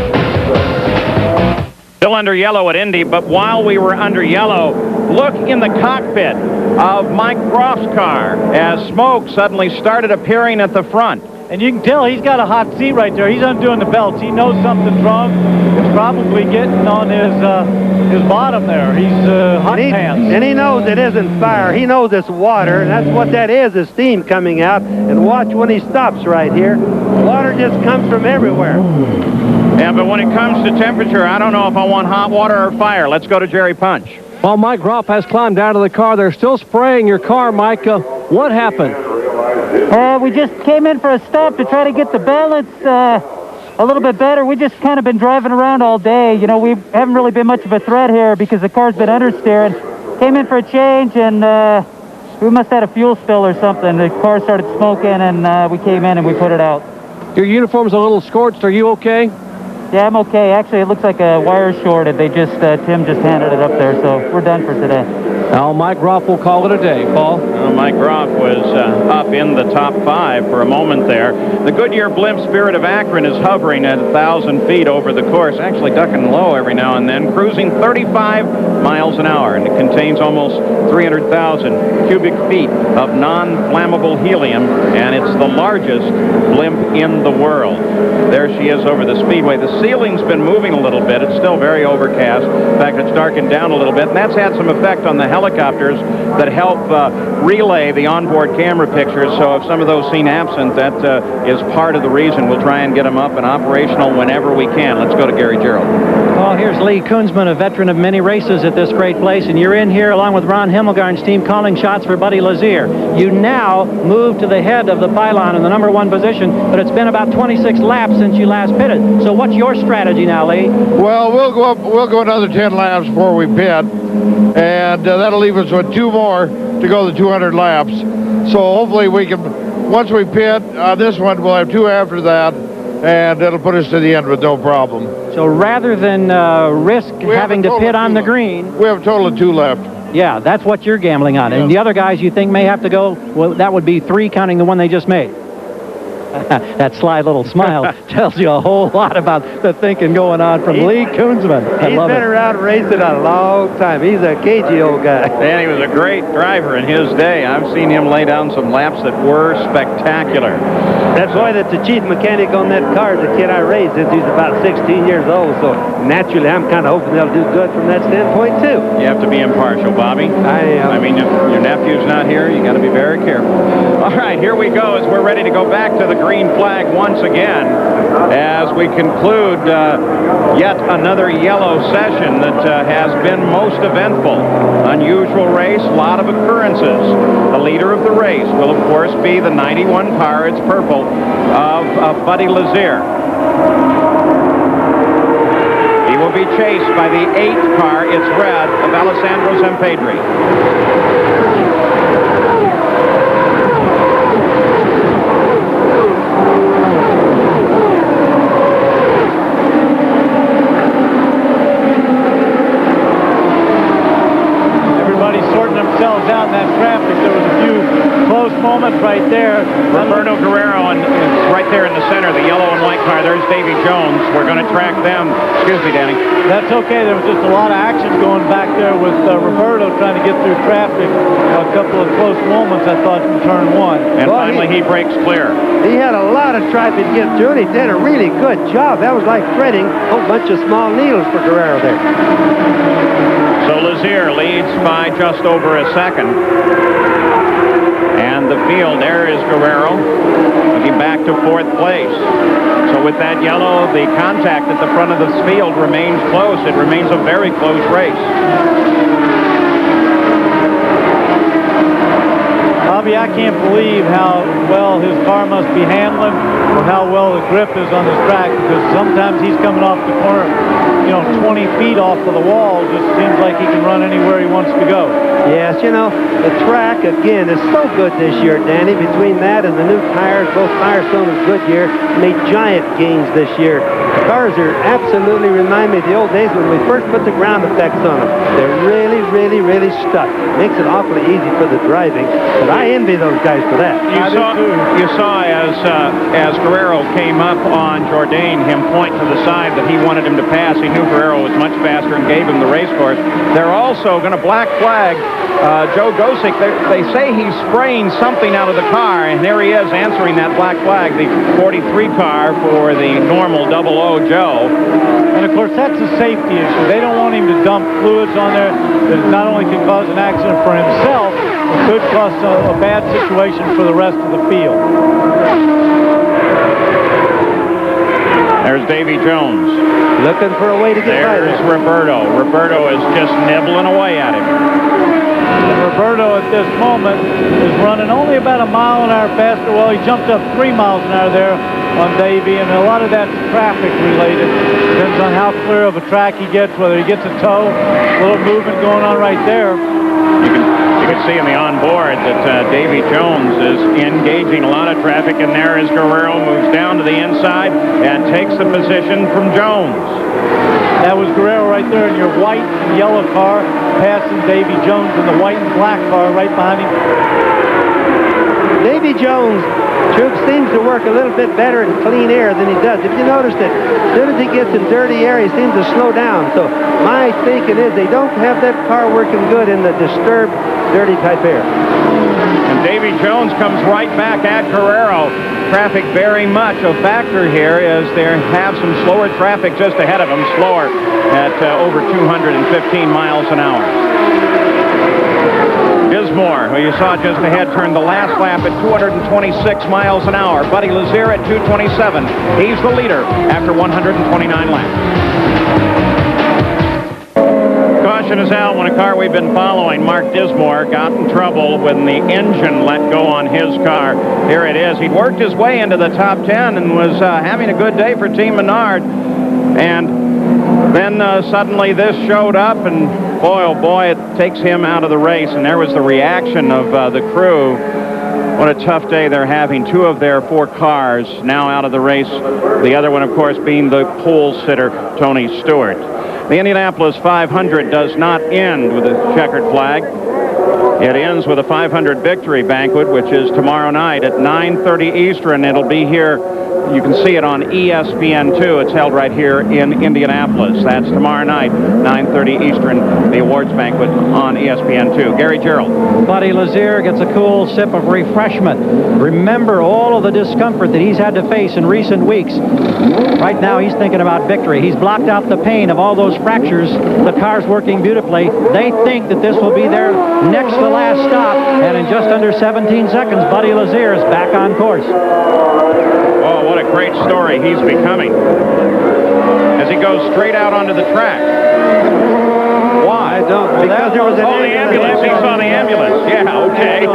Still under yellow at Indy, but while we were under yellow, look in the cockpit of Mike Groff's car as smoke suddenly started appearing at the front. And you can tell he's got a hot seat right there. He's undoing the belts. He knows something's wrong. It's probably getting on his bottom there. He's hot pants. And he knows it isn't fire. He knows it's water, and that's what that is steam coming out. And watch when he stops right here. Water just comes from everywhere. Yeah, but when it comes to temperature, I don't know if I want hot water or fire. Let's go to Jerry Punch. Well, Mike Groff has climbed out of the car. They're still spraying your car, Mike. What happened? We just came in for a stop to try to get the balance a little bit better. We just kind of been driving around all day. You know, we haven't really been much of a threat here because the car's been understeering. Came in for a change, and we must have had a fuel spill or something. The car started smoking, and we came in and we put it out. Your uniform's a little scorched. Are you okay? Yeah, I'm okay. Actually, it looks like a wire shorted. They just, Tim just handed it up there, so we're done for today. Now, Mike Groff will call it a day, Paul. Well, Mike Groff was up in the top 5 for a moment there. The Goodyear blimp Spirit of Akron is hovering at 1,000 feet over the course, actually ducking low every now and then, cruising 35 miles an hour, and it contains almost 300,000 cubic feet of non-flammable helium, and it's the largest blimp in the world. There she is over the speedway. The ceiling's been moving a little bit. It's still very overcast. In fact, it's darkened down a little bit, and that's had some effect on the helicopters that help relay the onboard camera pictures. So if some of those seem absent, that is part of the reason. We'll try and get them up and operational whenever we can. Let's go to Gary Gerald. Well, here's Lee Koonsman, a veteran of many races at this great place, and you're in here along with Ron Himmelgarn's team calling shots for Buddy Lazier. You now move to the head of the pylon in the number 1 position, but it's been about 26 laps since you last pitted. So what's your strategy now, Lee? Well, we'll go another 10 laps before we pit, and that'll leave us with 2 more to go the 200 laps. So hopefully we can, once we pit this one, we'll have 2 after that, and it'll put us to the end with no problem. So rather than risk having to pit on the green, we have a total of 2 left. Yeah, that's what you're gambling on. And the other guys you think may have to go, well, that would be 3 counting the one they just made. That sly little smile tells you a whole lot about the thinking going on from Lee Koonsman. He's been around racing a long time. He's a cagey old guy. And he was a great driver in his day. I've seen him lay down some laps that were spectacular. That boy that's the chief mechanic on that car is a kid I raced since he was about 16 years old. So naturally, I'm kind of hoping they'll do good from that standpoint, too. You have to be impartial, Bobby. I mean, if your nephew's not here, you got to be very careful. All right, here we go as we're ready to go back to the green flag once again as we conclude yet another yellow session that has been most eventful. Unusual race, a lot of occurrences. The leader of the race will, of course, be the 91 car, it's purple, of Buddy Lazier. He will be chased by the 8 car, it's red, of Alessandro Zampedri. Out in that traffic, there was a few close moments right there. Roberto Guerrero, and right there in the center, the yellow and white car. There's Davy Jones. We're going to track them. Excuse me, Danny. That's okay. There was just a lot of action going back there with Roberto trying to get through traffic. A couple of close moments, I thought, in turn 1. And finally, he breaks clear. He had a lot of traffic to get through, and he did a really good job. That was like threading a whole bunch of small needles for Guerrero there. So Lazier leads by just over a second. And the field, there is Guerrero, looking back to 4th place. So with that yellow, the contact at the front of the field remains close. It remains a very close race. Bobby, I can't believe how well his car must be handling or how well the grip is on this track, because sometimes he's coming off the corner, 20 feet off of the wall. Just seems like he can run anywhere he wants to go. Yes, the track, again, is so good this year, Danny. Between that and the new tires, both Firestone and Goodyear made giant gains this year. The cars are absolutely remind me of the old days when we first put the ground effects on them. They're really, really, really stuck. Makes it awfully easy for the driving, but I envy those guys for that. You saw as Guerrero came up on Jourdain, him point to the side that he wanted him to pass. He knew Guerrero was much faster and gave him the race course. They're also going to black flag Joe Gosick. They say he's spraying something out of the car, and there he is answering that black flag, the 43 car for the normal 00 Joe. And of course, that's a safety issue. They don't want him to dump fluids on there that not only could cause an accident for himself, but could cause a bad situation for the rest of the field. There's Davy Jones. Looking for a way to get by. There's Roberto. Roberto is just nibbling away at him. And Roberto at this moment is running only about a mile an hour faster. Well, he jumped up 3 miles an hour there on Davy, and a lot of that's traffic related. Depends on how clear of a track he gets, whether he gets a tow. A little movement going on right there. You can see in the onboard that Davy Jones is engaging a lot of traffic, and there as Guerrero moves down to the inside and takes the position from Jones. That was Guerrero right there in your white and yellow car, passing Davy Jones in the white and black car right behind him. Davy Jones seems to work a little bit better in clean air than he does. If you notice that as soon as he gets in dirty air, he seems to slow down. So my thinking is they don't have that car working good in the disturbed, dirty type air. And Davy Jones comes right back at Guerrero. Traffic very much a factor here as they have some slower traffic just ahead of them, slower at over 215 miles an hour. His Dismore, who you saw just ahead, turned the last lap at 226 miles an hour. Buddy Lazier at 227. He's the leader after 129 laps. Caution is out when a car we've been following, Mark Dismore, got in trouble when the engine let go on his car. Here it is. He'd worked his way into the top 10 and was having a good day for Team Menard. And then suddenly this showed up, and boy, oh boy, it takes him out of the race. And there was the reaction of the crew. What a tough day they're having. 2 of their 4 cars now out of the race. The other one, of course, being the pole sitter, Tony Stewart. The Indianapolis 500 does not end with a checkered flag. It ends with a 500 victory banquet, which is tomorrow night at 9:30 Eastern. It'll be here. You can see it on ESPN2. It's held right here in Indianapolis. That's tomorrow night, 9:30 Eastern, the awards banquet on ESPN2. Gary Gerald. Buddy Lazier gets a cool sip of refreshment. Remember all of the discomfort that he's had to face in recent weeks. Right now, he's thinking about victory. He's blocked out the pain of all those fractures. The car's working beautifully. They think that this will be their next to last stop, and in just under 17 seconds, Buddy Lazier is back on course. Oh, what a great story he's becoming as he goes straight out onto the track. Why? I don't. Because there was an ambulance. He saw the ambulance. Yeah, okay.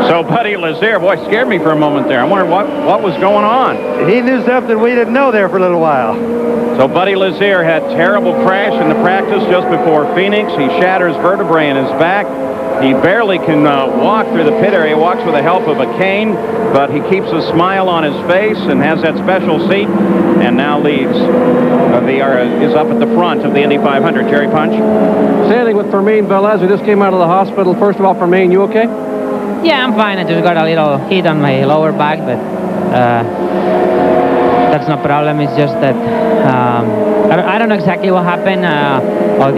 So Buddy Lazier, boy, scared me for a moment there. I wondered what was going on. He knew something we didn't know there for a little while. So Buddy Lazier had terrible crash in the practice just before Phoenix. He shatters vertebrae in his back. He barely can walk through the pit area. He walks with the help of a cane, but he keeps a smile on his face and has that special seat, and now leads is up at the front of the Indy 500. Jerry Punch. Standing with Fermin Velez, who just came out of the hospital. First of all, Fermin, you okay? Yeah, I'm fine. I just got a little hit on my lower back, but that's no problem. It's just that I don't know exactly what happened. Or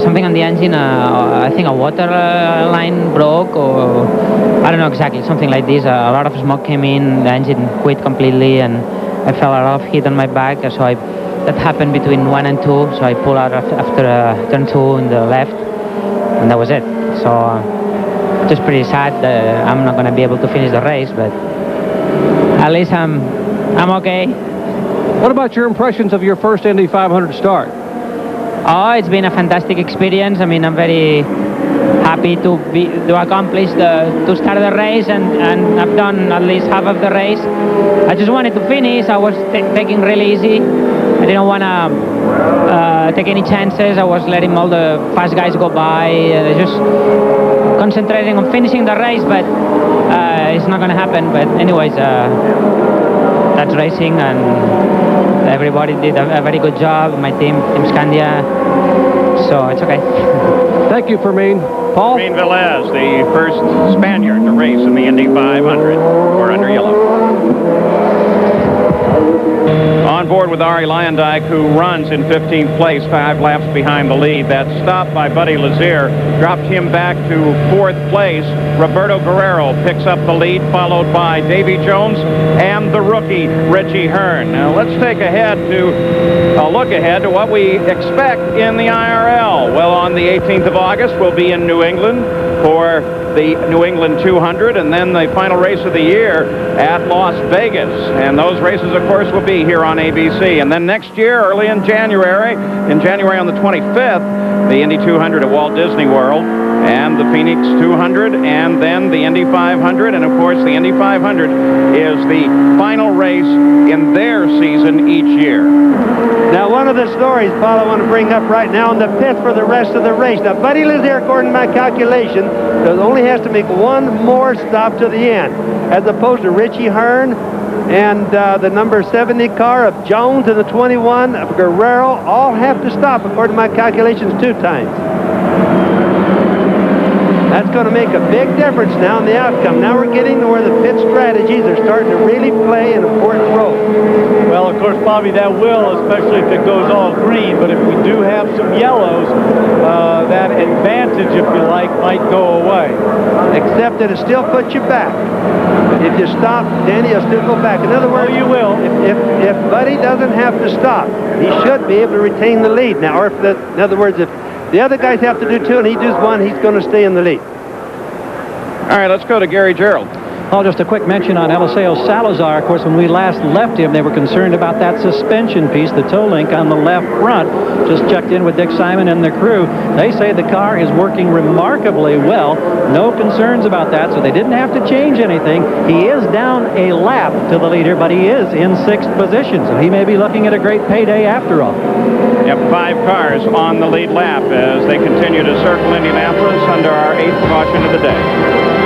something on the engine. I think a water line broke, or I don't know exactly. Something like this. A lot of smoke came in. The engine quit completely, and I felt a lot of heat on my back. So that happened between 1 and 2. So I pulled out after turn 2 in the left, and that was it. So just pretty sad that I'm not going to be able to finish the race, but at least I'm okay. What about your impressions of your first Indy 500 start? Oh, it's been a fantastic experience. I mean, I'm very happy to accomplish to start the race, and I've done at least half of the race. I just wanted to finish. I was taking really easy. I didn't want to take any chances. I was letting all the fast guys go by, just concentrating on finishing the race, but it's not going to happen. But anyways, that's racing, and everybody did a very good job. My team Scandia, so it's okay. Thank you, Fermin. Paul? Fermin Velez, the first Spaniard to race in the Indy 500, or under yellow. On board with Arie Luyendyk, who runs in 15th place, 5 laps behind the lead. That stop by Buddy Lazier dropped him back to 4th place. Roberto Guerrero picks up the lead, followed by Davy Jones and the rookie, Richie Hearn. Now let's take a look ahead to what we expect in the IRL. Well, on the 18th of August, we'll be in New England for the New England 200, and then the final race of the year at Las Vegas. And those races, of course, will be here on ABC. And then next year, early in January on the 25th, the Indy 200 at Walt Disney World, and the Phoenix 200, and then the Indy 500. And, of course, the Indy 500 is the final race in their season each year. Now, one of the stories, Paul, I want to bring up right now in the pit for the rest of the race. Now, Buddy Lazier, according to my calculation, only has to make one more stop to the end, as opposed to Richie Hearn and the number 70 car of Jones and the 21 of Guerrero all have to stop, according to my calculations, 2 times. That's going to make a big difference now in the outcome. Now we're getting to where the pit strategies are starting to really play an important role. Well, of course, Bobby, that will, especially if it goes all green. But if we do have some yellows, that advantage, if you like, might go away. Except that it still puts you back. If you stop, then you'll still go back. In other words, you will. If Buddy doesn't have to stop, he should be able to retain the lead now. Or in other words, if The other guys have to do 2, and he does 1. He's going to stay in the lead. All right, let's go to Gary Gerald. Oh, just a quick mention on Eliseo Salazar. Of course, when we last left him, they were concerned about that suspension piece, the toe link on the left front. Just checked in with Dick Simon and the crew. They say the car is working remarkably well. No concerns about that, so they didn't have to change anything. He is down a lap to the leader, but he is in 6th position, so he may be looking at a great payday after all. Yep, 5 cars on the lead lap as they continue to circle Indianapolis under our 8th caution of the day.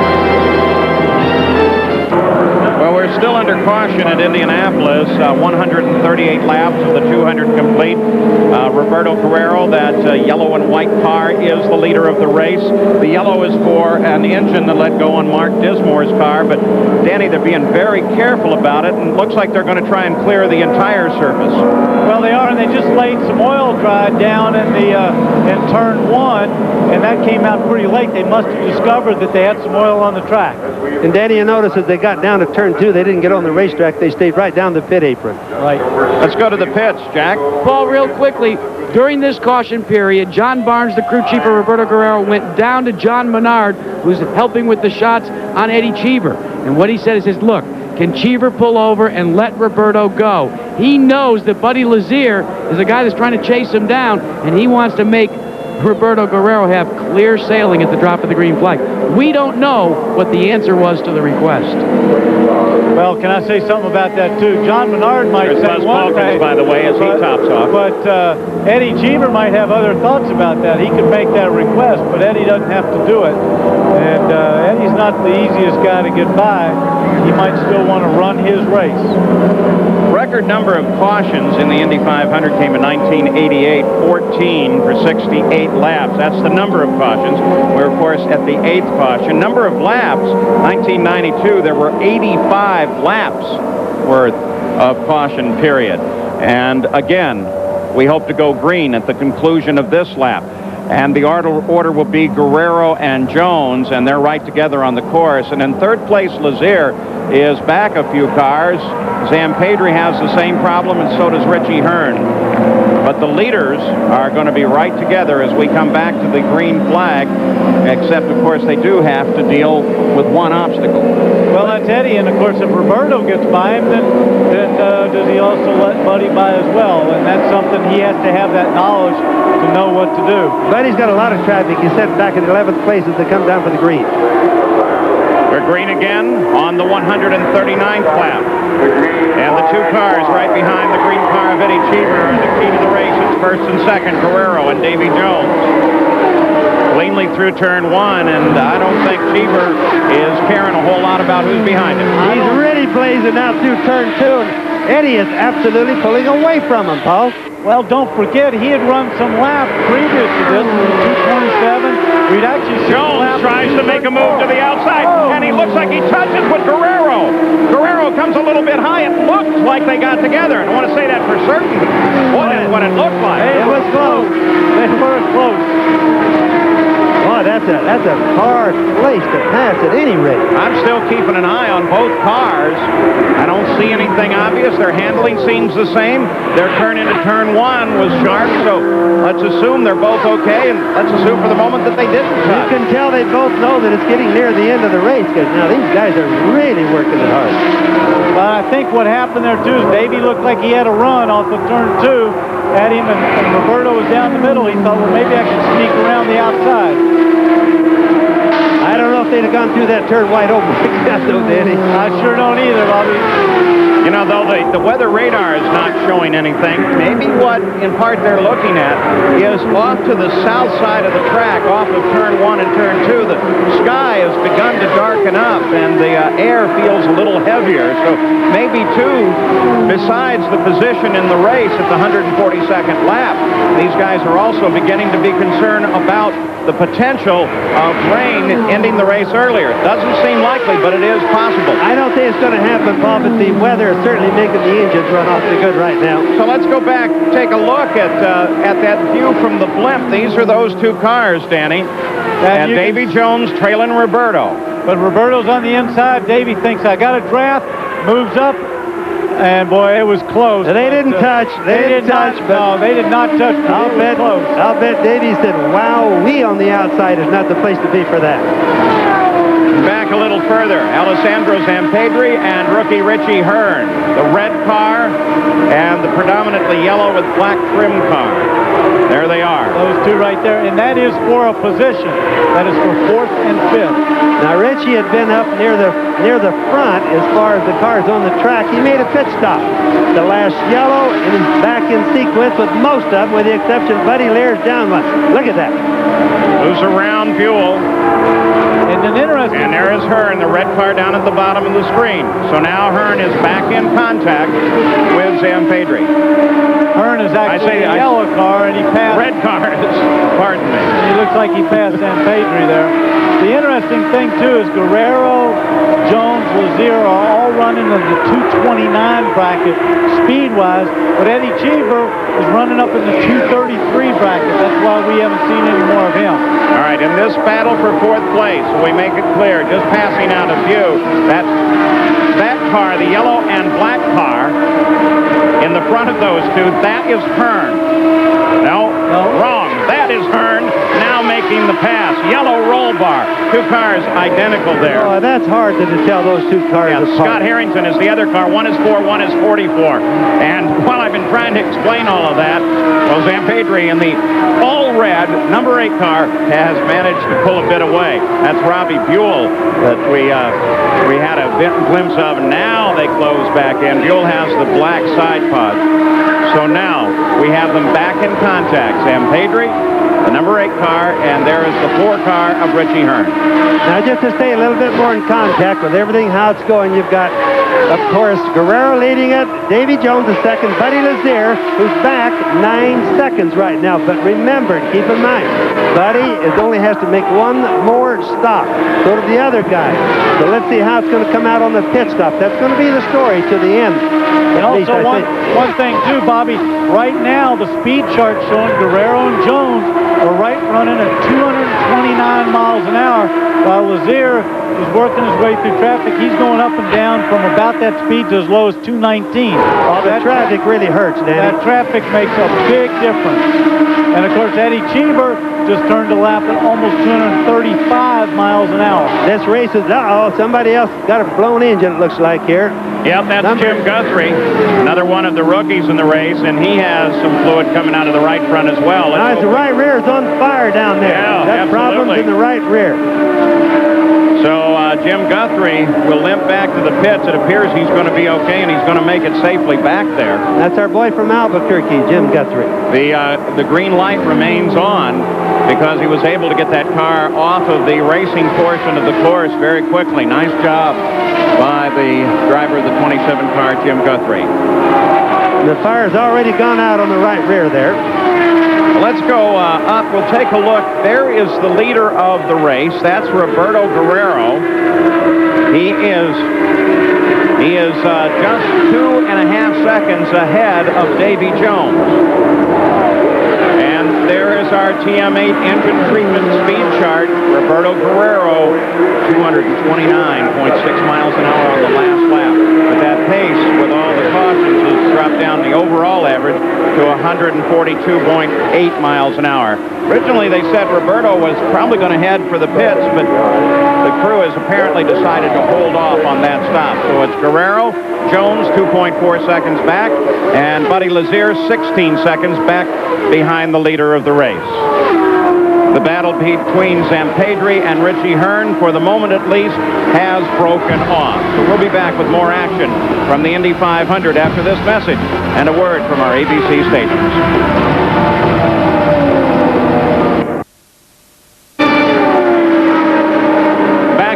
Well, we're still under caution at Indianapolis. 138 laps of the 200 complete. Roberto Guerrero, that yellow and white car, is the leader of the race. The yellow is for an engine that let go on Mark Dismore's car, but Danny, they're being very careful about it, and it looks like they're going to try and clear the entire surface. Well, they are, and they just laid some oil dry down in turn 1, and that came out pretty late. They must have discovered that they had some oil on the track. And Danny, you notice as they got down to turn 2, they didn't get on the racetrack. They stayed right down the pit apron. Right. Let's go to the pits, Jack. Paul, real quickly, during this caution period, John Barnes, the crew chief of Roberto Guerrero, went down to John Menard, who's helping with the shots on Eddie Cheever. And what he said is, look, can Cheever pull over and let Roberto go? He knows that Buddy Lazier is a guy that's trying to chase him down, and he wants to make Roberto Guerrero have clear sailing at the drop of the green flag. We don't know what the answer was to the request. Well, can I say something about that, too? John Menard might say one thing, by the way, as he tops off. But Eddie Cheever might have other thoughts about that. He could make that request, but Eddie doesn't have to do it. And Eddie's not the easiest guy to get by. He might still want to run his race. Record number of cautions in the Indy 500 came in 1988, 14 for 68 laps. That's the number of cautions. We're, of course, at the 8th caution. Number of laps, 1992, there were 85 laps worth of caution period. And again, we hope to go green at the conclusion of this lap. And the order will be Guerrero and Jones, and they're right together on the course. And in 3rd place, Lazier is back a few cars. Zampedri has the same problem, and so does Richie Hearn. But the leaders are going to be right together as we come back to the green flag, except, of course, they do have to deal with one obstacle. Well, that's Eddie, and, of course, if Roberto gets by him, then does he also let Buddy by as well? And that's something he has to have that knowledge to know what to do. Buddy's got a lot of traffic. He's set back in 11th place as they come down for the green. We're green again on the 139th lap. And the 2 cars right behind the green car of Eddie Cheever are the key to the race. It's 1st and 2nd, Guerrero and Davy Jones. Cleanly through turn 1, and I don't think Cheever is caring a whole lot about who's behind him. He's really blazing out through turn 2, and Eddie is absolutely pulling away from him, Paul. Well, don't forget, he had run some laps previous to this, 227. We'd actually seen Jones tries to make a move to the outside, and he looks like he touches with Guerrero. Guerrero comes a little bit high. It looks like they got together. I don't want to say that for certain, but what it looked like. It was close. They were close. Boy, that's a hard place to pass at any rate. I'm still keeping an eye on both cars. I don't see anything obvious. Their handling seems the same. Their turn into turn 1 was sharp, so let's assume they're both okay, and let's assume for the moment that they didn't touch. You can tell they both know that it's getting near the end of the race, because now these guys are really working it hard. But I think what happened there, too, is Davey looked like he had a run off of turn 2 at him, and Roberto was down the middle. He thought, well, maybe I can sneak around the outside. I don't know if they'd have gone through that turn wide open like that, though, Danny. I sure don't either, Bobby. You know, though, the weather radar is not showing anything. Maybe what, in part, they're looking at is off to the south side of the track, off of turn 1 and turn 2, the sky has begun to darken up, and the air feels a little heavier. So maybe, too, besides the position in the race at the 142nd lap, these guys are also beginning to be concerned about the potential of rain ending the race earlier. It doesn't seem likely, but it is possible. I don't think it's going to happen, Bob, but the weather is certainly making the engines run awfully good right now. So let's go back, take a look at that view from the blimp. These are those 2 cars, Danny. And Davy Jones trailing Roberto. But Roberto's on the inside. Davy thinks, I got a draft, moves up, And boy, it was close. They didn't touch. They didn't touch. No, they did not touch. I'll bet Davey said, "Wow, we on the outside is not the place to be for that." Back a little further, Alessandro Zampedri and rookie Richie Hearn. The red car and the predominantly yellow with black trim car. There they are. Those two right there, and that is for a position. That is for 4th and 5th. Now Richie had been up near the front as far as the cars on the track. He made a pit stop. The last yellow, and he's back in sequence with most of them, with the exception of Buddy Lear's down one. Look at that. Moves around Buell. And there is Hearn, the red car down at the bottom of the screen. So now Hearn is back in contact with Zampedri. Hearn is actually a yellow car, and he passed. Red car is, pardon me. He looks like he passed Zampedri there. The interesting thing, too, is Guerrero, Jones, Lazier are all running in the 229 bracket speed-wise, but Eddie Cheever is running up in the 233 bracket. That's why we haven't seen any more of him. All right, in this battle for 4th place, we make it clear, just passing out of view, that car, the yellow and black car, in the front of those two, that is Hearn. No, wrong. That is Hearn now making the pass. Yellow roll bar. Two cars identical there. Oh, that's hard to tell those two cars apart. Scott Harrington is the other car. One is 4, one is 44. And while I've been trying to explain all of that, well, Zampedri in the all-red number 8 car has managed to pull a bit away. That's Robbie Buell that we had a glimpse of. Now they close back in. Buell has the black side pod. So now we have them back in contact. Zampedri, the number 8 car, and there is the 4 car of Richie Hearn. Now, just to stay a little bit more in contact with everything how it's going, you've got, of course, Guerrero leading it, Davy Jones the second, Buddy Lazier, who's back 9 seconds right now. But remember, keep in mind, Buddy only has to make one more stop. So do the other guy. So let's see how it's going to come out on the pit stop. That's going to be the story to the end. And also one thing, too, Bobby, right now the speed chart showing Guerrero and Jones are running at 229 miles an hour, while Lazier is working his way through traffic. He's going up and down from about that speed to as low as 219. Oh, that traffic really hurts, Danny. That traffic makes a big difference. And, of course, Eddie Cheever just turned a lap at almost 235 miles an hour. This race is, somebody else got a blown engine, it looks like here. Yep, that's Jim Guthrie, another one of the rookies in the race, and he has some fluid coming out of the right front as well. Now, the right rear is on fire down there. Yeah, that problem's in the right rear. So Jim Guthrie will limp back to the pits. It appears he's going to be okay, and he's going to make it safely back there. That's our boy from Albuquerque, Jim Guthrie. The green light remains on because he was able to get that car off of the racing portion of the course very quickly. Nice job by the driver of the 27 car, Jim Guthrie. The fire's already gone out on the right rear there. Let's go up. We'll take a look. There is the leader of the race. That's Roberto Guerrero. He is just 2.5 seconds ahead of Davy Jones. And there is our TM8 engine treatment speed chart. Roberto Guerrero, 229.6 miles an hour on the last lap. But that pace, with all the cautions, has dropped down the overall average to 142.8 miles an hour. Originally, they said Roberto was probably going to head for the pits, but the crew has apparently decided to hold off on that stop. So it's Guerrero, Jones 2.4 seconds back, and Buddy Lazier 16 seconds back behind the leader of the race. The battle between Zampedri and Richie Hearn, for the moment at least, has broken off. So we'll be back with more action from the Indy 500 after this message and a word from our ABC stations.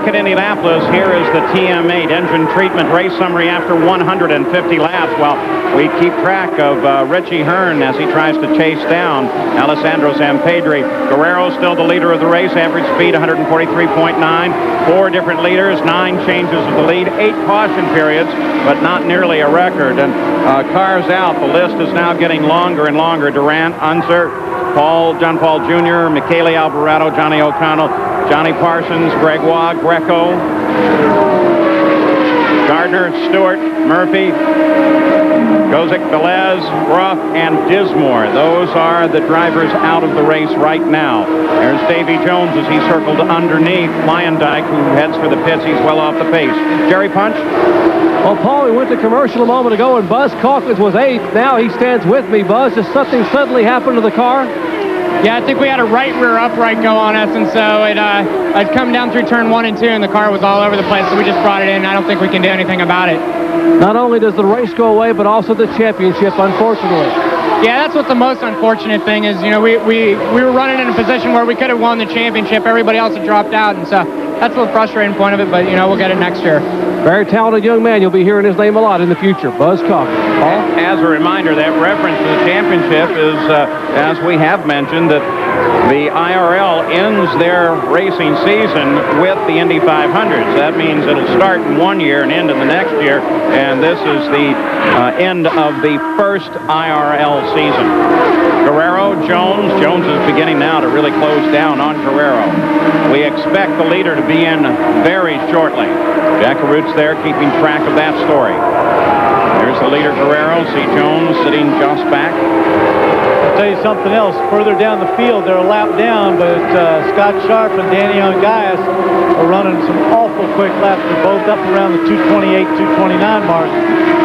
At Indianapolis, here is the TM8 engine treatment race summary after 150 laps. Well, we keep track of Richie Hearn as he tries to chase down Alessandro Zampedri. Guerrero still the leader of the race, average speed 143.9. 4 different leaders, 9 changes of the lead, 8 caution periods, but not nearly a record. And cars out, the list is now getting longer and longer. Durant, Unser, John Paul Jr., Michele Alvarado, Johnny O'Connell, Johnny Parsons, Gregoire, Greco, Gardner, Stewart, Murphy, Kozik, Velez, Ruff, and Dismore. Those are the drivers out of the race right now. There's Davy Jones as he circled underneath Lyondike, who heads for the pits. He's well off the pace. Jerry Punch? Well, Paul, we went to commercial a moment ago, and Buzz Calkins was 8th. Now he stands with me. Buzz, has something suddenly happened to the car? Yeah, I think we had a right rear upright go on us, and so I'd come down through turn 1 and 2, and the car was all over the place, so we just brought it in. I don't think we can do anything about it. Not only does the race go away, but also the championship, unfortunately. Yeah, that's what the most unfortunate thing is. You know, we were running in a position where we could have won the championship. Everybody else had dropped out, and so that's the frustrating point of it, but, you know, we'll get it next year. Very talented young man. You'll be hearing his name a lot in the future. Buzz Calkins. Paul? As a reminder, that reference to the championship is, as we have mentioned, that the IRL ends their racing season with the Indy 500s. That means it'll start in one year and end in the next year, and this is the end of the first IRL season. Guerrero, Jones. Jones is beginning now to really close down on Guerrero. We expect the leader to be in very shortly. Jack Arut's there keeping track of that story. There's the leader, Guerrero. See Jones sitting just back. I'll tell you something else. Further down the field, they're a lap down, but Scott Sharp and Danny Ongaias are running some awful quick laps. They're both up around the 228, 229 mark.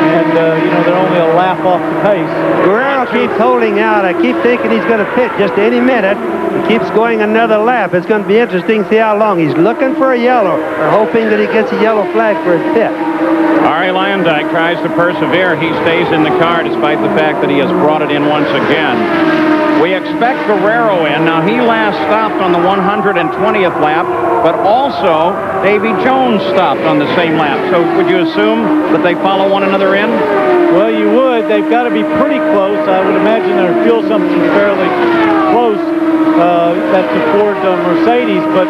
And, you know, they're only a lap off the pace. Guerrero keeps holding out. I keep thinking he's going to pit just any minute. He keeps going another lap. It's going to be interesting to see how long. He's looking for a yellow, or hoping that he gets a yellow flag for his pit. Ari Lyondike tries to persevere. He stays in the car despite the fact that he has brought it in once again. We expect Guerrero in. Now, he last stopped on the 120th lap, but also Davy Jones stopped on the same lap. So would you assume that they follow one another in? Well, you would. They've got to be pretty close. I would imagine their fuel assumption is fairly close. That's a Ford Mercedes, but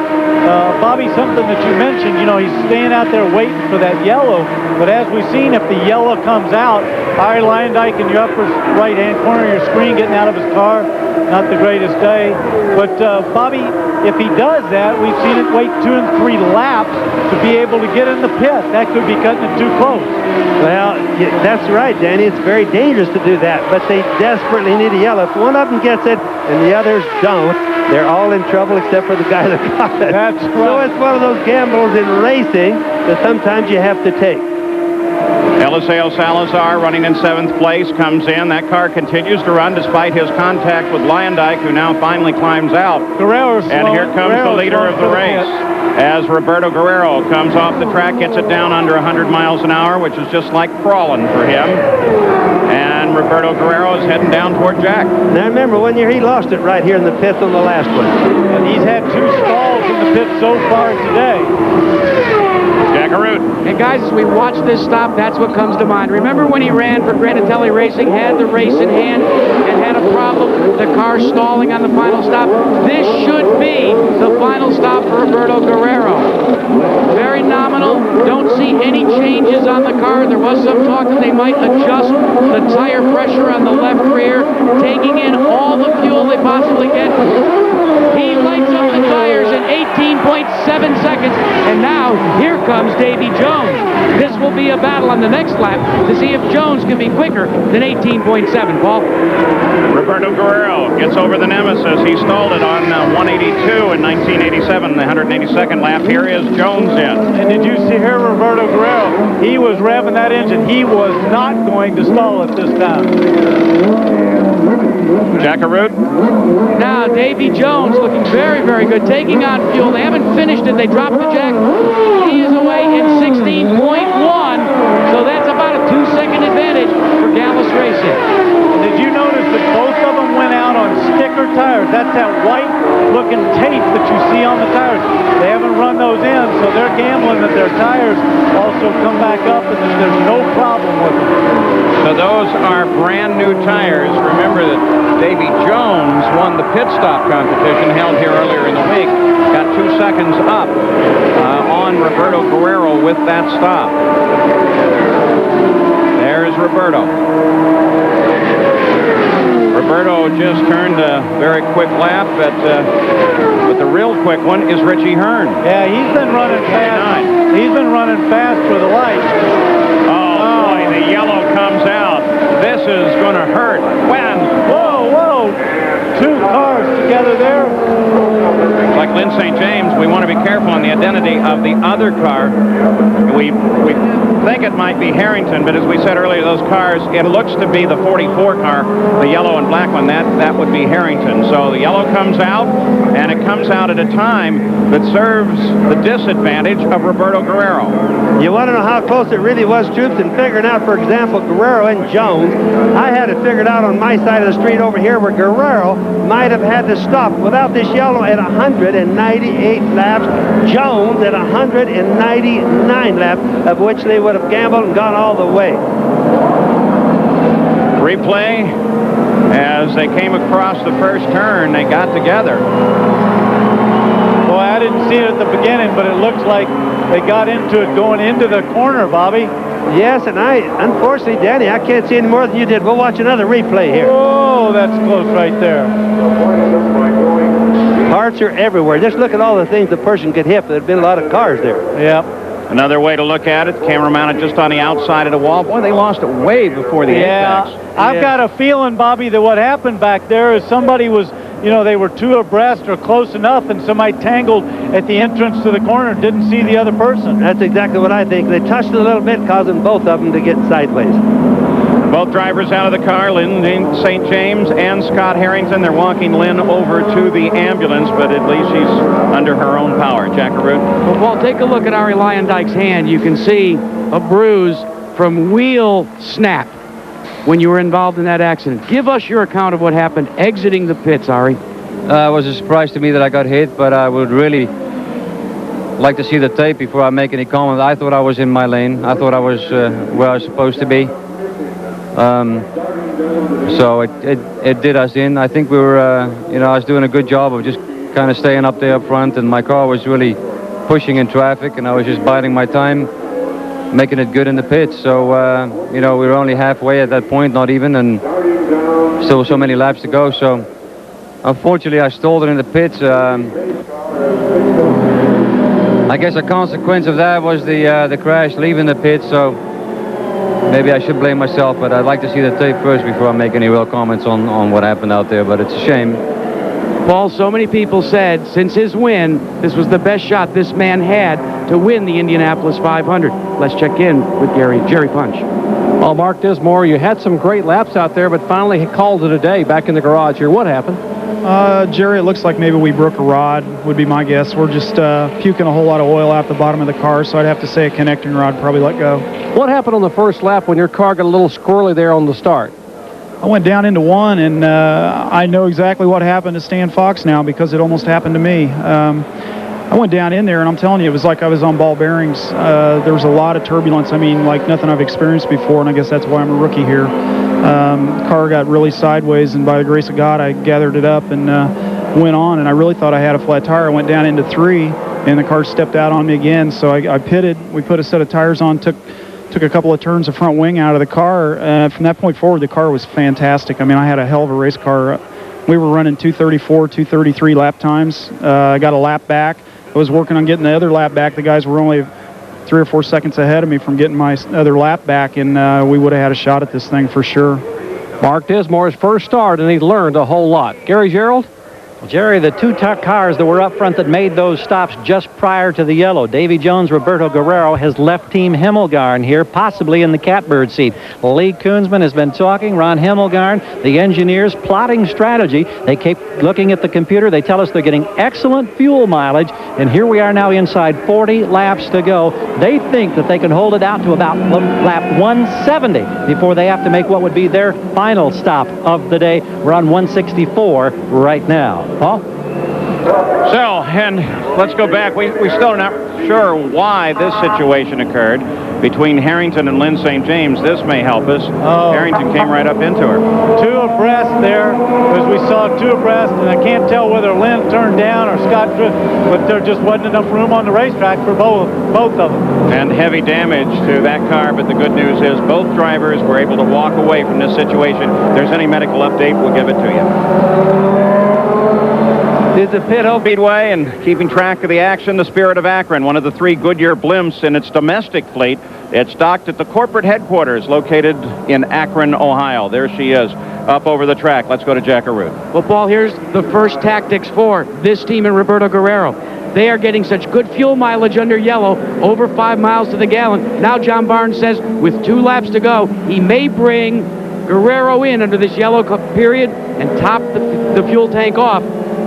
Bobby, something that you mentioned, you know, he's staying out there waiting for that yellow, but as we've seen, if the yellow comes out, Ari Lyondike in your upper right-hand corner of your screen getting out of his car, not the greatest day, but Bobby, if he does that, we've seen it wait 2 and 3 laps to be able to get in the pit. That could be cutting it too close. Well, that's right, Danny. It's very dangerous to do that, but they desperately need a yellow. If one of them gets it and the others don't, they're all in trouble except for the guy that got it. That's right. So it's one of those gambles in racing that sometimes you have to take. Eliseo Salazar running in 7th place comes in. That car continues to run despite his contact with Lyondike, who now finally climbs out. And here comes the leader of the race as Roberto Guerrero comes off the track, gets it down under 100 miles an hour, which is just like crawling for him. And Roberto Guerrero is heading down toward Jack. Now remember, 1 year he lost it right here in the pits on the last one. And he's had 2 stalls in the pit so far today. Jack Arut. And guys, as we watch this stop, that's what comes to mind. Remember when he ran for Granatelli Racing, had the race in hand, and had a problem, the car stalling on the final stop? This should be the final stop for Roberto Guerrero. Very nominal. Don't see any changes on the car. There was some talk that they might adjust the tire pressure on the left rear, taking in all the fuel they possibly get. He lights up the tires in 18.7 seconds, and now here comes Davy Jones. This will be a battle on the next lap to see if Jones can be quicker than 18.7, Paul. Roberto Guerrero gets over the Nemesis. He stalled it on 182 in 1987, the 182nd lap. Here is Jones in. And did you see here Roberto Guerrero? He was revving that engine. He was not going to stall it this time. Jack Arut. Now, Davy Jones looking very, very good, taking on fuel. They haven't finished it. They dropped the jack. He is away in 16.1, so that's about a 2-second advantage for Gallus Racing. Did you notice that both of them went out on sticker tires? That's that white-looking tape that you see on the tires. They haven't run those in, so they're gambling that their tires also come back up and that there's no problem with them. So those are brand new tires. Remember that Davy Jones won the pit stop competition held here earlier in the week. Got 2 seconds up on Roberto Guerrero with that stop. There's Roberto. Roberto just turned a very quick lap, but the real quick one is Richie Hearn. Yeah, he's been running fast. He's been running fast for the light. Oh, boy, the yellow comes out. This is going to hurt. When? Whoa. 2 cars together there. Like Lynn St. James, we want to be careful on the identity of the other car. We think it might be Harrington, but as we said earlier, those cars, it looks to be the 44 car, the yellow and black one. That would be Harrington. So the yellow comes out, and it comes out at a time that serves the disadvantage of Roberto Guerrero. You want to know how close it really was, troops, in figuring out, for example, Guerrero and Jones. I had it figured out on my side of the street over here where Guerrero might have had to stop without this yellow at 198 laps. Jones at 199 laps, of which they would have gambled and gone all the way. Replay, as they came across the first turn, they got together. Boy, I didn't see it at the beginning, but it looks like they got into it going into the corner, Bobby. Yes, and unfortunately, Danny, I can't see any more than you did. We'll watch another replay here. Oh, that's close right there. Parts are everywhere. Just look at all the things the person could hit. There'd been a lot of cars there. Yep. Another way to look at it, camera mounted just on the outside of the wall. Boy, they lost it way before the apex. I've got a feeling, Bobby, that what happened back there is somebody was, they were too abreast or close enough, and somebody tangled at the entrance to the corner, didn't see the other person. That's exactly what I think. They touched it a little bit, causing both of them to get sideways. Both drivers out of the car, Lynn St. James and Scott Harrington. They're walking Lynn over to the ambulance, but at least she's under her own power. Jack Arute. Well, Paul, take a look at Ari Leyendijk's hand. You can see a bruise from wheel snap when you were involved in that accident. Give us your account of what happened exiting the pits, Ari. It was a surprise to me that I got hit, but I would really like to see the tape before I make any comment. I thought I was in my lane. I thought I was where I was supposed to be. So it did us in. I think we were, I was doing a good job of just kind of staying up there up front, and my car was really pushing in traffic, and I was just biding my time, making it good in the pits. So, we were only halfway at that point, not even, and still so many laps to go. So, unfortunately, I stalled it in the pits. I guess a consequence of that was the crash leaving the pits. So, maybe I should blame myself, but I'd like to see the tape first before I make any real comments on what happened out there, but it's a shame. Paul, so many people said since his win, this was the best shot this man had to win the Indianapolis 500. Let's check in with Jerry Punch. Well, Mark Dismore, you had some great laps out there, but finally called it a day back in the garage here. What happened? Jerry, it looks like maybe we broke a rod, would be my guess. We're just puking a whole lot of oil out the bottom of the car, so I'd have to say a connecting rod probably let go. What happened on the first lap when your car got a little squirrely there on the start? I went down into one, and I know exactly what happened to Stan Fox now because it almost happened to me. I went down in there, and I'm telling you, it was like I was on ball bearings. There was a lot of turbulence. I mean, like nothing I've experienced before, and I guess that's why I'm a rookie here. Car got really sideways, and by the grace of God, I gathered it up and went on, and I really thought I had a flat tire. I went down into 3, and the car stepped out on me again, so I pitted. We put a set of tires on, took a couple of turns of front wing out of the car. From that point forward, the car was fantastic. I mean, I had a hell of a race car. We were running 234, 233 lap times. I got a lap back. I was working on getting the other lap back. The guys were only 3 or 4 seconds ahead of me from getting my other lap back, and we would have had a shot at this thing for sure. Mark Dismore's first start, and he learned a whole lot. Gary Gerald? Jerry, the 2 cars that were up front that made those stops just prior to the yellow, Davy Jones, Roberto Guerrero, has left Team Himmelgarn here, possibly in the catbird seat. Lee Koonsman has been talking. Ron Himmelgarn, the engineers, plotting strategy. They keep looking at the computer. They tell us they're getting excellent fuel mileage, and here we are now inside 40 laps to go. They think that they can hold it out to about lap 170 before they have to make what would be their final stop of the day. We're on 164 right now. Paul? So, and let's go back. We still are not sure why this situation occurred. between Harrington and Lynn St. James. This may help us. Oh. Harrington came right up into her. Two abreast there, as we saw two abreast, and I can't tell whether Lynn turned down or Scott drifted, but there just wasn't enough room on the racetrack for both of them. And heavy damage to that car, but the good news is both drivers were able to walk away from this situation. If there's any medical update, we'll give it to you. Is the pit Speedway and keeping track of the action, the Spirit of Akron, one of the 3 Goodyear blimps in its domestic fleet. It's docked at the corporate headquarters located in Akron, Ohio. There she is up over the track. Let's go to Jack Arute. Well, Paul, here's the first tactics for this team and Roberto Guerrero. They are getting such good fuel mileage under yellow, over 5 miles to the gallon. Now John Barnes says with 2 laps to go, he may bring Guerrero in under this yellow period and top the fuel tank off.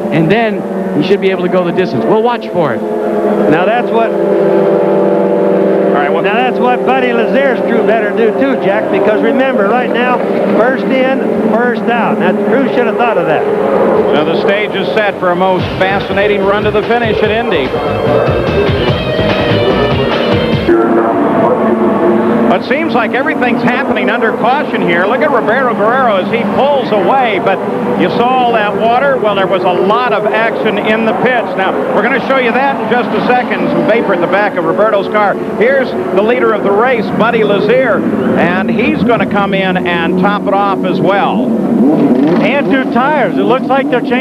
And then he should be able to go the distance. We'll watch for it. Now that's what now that's what Buddy Lazier's crew better do too, Jack, because remember, right now, first in, first out. Now, the crew should have thought of that. So the stage is set for a most fascinating run to the finish at Indy. It seems like everything's happening under caution here. Look at Roberto Guerrero as he pulls away, but you saw all that water. Well, there was a lot of action in the pits. Now, we're going to show you that in just a second. Some vapor at the back of Roberto's car. Here's the leader of the race, Buddy Lazier, and he's going to come in and top it off as well. And 2 tires. It looks like they're just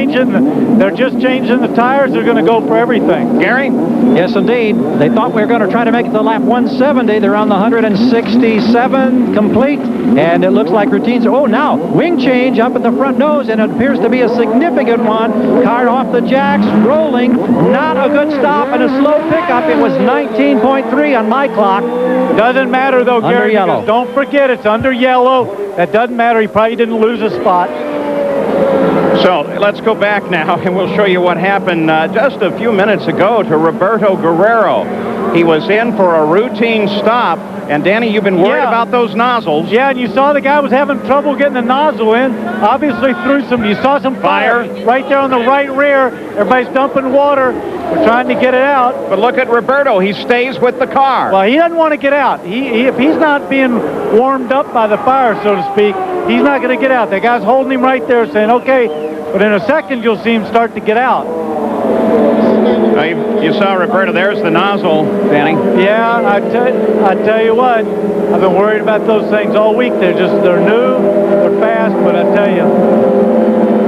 changing the tires. They're going to go for everything. Gary? Yes, indeed. They thought we were going to try to make it to lap 170. They're on the 167 complete, and it looks like routines. Oh, now wing change up at the front nose, and it appears to be a significant one. Car off the jacks, rolling. Not a good stop and a slow pickup. It was 19.3 on my clock. Doesn't matter though, Under Gary. yellow. Don't forget it's under yellow. That doesn't matter. He probably didn't lose a spot. So let's go back now and we'll show you what happened just a few minutes ago to Roberto Guerrero. He was in for a routine stop. And Danny, you've been worried about those nozzles. Yeah, and you saw the guy was having trouble getting the nozzle in. Obviously you saw some fire right there on the right rear. Everybody's dumping water. We're trying to get it out. But look at Roberto. He stays with the car. Well, he doesn't want to get out. If he's not being warmed up by the fire, so to speak, he's not going to get out. The guy's holding him right there saying, okay, but in a second you'll see him start to get out. You saw Roberto. There's the nozzle, Danny. Yeah, I tell you what, I've been worried about those things all week. They're new, they're fast, but I tell you.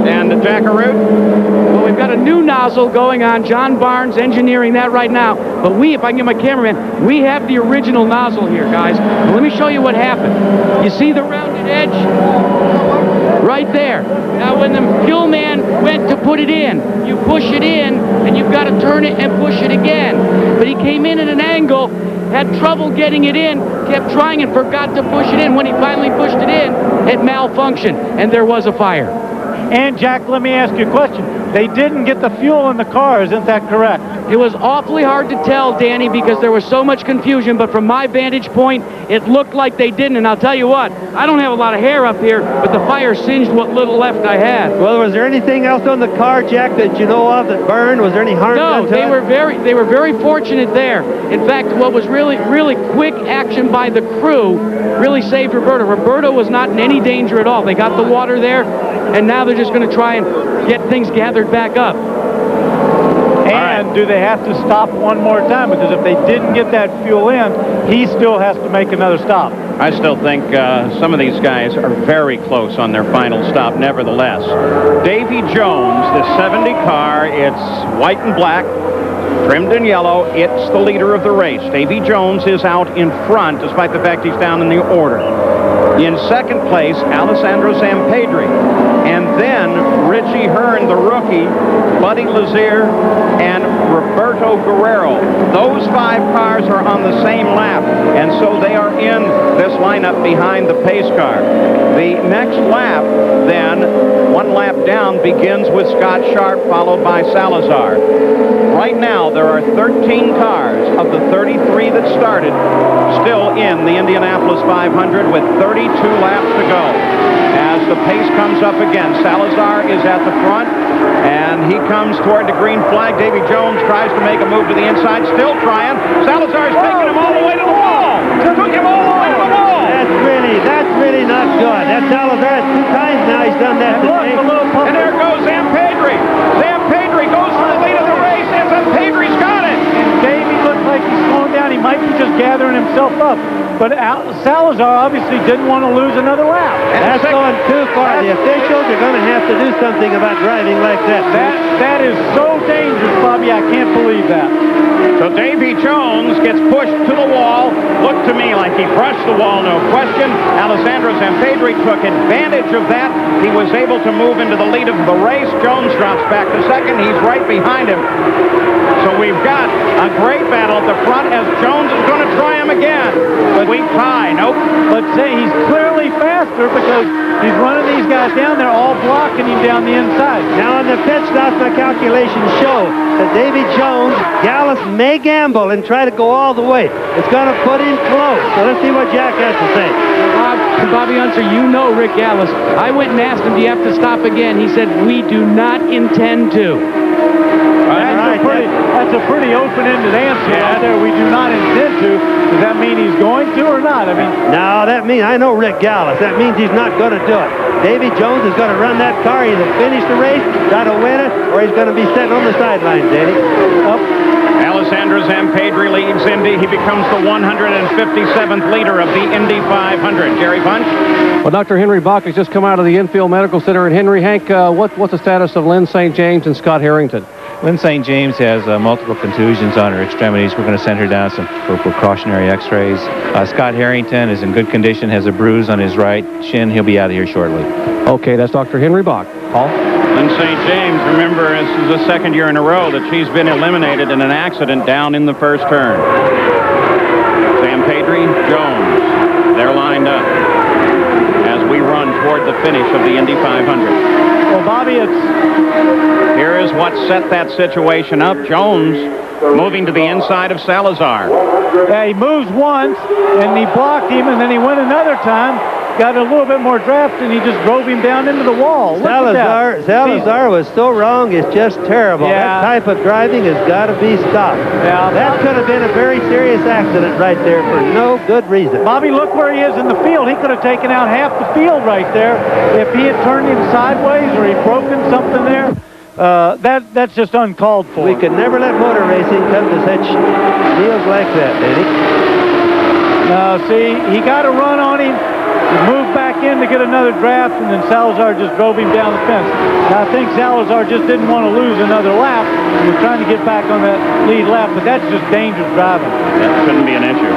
And Jack Arute? Well, we've got a new nozzle going on. John Barnes engineering that right now. But if I can get my cameraman, we have the original nozzle here, guys. Well, let me show you what happened. You see the rounded edge? Right there. Now, when the fuel man went to put it in, you push it in, and you've got to turn it and push it again. But he came in at an angle, had trouble getting it in, kept trying and forgot to push it in. When he finally pushed it in, it malfunctioned, and there was a fire. And, Jack, let me ask you a question. They didn't get the fuel in the car, isn't that correct? It was awfully hard to tell, Danny, because there was so much confusion, but from my vantage point, it looked like they didn't. And I'll tell you what, I don't have a lot of hair up here, but the fire singed what little left I had. Well, was there anything else on the car, Jack, that you know of that burned? Was there any harm done to it? No, they were very fortunate there. In fact, what was really quick action by the crew really saved Roberto. Roberto was not in any danger at all. They got the water there, and now they're just going to try and get things gathered back up. And do they have to stop one more time? Because if they didn't get that fuel in, he still has to make another stop. I still think some of these guys are very close on their final stop, nevertheless. Davy Jones, the 70 car, it's white and black, trimmed in yellow. It's the leader of the race. Davy Jones is out in front, despite the fact he's down in the order. In second place, Alessandro Zampedri. And then Richie Hearn, the rookie, Buddy Lazier, and Roberto Guerrero. Those 5 cars are on the same lap, and so they are in this lineup behind the pace car. The next lap, then, 1 lap down, begins with Scott Sharp, followed by Salazar. Right now, there are 13 cars of the 33 that started still in the Indianapolis 500 with 32 laps to go. As the pace comes up again, Salazar is at the front, and he comes toward the green flag. Davy Jones tries to make a move to the inside, still trying. Salazar's taking him all the way to the wall. took him all the way to the wall. That's really not good. That's Salazar. 2 times now he's done that today. And there goes Zampedri. Zampedri goes for the lead of the race, and Zampedri's got it. And Davey looks like he's slowing down. He might be just gathering himself up. But Salazar obviously didn't want to lose another lap. That's going too far. The officials are going to have to do something about driving like that. That is so dangerous, Bobby. I can't believe that. So Davy Jones gets pushed to the wall. Looked to me like he brushed the wall, no question. Alessandro Zampedri took advantage of that. He was able to move into the lead of the race. Jones drops back to second. He's right behind him. So we've got a great battle at the front as Jones is going to try him again. But weak tie, nope. But say he's clearly faster because he's running these guys down there, all blocking him down the inside. Now on the pit stops, my calculations show that Davy Jones, Gallus may gamble and try to go all the way. It's going to put him close. So let's see what Jack has to say. Bobby Unser, you know Rick Gallus. I went and asked him, do you have to stop again? He said, we do not intend to. That's a pretty open-ended answer out there. We do not intend to. Does that mean he's going to or not? I mean, no, that means, I know Rick Gallus. That means he's not going to do it. Davy Jones is going to run that car, either finish the race, try to win it, or he's going to be sitting on the sidelines, Danny. Alessandro Zampedri leads Indy. He becomes the 157th leader of the Indy 500. Jerry Bunch? Well, Dr. Henry Bach has just come out of the Infield Medical Center. And Henry, Hank, what's the status of Lynn St. James and Scott Harrington? Lynn St. James has multiple contusions on her extremities. We're going to send her down for precautionary x-rays. Scott Harrington is in good condition, has a bruise on his right shin. He'll be out of here shortly. Okay, that's Dr. Henry Bach. Paul? Lynn St. James, remember, this is the second year in a row that she's been eliminated in an accident down in the first turn. Zampedri, Jones, they're lined up as we run toward the finish of the Indy 500. Well, Bobby, Here is what set that situation up. Jones moving to the inside of Salazar. Yeah, he moves once, and he blocked him, and then he went another time, got a little bit more draft, and he just drove him down into the wall. Salazar was so wrong, it's just terrible. Yeah. That type of driving has got to be stopped. Yeah, that could have been a very serious accident right there for no good reason. Bobby, look where he is in the field. He could have taken out half the field right there if he had turned him sideways or he'd broken something there. That's just uncalled for. We could never let motor racing come to such deals like that, Danny. No, see, he got a run on him. He moved back in to get another draft, and then Salazar just drove him down the fence. Now, I think Salazar just didn't want to lose another lap. He was trying to get back on that lead lap, but that's just dangerous driving. That shouldn't be an issue.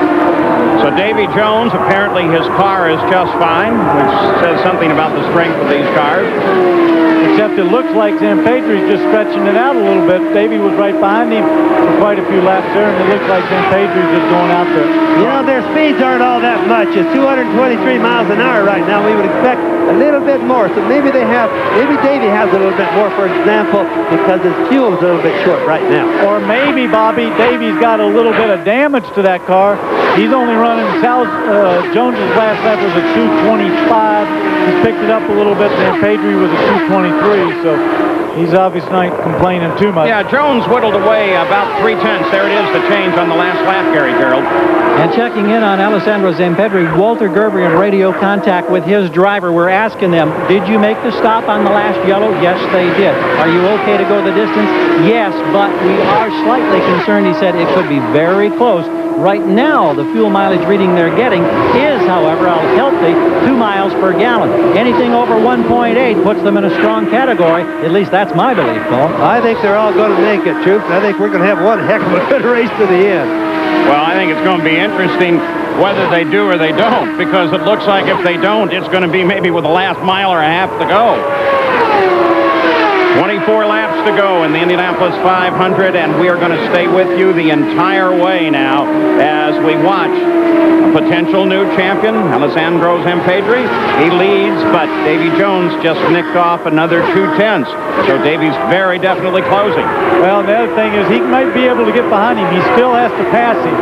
So Davy Jones, apparently his car is just fine, which says something about the strength of these cars. Except it looks like Zampedri's just stretching it out a little bit. Davy was right behind him for quite a few laps there, and it looks like Zampedri's just going out there. You know, their speeds aren't all that much. It's 223 miles an hour right now. We would expect a little bit more. So maybe Davy has a little bit more, for example, because his fuel is a little bit short right now. Or maybe, Bobby, Davy's got a little bit of damage to that car. He's only running, Jones's last lap was a 225. He's picked it up a little bit. Zampedri was a 223, so he's obviously not complaining too much. Yeah, Jones whittled away about 3/10. There it is, the change on the last lap, Gary Gerald. And checking in on Alessandro Zampedri, Walter Gerber in radio contact with his driver. We're asking them, did you make the stop on the last yellow? Yes, they did. Are you okay to go the distance? Yes, but we are slightly concerned. He said it could be very close. Right now, the fuel mileage reading they're getting is, however, a healthy 2 miles per gallon. Anything over 1.8 puts them in a strong category. At least that's my belief, Paul. I think they're all going to make it, Troop. I think we're going to have one heck of a good race to the end. Well, I think it's going to be interesting whether they do or they don't, because it looks like if they don't, it's going to be maybe with the last mile or a half to go. 24 laps to go in the Indianapolis 500, and we are going to stay with you the entire way now as we watch a potential new champion, Alessandro Zampedri. He leads, but Davy Jones just nicked off another 2/10. So Davy's very definitely closing. Well, the other thing is he might be able to get behind him. He still has to pass him.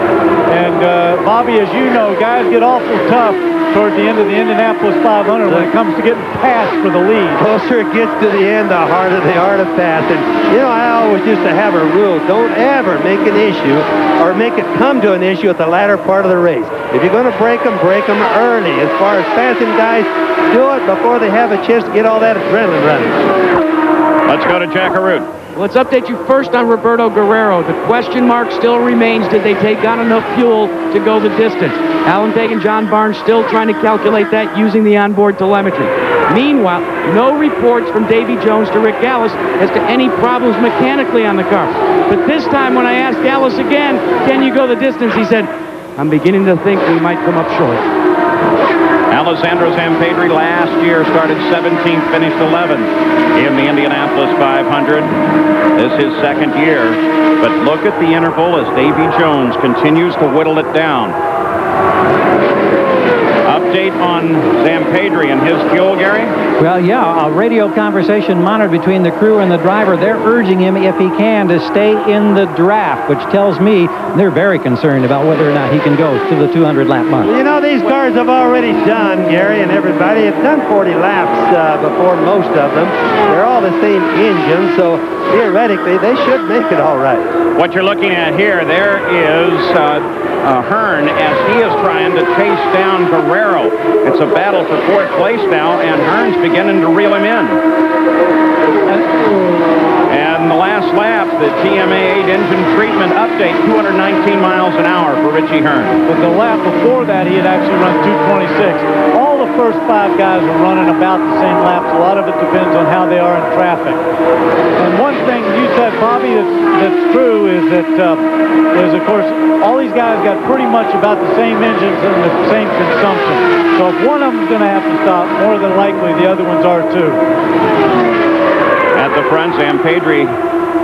And, Bobby, as you know, guys get awful tough toward the end of the Indianapolis 500 when it comes to getting passed for the lead. The closer it gets to the end, the harder they are to pass. fast. And, I always used to have a rule. Don't ever make an issue or make it come to an issue at the latter part of the race. If you're going to break them early. As far as passing guys, do it before they have a chance to get all that adrenaline running. Let's go to Jack Arute. Let's update you first on Roberto Guerrero. The question mark still remains, did they take on enough fuel to go the distance? Alan Pegg and John Barnes still trying to calculate that using the onboard telemetry. Meanwhile, no reports from Davy Jones to Rick Gallis as to any problems mechanically on the car. But this time when I asked Gallis again, can you go the distance, he said, I'm beginning to think we might come up short. Alessandro Zampedri last year started 17th, finished 11th in the Indianapolis 500. This is his second year. But look at the interval as Davy Jones continues to whittle it down. Update on Zampedri and his fuel, Gary? Well, yeah, a radio conversation monitored between the crew and the driver. They're urging him, if he can, to stay in the draft, which tells me they're very concerned about whether or not he can go to the 200-lap mark. These cars have already done, Gary and everybody, have done 40 laps before most of them. They're all the same engine, so theoretically, they should make it all right. What you're looking at here, there is Hearn as he is trying to chase down Guerrero. It's a battle for fourth place now, and Hearn's beginning to reel him in. And the last lap, the TMA 8 engine treatment update, 219 miles an hour for Richie Hearn. But the lap before that, he had actually run 226. All the first 5 guys are running about the same laps. A lot of it depends on how they are in traffic. And one thing you said, Bobby, that's true is that, of course, all these guys got pretty much about the same engines and the same consumption. So if one of them's going to have to stop, more than likely the other ones are too. At the front, Zampedri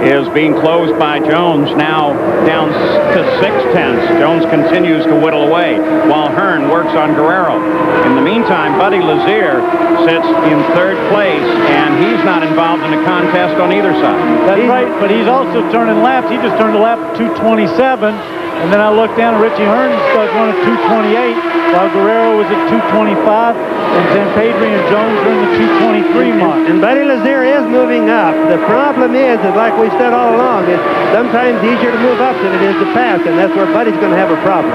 is being closed by Jones, now down to 6/10. Jones continues to whittle away while Hearn works on Guerrero. In the meantime, Buddy Lazier sits in third place, and he's not involved in a contest on either side. That's right, but he's also turning laps. He just turned a lap at 227, and then I looked down at Richie Hearn started going at 228, while Guerrero was at 225, and Zampedri and Jones are in the 223 mark. And Buddy Lazier is moving up. The problem is like we said all along, it's sometimes easier to move up than it is to pass, and that's where Buddy's going to have a problem.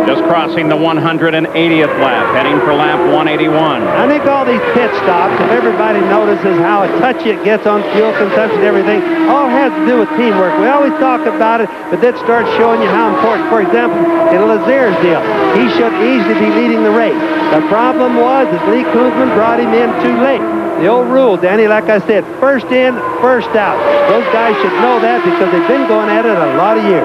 Just crossing the 180th lap, heading for lap 181. I think all these pit stops, if everybody notices how touchy it gets on fuel consumption and everything, all has to do with teamwork. We always talk about it, but that starts showing you how important. For example, in Lazier's deal, he should easily be leading the race. The problem was that Lee Kuzman brought him in too late. The old rule, Danny, like I said, first in, first out. Those guys should know that because they've been going at it a lot of years.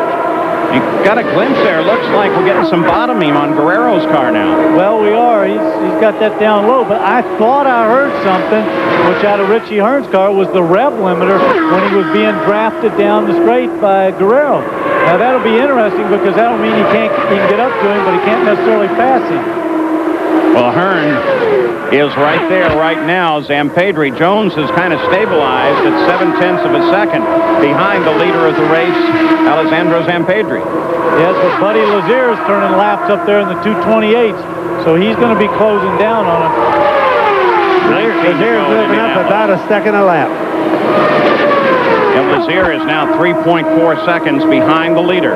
You got a glimpse there. Looks like we're getting some bottoming on Guerrero's car now. Well, we are. He's got that down low, but I thought I heard something, which out of Richie Hearn's car was the rev limiter when he was being drafted down the straight by Guerrero. Now, that'll be interesting because that'll mean he can get up to him, but he can't necessarily pass him. Well, Hearn is right there right now. Zampedri. Jones has kind of stabilized at 0.7 of a second behind the leader of the race, Alessandro Zampedri. Yes, but Buddy Lazier is turning laps up there in the 228s, so he's going to be closing down on him. Lazier is moving up about a second a lap. And Lazier is now 3.4 seconds behind the leader.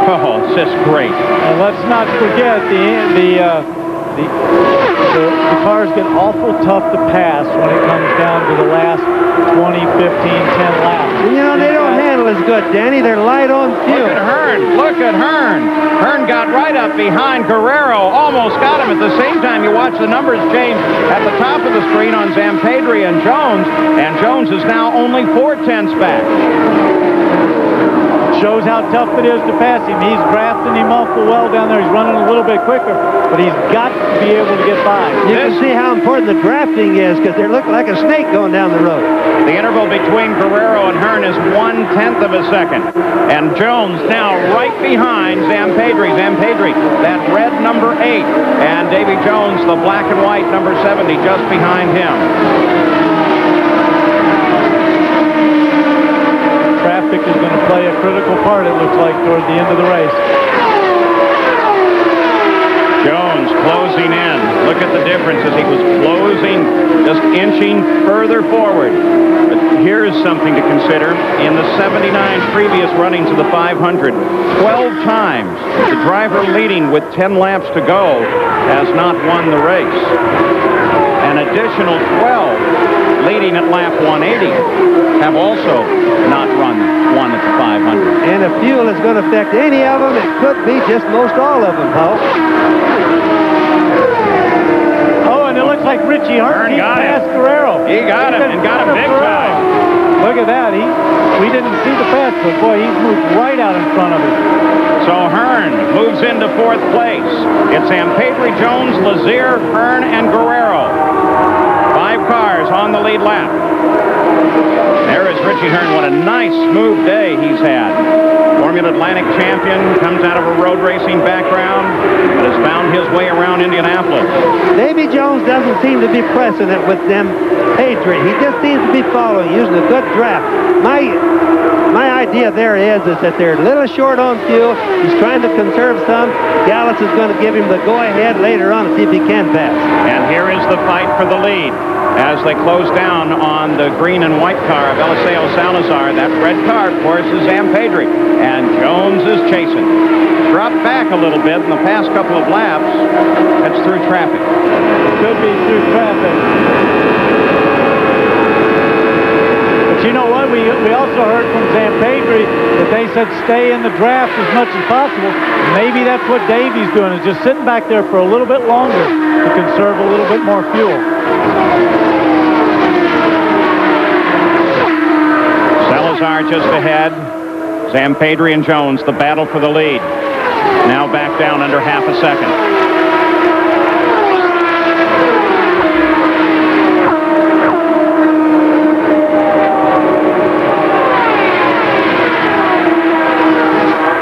Oh, it's just great. And let's not forget the cars get awful tough to pass when it comes down to the last 20, 15, 10 laps. They don't handle as good, Danny. They're light on fuel. Look at Hearn. Look at Hearn. Hearn got right up behind Guerrero. Almost got him. At the same time, you watch the numbers change at the top of the screen on Zampedri and Jones. And Jones is now only 0.4 back. Shows how tough it is to pass him. He's drafting him awful well down there. He's running a little bit quicker, but he's got to be able to get by. You can see how important the drafting is because they look like a snake going down the road. The interval between Guerrero and Hearn is 1/10 of a second. And Jones now right behind Zampedri. Zampedri, that red number 8. And Davy Jones, the black and white number 70, just behind him. Traffic is going to play a critical part, it looks like, toward the end of the race. Jones closing in. Look at the difference as he was closing, just inching further forward. But here's something to consider. In the 79 previous runnings of the 500, 12 times the driver leading with 10 laps to go has not won the race. An additional 12 leading at lap 180 have also not won at the 500. And if fuel is going to affect any of them, it could be just most all of them, Paul. Oh, and it looks like Richie Hearn passed Guerrero. He got him, and got him big time. Look at that. We didn't see the pass, but boy, he's moved right out in front of him. So Hearn moves into 4th place. It's Zampedri, Jones, Lazier, Hearn, and Guerrero. 5 cars on the lead lap. There is Richie Hearn. What a nice, smooth day he's had. Formula Atlantic champion, comes out of a road racing background, but has found his way around Indianapolis. Davy Jones doesn't seem to be pressing it with them Zampedri. He just seems to be following, using a good draft. My idea there is that they're a little short on fuel. He's trying to conserve some. Gallus is going to give him the go-ahead later on to see if he can pass. And here is the fight for the lead as they close down on the green and white car of Eliseo Salazar. That red car, of course, is Zampedri. And Jones is chasing. Dropped back a little bit in the past couple of laps. That's through traffic. Could be through traffic. But you know what? We also heard from Zampedri that they said stay in the draft as much as possible. Maybe that's what Davy's doing, is just sitting back there for a little bit longer to conserve a little bit more fuel. Salazar just ahead. Zampedri and Jones, the battle for the lead. Now back down under half a second.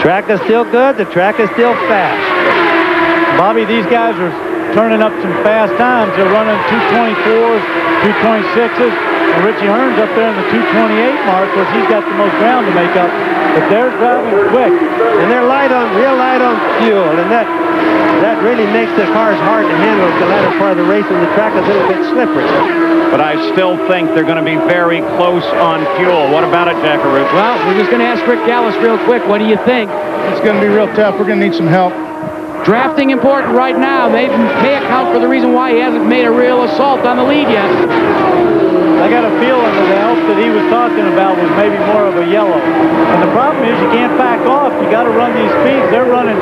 Track is still good. The track is still fast. Bobby, these guys are turning up some fast times. They're running 224s, 226s. And Richie Hearn's up there in the 228 mark, because he's got the most ground to make up. But they're driving quick. And they're real light on fuel. And that really makes the cars hard to handle at the latter part of the race, and the track is a little bit slippery. But I still think they're going to be very close on fuel. What about it, Jackaroo? Well, we're just going to ask Rick Gallus real quick. What do you think? It's going to be real tough. We're going to need some help. Drafting important right now. May account for the reason why he hasn't made a real assault on the lead yet. I got a feeling that the help that he was talking about was maybe more of a yellow. And the problem is you can't back off. You got to run these speeds. They're running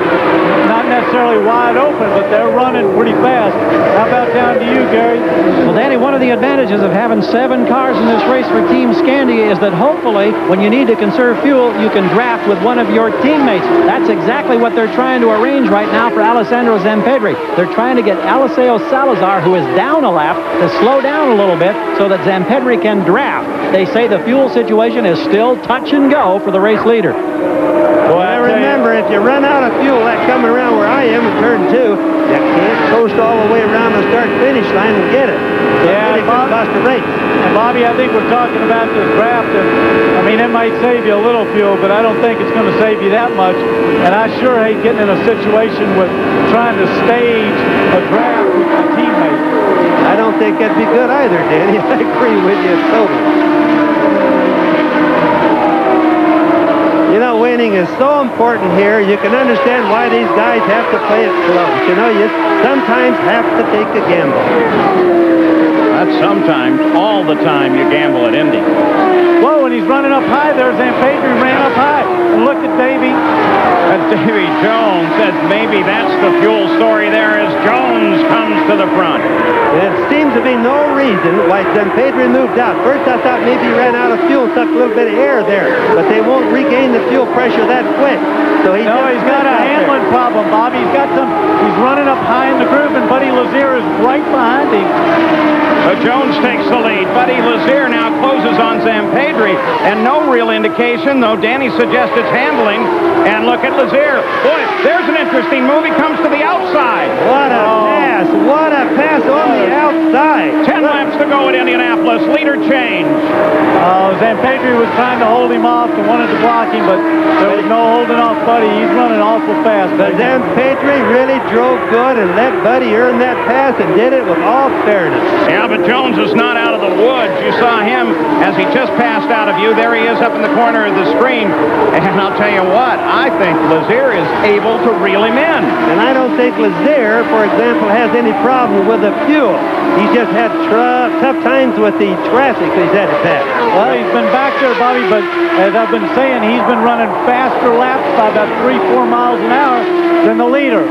not necessarily wide open, but they're running pretty fast. How about down to you, Gary? Well, Danny, one of the advantages of having 7 cars in this race for Team Scandia is that hopefully when you need to conserve fuel, you can draft with one of your teammates. That's exactly what they're trying to arrange right now for Alessandro Zampedri. They're trying to get Eliseo Salazar, who is down a lap, to slow down a little bit so that Zampedri can draft. They say the fuel situation is still touch and go for the race leader. Well, I remember, if you run out of fuel, that coming around where I am in turn 2, you can't coast all the way around the start-finish line and get it. So yeah, it could cost a race. And Bobby, I think we're talking about this draft, and I mean, it might save you a little fuel, but I don't think it's going to save you that much. And I sure hate getting in a situation with trying to stage a draft with your teammate. I don't think that'd be good either, Danny. I agree with you totally. You know, winning is so important here. You can understand why these guys have to play it close. You know, you sometimes have to take a gamble. Not sometimes, all the time you gamble at Indy. Whoa, and he's running up high there. Zampedri ran up high. And look at Davy. That's Davy Jones. Says maybe that's the fuel story there as Jones comes to the front. There seems to be no reason why Zampedri moved out. First, I thought maybe he ran out of fuel, sucked a little bit of air there. But they won't regain the fuel pressure that quick. So he's got a handling problem, Bobby. He's running up high in the groove, and Buddy Lazier is right behind him. So Jones takes the lead. Buddy Lazier now closes on Zampedri, and no real indication, though Danny suggests it's handling. And look at Lazier. Boy, there's an interesting move. He comes to the outside. What a pass. What a pass on the outside. 10 laps to go at Indianapolis. Leader change. Zampedri was trying to hold him off and wanted to block him, but there was no holding off Buddy. He's running awful fast. But Zampedri really drove good and let Buddy earn that pass and did it with all fairness. Yeah, but Jones is not out of the woods. You saw him as he just passed out of view. There he is up in the corner of the screen. And I'll tell you what, I think Lazier is able to reel him in. And I don't think Lazier, for example, has any problem with the fuel. He's just had tough times with the traffic he's had to pass. Well, he's been back there, Bobby, but as I've been saying, he's been running faster laps by about 3-4 miles an hour than the leader.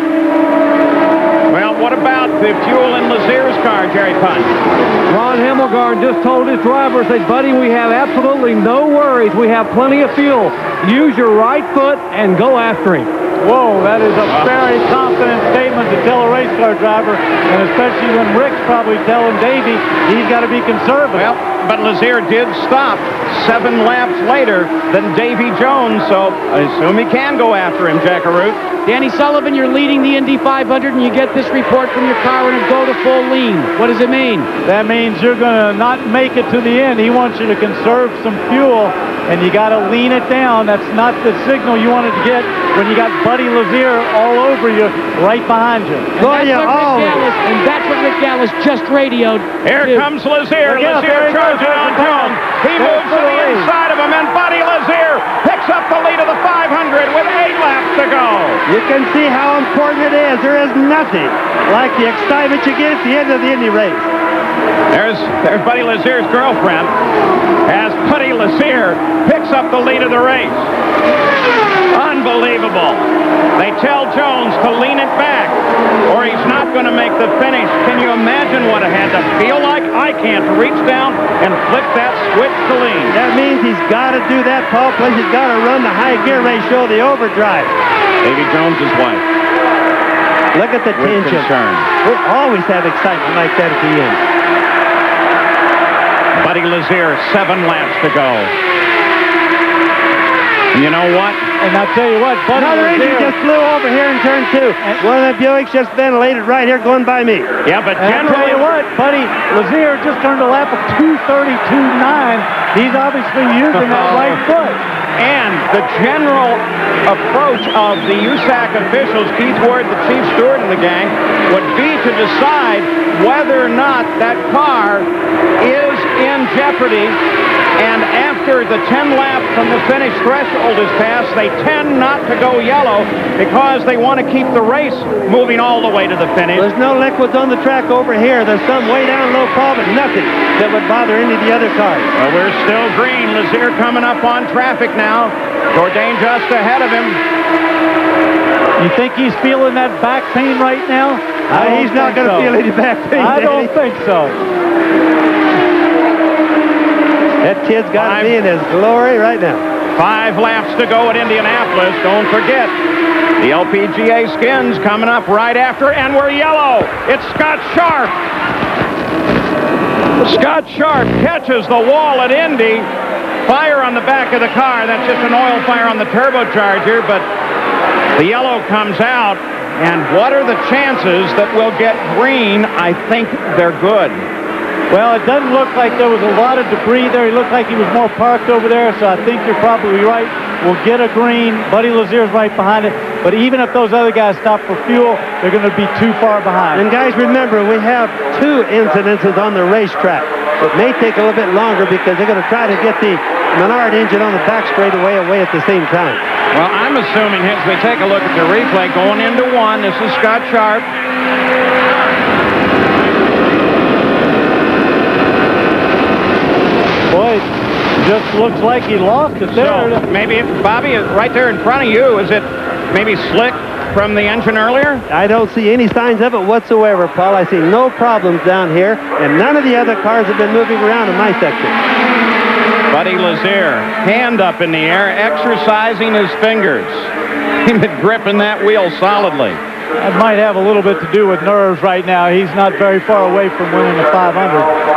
Well, what about the fuel in Lazier's car, Jerry Punt? Ron Himmelgarn just told his driver, said, buddy, we have absolutely no worries. We have plenty of fuel. Use your right foot and go after him. Whoa, that is a very confident statement to tell a race car driver, and especially when Rick's probably telling Davey he's got to be conservative. Well, but Lazier did stop 7 laps later than Davy Jones, so I assume he can go after him, Jackaroot. Danny Sullivan, you're leading the Indy 500, and you get this report from your car and go to full lean. What does it mean? That means you're going to not make it to the end. He wants you to conserve some fuel, and you got to lean it down. That's not the signal you wanted to get when you got Buddy Lazier all over you, right behind you. And that's what Rick Gallis just radioed. Here comes Lazier. Lazier charging on Jones. He moves to the inside of him, and Buddy Lazier picks up the lead of the 500 with 8 laps to go. You can see how important it is. There is nothing like the excitement you get at the end of the Indy race. There's Buddy Lazier's girlfriend as Buddy Lazier picks up the lead of the race. Unbelievable. They tell Jones to lean it back or he's not going to make the finish. Can you imagine what it had to feel like? I can't reach down and flick that switch to lean. That means he's got to do that, Paul, plus he's got to run the high gear ratio, the overdrive. Davy Jones' wife. Look at the tension. Concern. We'll always have excitement like that at the end. Buddy Lazier, 7 laps to go. And you know what? And I'll tell you what, Buddy Another engine just flew over here in turn 2. One of the Buicks just ventilated right here going by me. Yeah, but I'll tell you what, Buddy Lazier just turned a lap of 2:32.9. He's obviously using that right foot. And the general approach of the USAC officials, Keith Ward, the chief steward in the gang, would be to decide whether or not that car is in jeopardy. And after the 10 laps from the finish threshold is passed, they tend not to go yellow because they want to keep the race moving all the way to the finish. There's no liquids on the track over here. There's some way down low, Paul, but nothing that would bother any of the other cars. Well, we're still green. Lazier coming up on traffic now. Jourdain just ahead of him. You think he's feeling that back pain right now? He's not going to feel any back pain. I don't think so. That kid's got to be in his glory right now. 5 laps to go at Indianapolis. Don't forget, the LPGA skins coming up right after, and we're yellow. It's Scott Sharp. Scott Sharp catches the wall at Indy. Fire on the back of the car. That's just an oil fire on the turbocharger, but the yellow comes out. And what are the chances that we'll get green? I think they're good. Well, it doesn't look like there was a lot of debris there. He looked like he was more parked over there, so I think you're probably right. We'll get a green. Buddy Lazier's right behind it. But even if those other guys stop for fuel, they're going to be too far behind. And guys, remember, we have 2 incidences on the racetrack. It may take a little bit longer because they're going to try to get the Menard engine on the back straightaway away at the same time. Well, I'm assuming as we take a look at the replay, going into 1, this is Scott Sharp. Boy, just looks like he lost it there. So maybe, Bobby, right there in front of you, is it maybe slick from the engine earlier? I don't see any signs of it whatsoever, Paul. I see no problems down here, and none of the other cars have been moving around in my section. Buddy Lazier, hand up in the air, exercising his fingers. He's been gripping that wheel solidly. That might have a little bit to do with nerves right now. He's not very far away from winning the 500.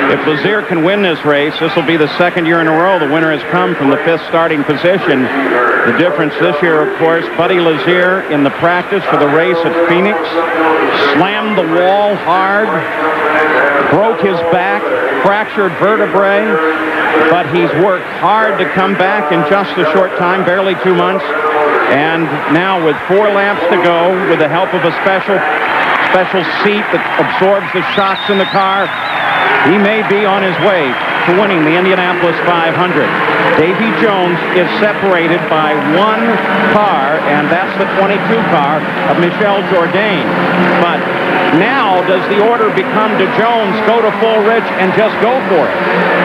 If Lazier can win this race, this will be the second year in a row the winner has come from the 5th starting position. The difference this year, of course, Buddy Lazier in the practice for the race at Phoenix slammed the wall hard, broke his back, fractured vertebrae, but he's worked hard to come back in just a short time, barely 2 months. And now with 4 laps to go, with the help of a special seat that absorbs the shocks in the car, he may be on his way to winning the Indianapolis 500. Davy Jones is separated by 1 car, and that's the 22 car of Michel Jourdain. But now does the order become to Jones go to Full Ridge and just go for it?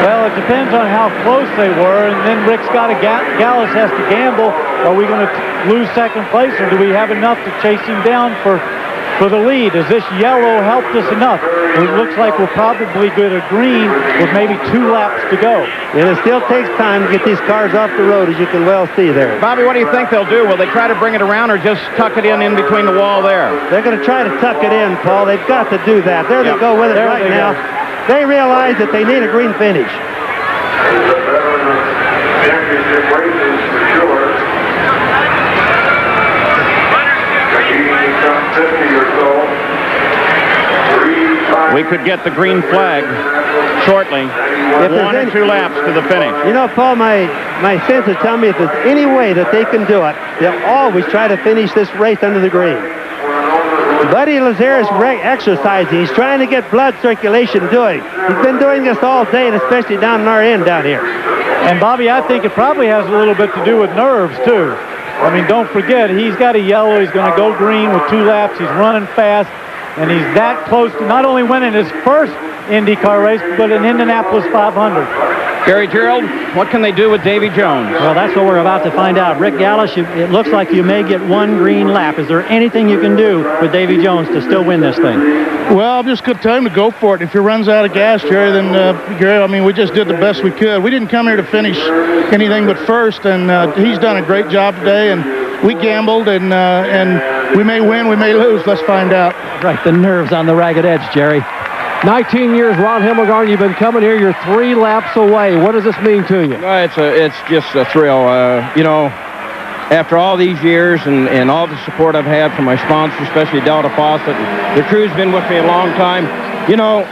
Well, it depends on how close they were, and then Rick Scott Gallus has to gamble. Are we going to lose second place, or do we have enough to chase him down for the lead? Has this yellow helped us enough? It looks like we'll probably get a green with maybe 2 laps to go. And it still takes time to get these cars off the road, as you can well see there. Bobby, what do you think they'll do? Will they try to bring it around or just tuck it in between the wall there? They're going to try to tuck it in, Paul. They've got to do that. There they go with it right now. They realize that they need a green finish. We could get the green flag shortly. 1 or 2 laps to the finish. You know, Paul, my senses tell me if there's any way that they can do it, they'll always try to finish this race under the green. Buddy Lazier is exercising. He's trying to get blood circulation doing. He's been doing this all day, and especially down in our end down here. And, Bobby, I think it probably has a little bit to do with nerves, too. I mean, don't forget, he's got a yellow. He's going to go green with 2 laps. He's running fast. And he's that close to not only winning his first IndyCar race, but an Indianapolis 500. Gary Gerald, what can they do with Davy Jones? Well, that's what we're about to find out. Rick Gallus, it looks like you may get 1 green lap. Is there anything you can do with Davy Jones to still win this thing? Well, I'm just going to tell him to go for it. If he runs out of gas, Jerry, then, Gary, I mean, we just did the best we could. We didn't come here to finish anything but first, and he's done a great job today, and we gambled, and we may win, we may lose. Let's find out. Right, the nerves on the ragged edge, Jerry. 19 years, Ron Himmelgarn, you've been coming here. You're 3 laps away. What does this mean to you? It's just a thrill. You know, after all these years and all the support I've had from my sponsors, especially Delta Faucet, the crew's been with me a long time. You know,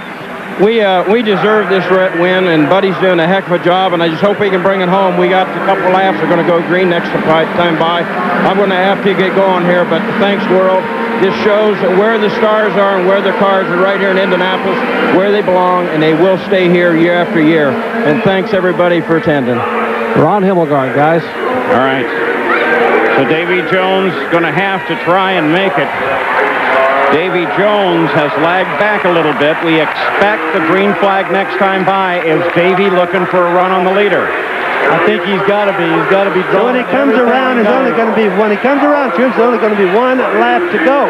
we deserve this win, and Buddy's doing a heck of a job, and I just hope he can bring it home. We got a couple laps. We're going to go green next time by. I'm going to have to get going here, but thanks, world. This shows where the stars are and where the cars are right here in Indianapolis, where they belong, and they will stay here year after year. And thanks, everybody, for attending. Ron Himmelgarn, guys. All right. So Davy Jones going to have to try and make it. Davy Jones has lagged back a little bit. We expect the green flag next time by. Is Davy looking for a run on the leader? I think he's got to be. He's got to be. So when he comes around, it's only going to be when he comes around, there's only going to be 1 lap to go.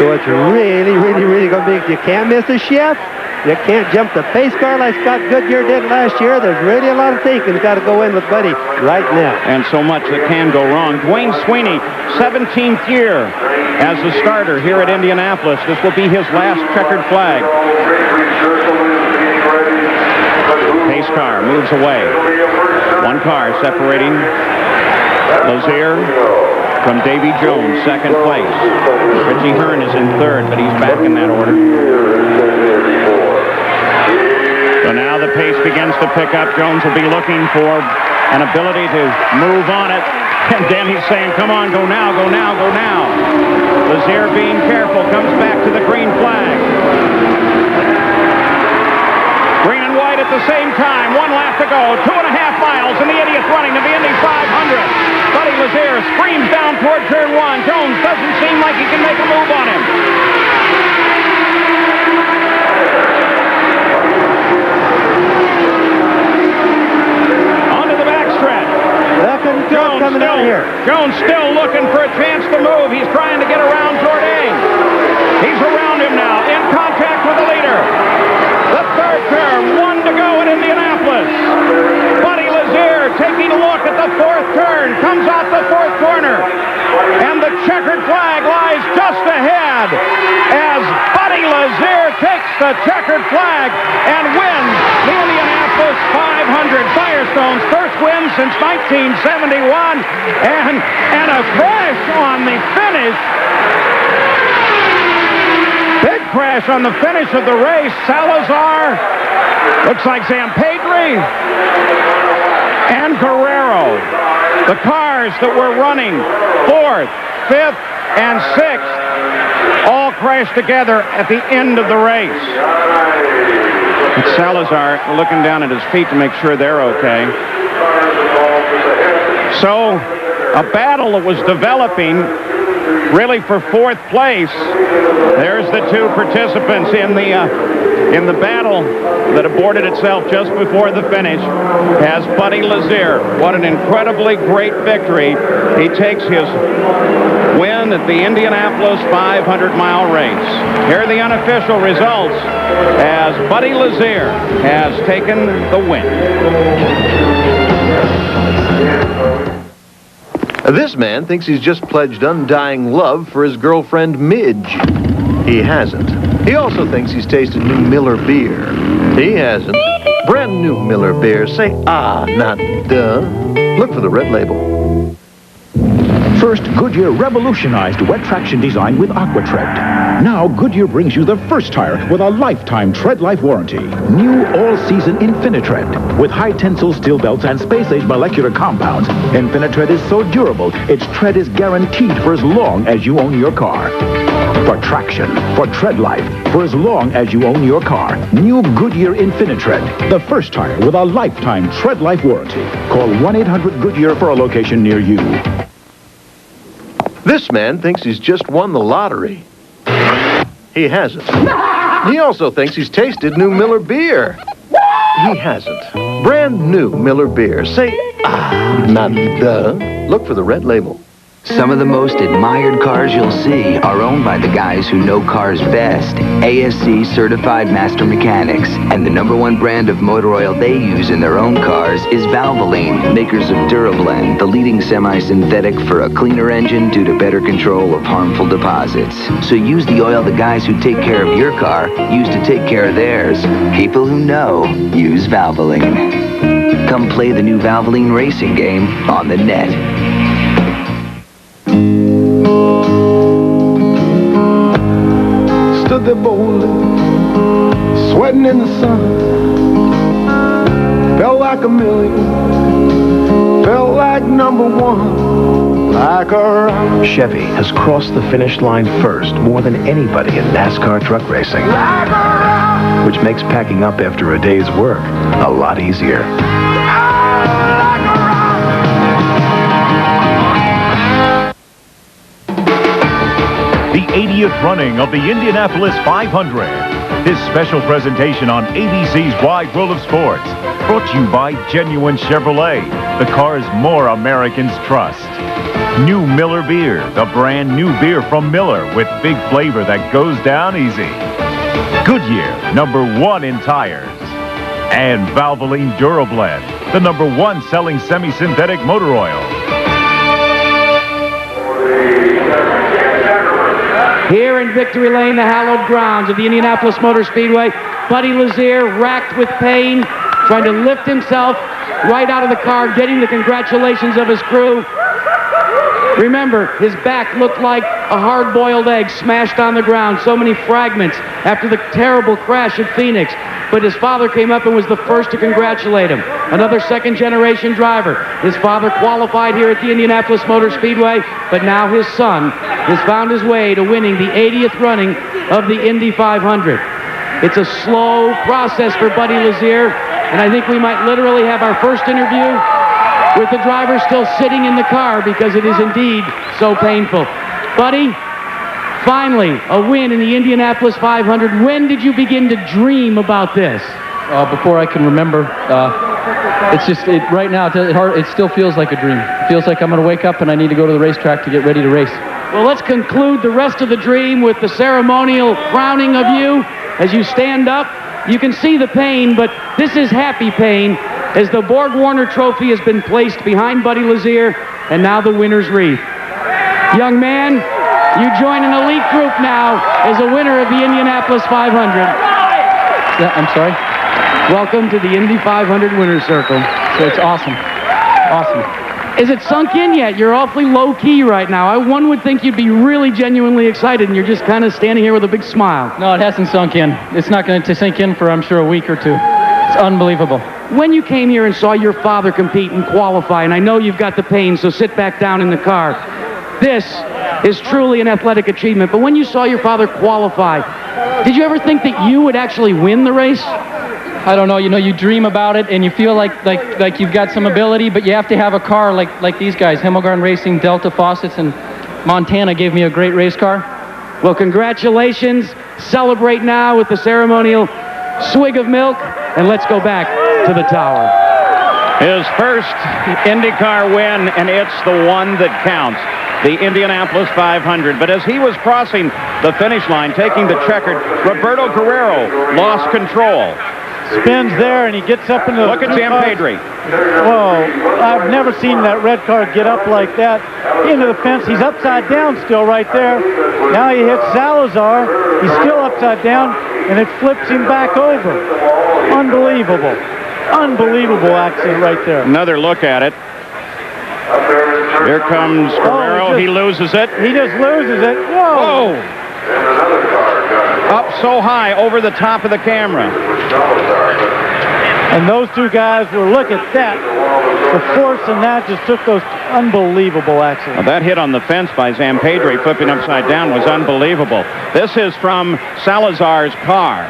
So it's really, really, really going to be. You can't miss a shift. You can't jump the pace car like Scott Goodyear did last year. There's really a lot of thinking got to go in with Buddy right now. And so much that can go wrong. Dwayne Sweeney, 17th year as a starter here at Indianapolis. This will be his last checkered flag. Pace car moves away. 1 car separating Lazier from Davy Jones, 2nd place. Richie Hearn is in 3rd, but he's back in that order. So now the pace begins to pick up. Jones will be looking for an ability to move on it. And Danny's saying, come on, go now, go now, go now. Lazier being careful, comes back to the green flag. Green and white at the same time. 1 lap to go. 2.5 miles, and the Idiot's running to the Indy 500. Buddy Lazier screams down toward turn 1. Jones doesn't seem like he can make a move on him. Onto the backstretch. Jones coming out here. Jones still looking for a chance to move. He's trying to get around Jourdain. He's around him now, in contact with the leader. The 3rd turn, 1 to go in Indianapolis. Buddy Lazier taking a look at the 4th turn, comes off the 4th corner. And the checkered flag lies just ahead as Buddy Lazier takes the checkered flag and wins the Indianapolis 500. Firestone's first win since 1971, and a crash on the finish. Big crash on the finish of the race. Salazar, looks like Zampedri, and Guerrero. The cars that were running 4th, 5th, and 6th all crashed together at the end of the race. It's Salazar looking down at his feet to make sure they're okay. So, a battle that was developing really for 4th place. There's the two participants in the battle that aborted itself just before the finish as Buddy Lazier. What an incredibly great victory. He takes his win at the Indianapolis 500-mile race. Here are the unofficial results as Buddy Lazier has taken the win. This man thinks he's just pledged undying love for his girlfriend, Midge. He hasn't. He also thinks he's tasted new Miller beer. He hasn't. Brand new Miller beer. Say ah, not duh. Look for the red label. First, Goodyear revolutionized wet traction design with AquaTread. Now, Goodyear brings you the first tire with a lifetime tread life warranty. New all-season Infinitread. With high-tensile steel belts and space-age molecular compounds, Infinitread is so durable, its tread is guaranteed for as long as you own your car. For traction, for tread life, for as long as you own your car. New Goodyear Infinitread. The first tire with a lifetime tread life warranty. Call 1-800-GOODYEAR for a location near you. This man thinks he's just won the lottery. He hasn't. He also thinks he's tasted new Miller beer. He hasn't. Brand new Miller beer. Say ah, not duh. Look for the red label. Some of the most admired cars you'll see are owned by the guys who know cars best. ASC certified master mechanics. And the #1 brand of motor oil they use in their own cars is Valvoline, makers of Durablend, the leading semi-synthetic for a cleaner engine due to better control of harmful deposits. So use the oil the guys who take care of your car use to take care of theirs. People who know use Valvoline. Come play the new Valvoline racing game on the net. Stood there boldly, sweating in the sun. Felt like a million, felt like #1, like a... Chevy has crossed the finish line first more than anybody in NASCAR truck racing, which makes packing up after a day's work a lot easier. The 80th running of the Indianapolis 500. This special presentation on ABC's Wide World of Sports. Brought to you by Genuine Chevrolet, the cars more Americans trust. New Miller Beer, the brand new beer from Miller with big flavor that goes down easy. Goodyear, #1 in tires. And Valvoline Durablend, the #1 selling semi-synthetic motor oil. Here in Victory Lane, the hallowed grounds of the Indianapolis Motor Speedway, Buddy Lazier, racked with pain, trying to lift himself right out of the car, getting the congratulations of his crew. Remember, his back looked like a hard-boiled egg smashed on the ground, so many fragments after the terrible crash at Phoenix. But his father came up and was the first to congratulate him. Another second-generation driver. His father qualified here at the Indianapolis Motor Speedway, but now his son has found his way to winning the 80th running of the Indy 500. It's a slow process for Buddy Lazier, and I think we might literally have our first interview with the driver still sitting in the car because it is indeed so painful. Buddy, finally, a win in the Indianapolis 500. When did you begin to dream about this? Before I can remember. It's just, right now, it still feels like a dream. It feels like I'm going to wake up and I need to go to the racetrack to get ready to race. Well, let's conclude the rest of the dream with the ceremonial crowning of you. As you stand up, you can see the pain, but this is happy pain as the Borg Warner Trophy has been placed behind Buddy Lazier and now the winner's wreath. Young man, you join an elite group now as a winner of the Indianapolis 500. I'm sorry? Welcome to the Indy 500 winner's circle. So it's awesome. Awesome. Is it sunk in yet? You're awfully low-key right now. One would think you'd be really genuinely excited, and you're just kind of standing here with a big smile. No, it hasn't sunk in. It's not going to sink in for, I'm sure, a week or two. It's unbelievable. When you came here and saw your father compete and qualify, and I know you've got the pain, so sit back down in the car. This is truly an athletic achievement, but when you saw your father qualify, did you ever think that you would actually win the race? I don't know. You know, you dream about it, and you feel like you've got some ability, but you have to have a car like these guys, Himmelgarn Racing, Delta Faucets, and Montana gave me a great race car. Well, congratulations. Celebrate now with the ceremonial swig of milk, and let's go back to the tower. His first IndyCar win, and it's the one that counts, the Indianapolis 500. But as he was crossing the finish line, taking the checkered, Roberto Guerrero lost control. Spins there, and he gets up into the... Look at Zampedri. Whoa, I've never seen that red car get up like that into the fence. He's upside down still right there. Now he hits Salazar. He's still upside down, and it flips him back over. Unbelievable. Unbelievable accident right there. Another look at it. Here comes Guerrero. He loses it. He just loses it. Whoa! Up so high over the top of the camera. And those two guys were, look at that. The force in that just took those unbelievable accidents. Well, that hit on the fence by Zampedri, flipping upside down, was unbelievable. This is from Salazar's car.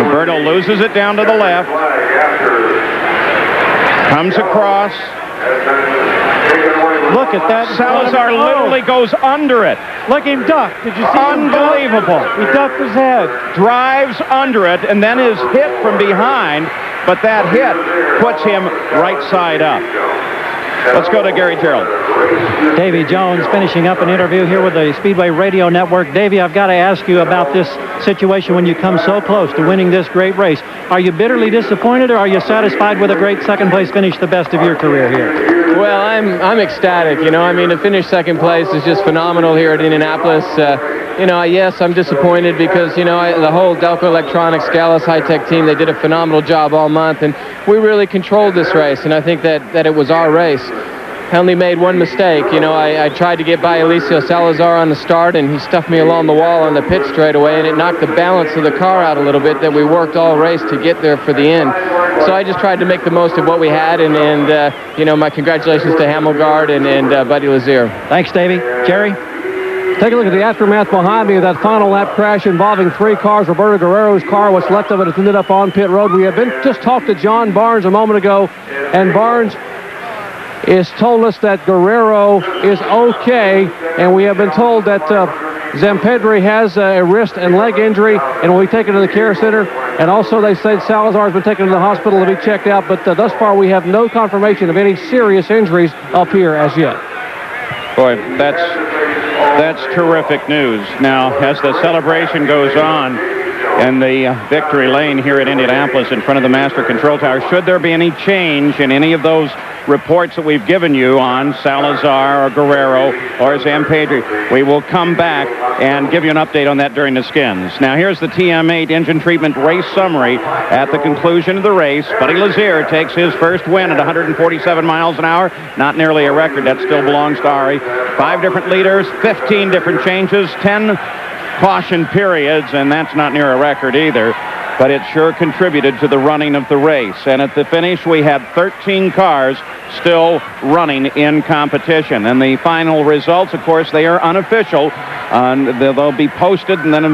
Roberto loses it down to the left. Comes across. Look at that. Salazar literally goes under it. Look him duck. Did you see Unbelievable. him duck? He ducked his head. Drives under it and then is hit from behind, but that hit puts him right side up. Let's go to Gary Gerald. Davy Jones finishing up an interview here with the Speedway Radio Network. Davy, I've got to ask you about this situation when you come so close to winning this great race. Are you bitterly disappointed, or are you satisfied with a great second-place finish, the best of your career here? Well, I'm ecstatic, you know. I mean, to finish second place is just phenomenal here at Indianapolis. You know, yes, I'm disappointed because, you know, the whole Delco Electronics, Gallus High-Tech team, they did a phenomenal job all month, and we really controlled this race, and I think that it was our race. I only made one mistake. You know, I tried to get by Eliseo Salazar on the start, and he stuffed me along the wall on the pit straightaway, and it knocked the balance of the car out a little bit that we worked all race to get there for the end. So I just tried to make the most of what we had, and you know, my congratulations to Himmelgarn and Buddy Lazier. Thanks, Davey. Jerry? Take a look at the aftermath behind me of that final lap crash involving three cars. Roberto Guerrero's car, what's left of it, has ended up on pit road. We have just talked to John Barnes a moment ago, and Barnes has told us that Guerrero is okay, and we have been told that Zampedri has a wrist and leg injury and will be taken to the care center. And also they said Salazar has been taken to the hospital to be checked out, but thus far we have no confirmation of any serious injuries up here as yet. Boy, that's terrific news. Now, as the celebration goes on in the victory lane here at Indianapolis in front of the Master Control Tower, should there be any change in any of those reports that we've given you on Salazar or Guerrero or Zampedri, we will come back and give you an update on that during the skins. Now, here's the TM8 engine treatment race summary. At the conclusion of the race, Buddy Lazier takes his first win at 147 miles an hour. Not nearly a record. That still belongs to Ari. 5 different leaders, 15 different changes, 10 caution periods, and that's not near a record either. But it sure contributed to the running of the race. And at the finish, we had 13 cars still running in competition. And the final results, of course, they are unofficial. They'll be posted, and then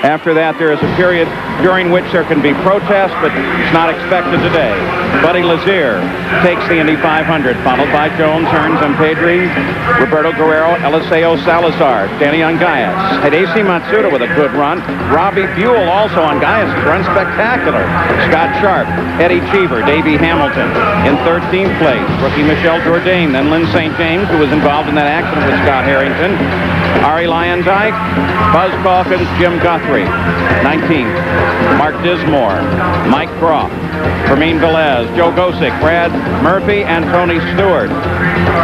after that, there is a period during which there can be protests, but it's not expected today. Buddy Lazier takes the Indy 500, followed by Jones, Hearns, Zampedri, Roberto Guerrero, Eliseo Salazar, Danny Ungaias, Hidesi Matsuda with a good run. Robbie Buell also on Gaius' run spectacular. Scott Sharp, Eddie Cheever, Davey Hamilton in 13th place. Rookie Michelle Jourdain, then Lynn St. James, who was involved in that accident with Scott Harrington. Ari Lyondike, Buzz Calkins, Jim Guthrie. Petrie. 19th, Mark Dismore, Mike Croft, Fermin Velez, Joe Gosick, Brad Murphy, and Tony Stewart.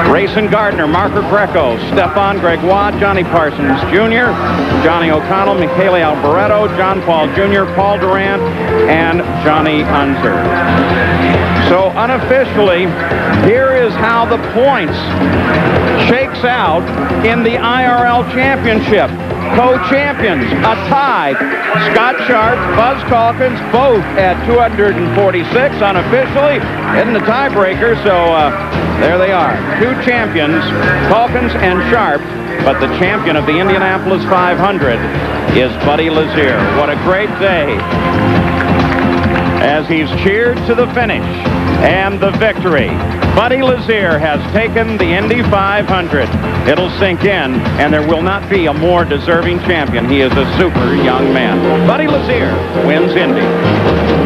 Rayson Gardner, Marker Greco, Stefan Gregoire, Johnny Parsons Jr., Johnny O'Connell, Michele Alboreto, John Paul Jr., Paul Durant, and Johnny Unser. So unofficially, here is how the points shakes out in the IRL Championship. Co-champions, a tie. Scott Sharp, Buzz Calkins, both at 246 unofficially. Isn't a tiebreaker, so there they are. Two champions, Calkins and Sharp, but the champion of the Indianapolis 500 is Buddy Lazier. What a great day as he's cheered to the finish and the victory. Buddy Lazier has taken the Indy 500. It'll sink in, and there will not be a more deserving champion. He is a super young man. Buddy Lazier wins Indy.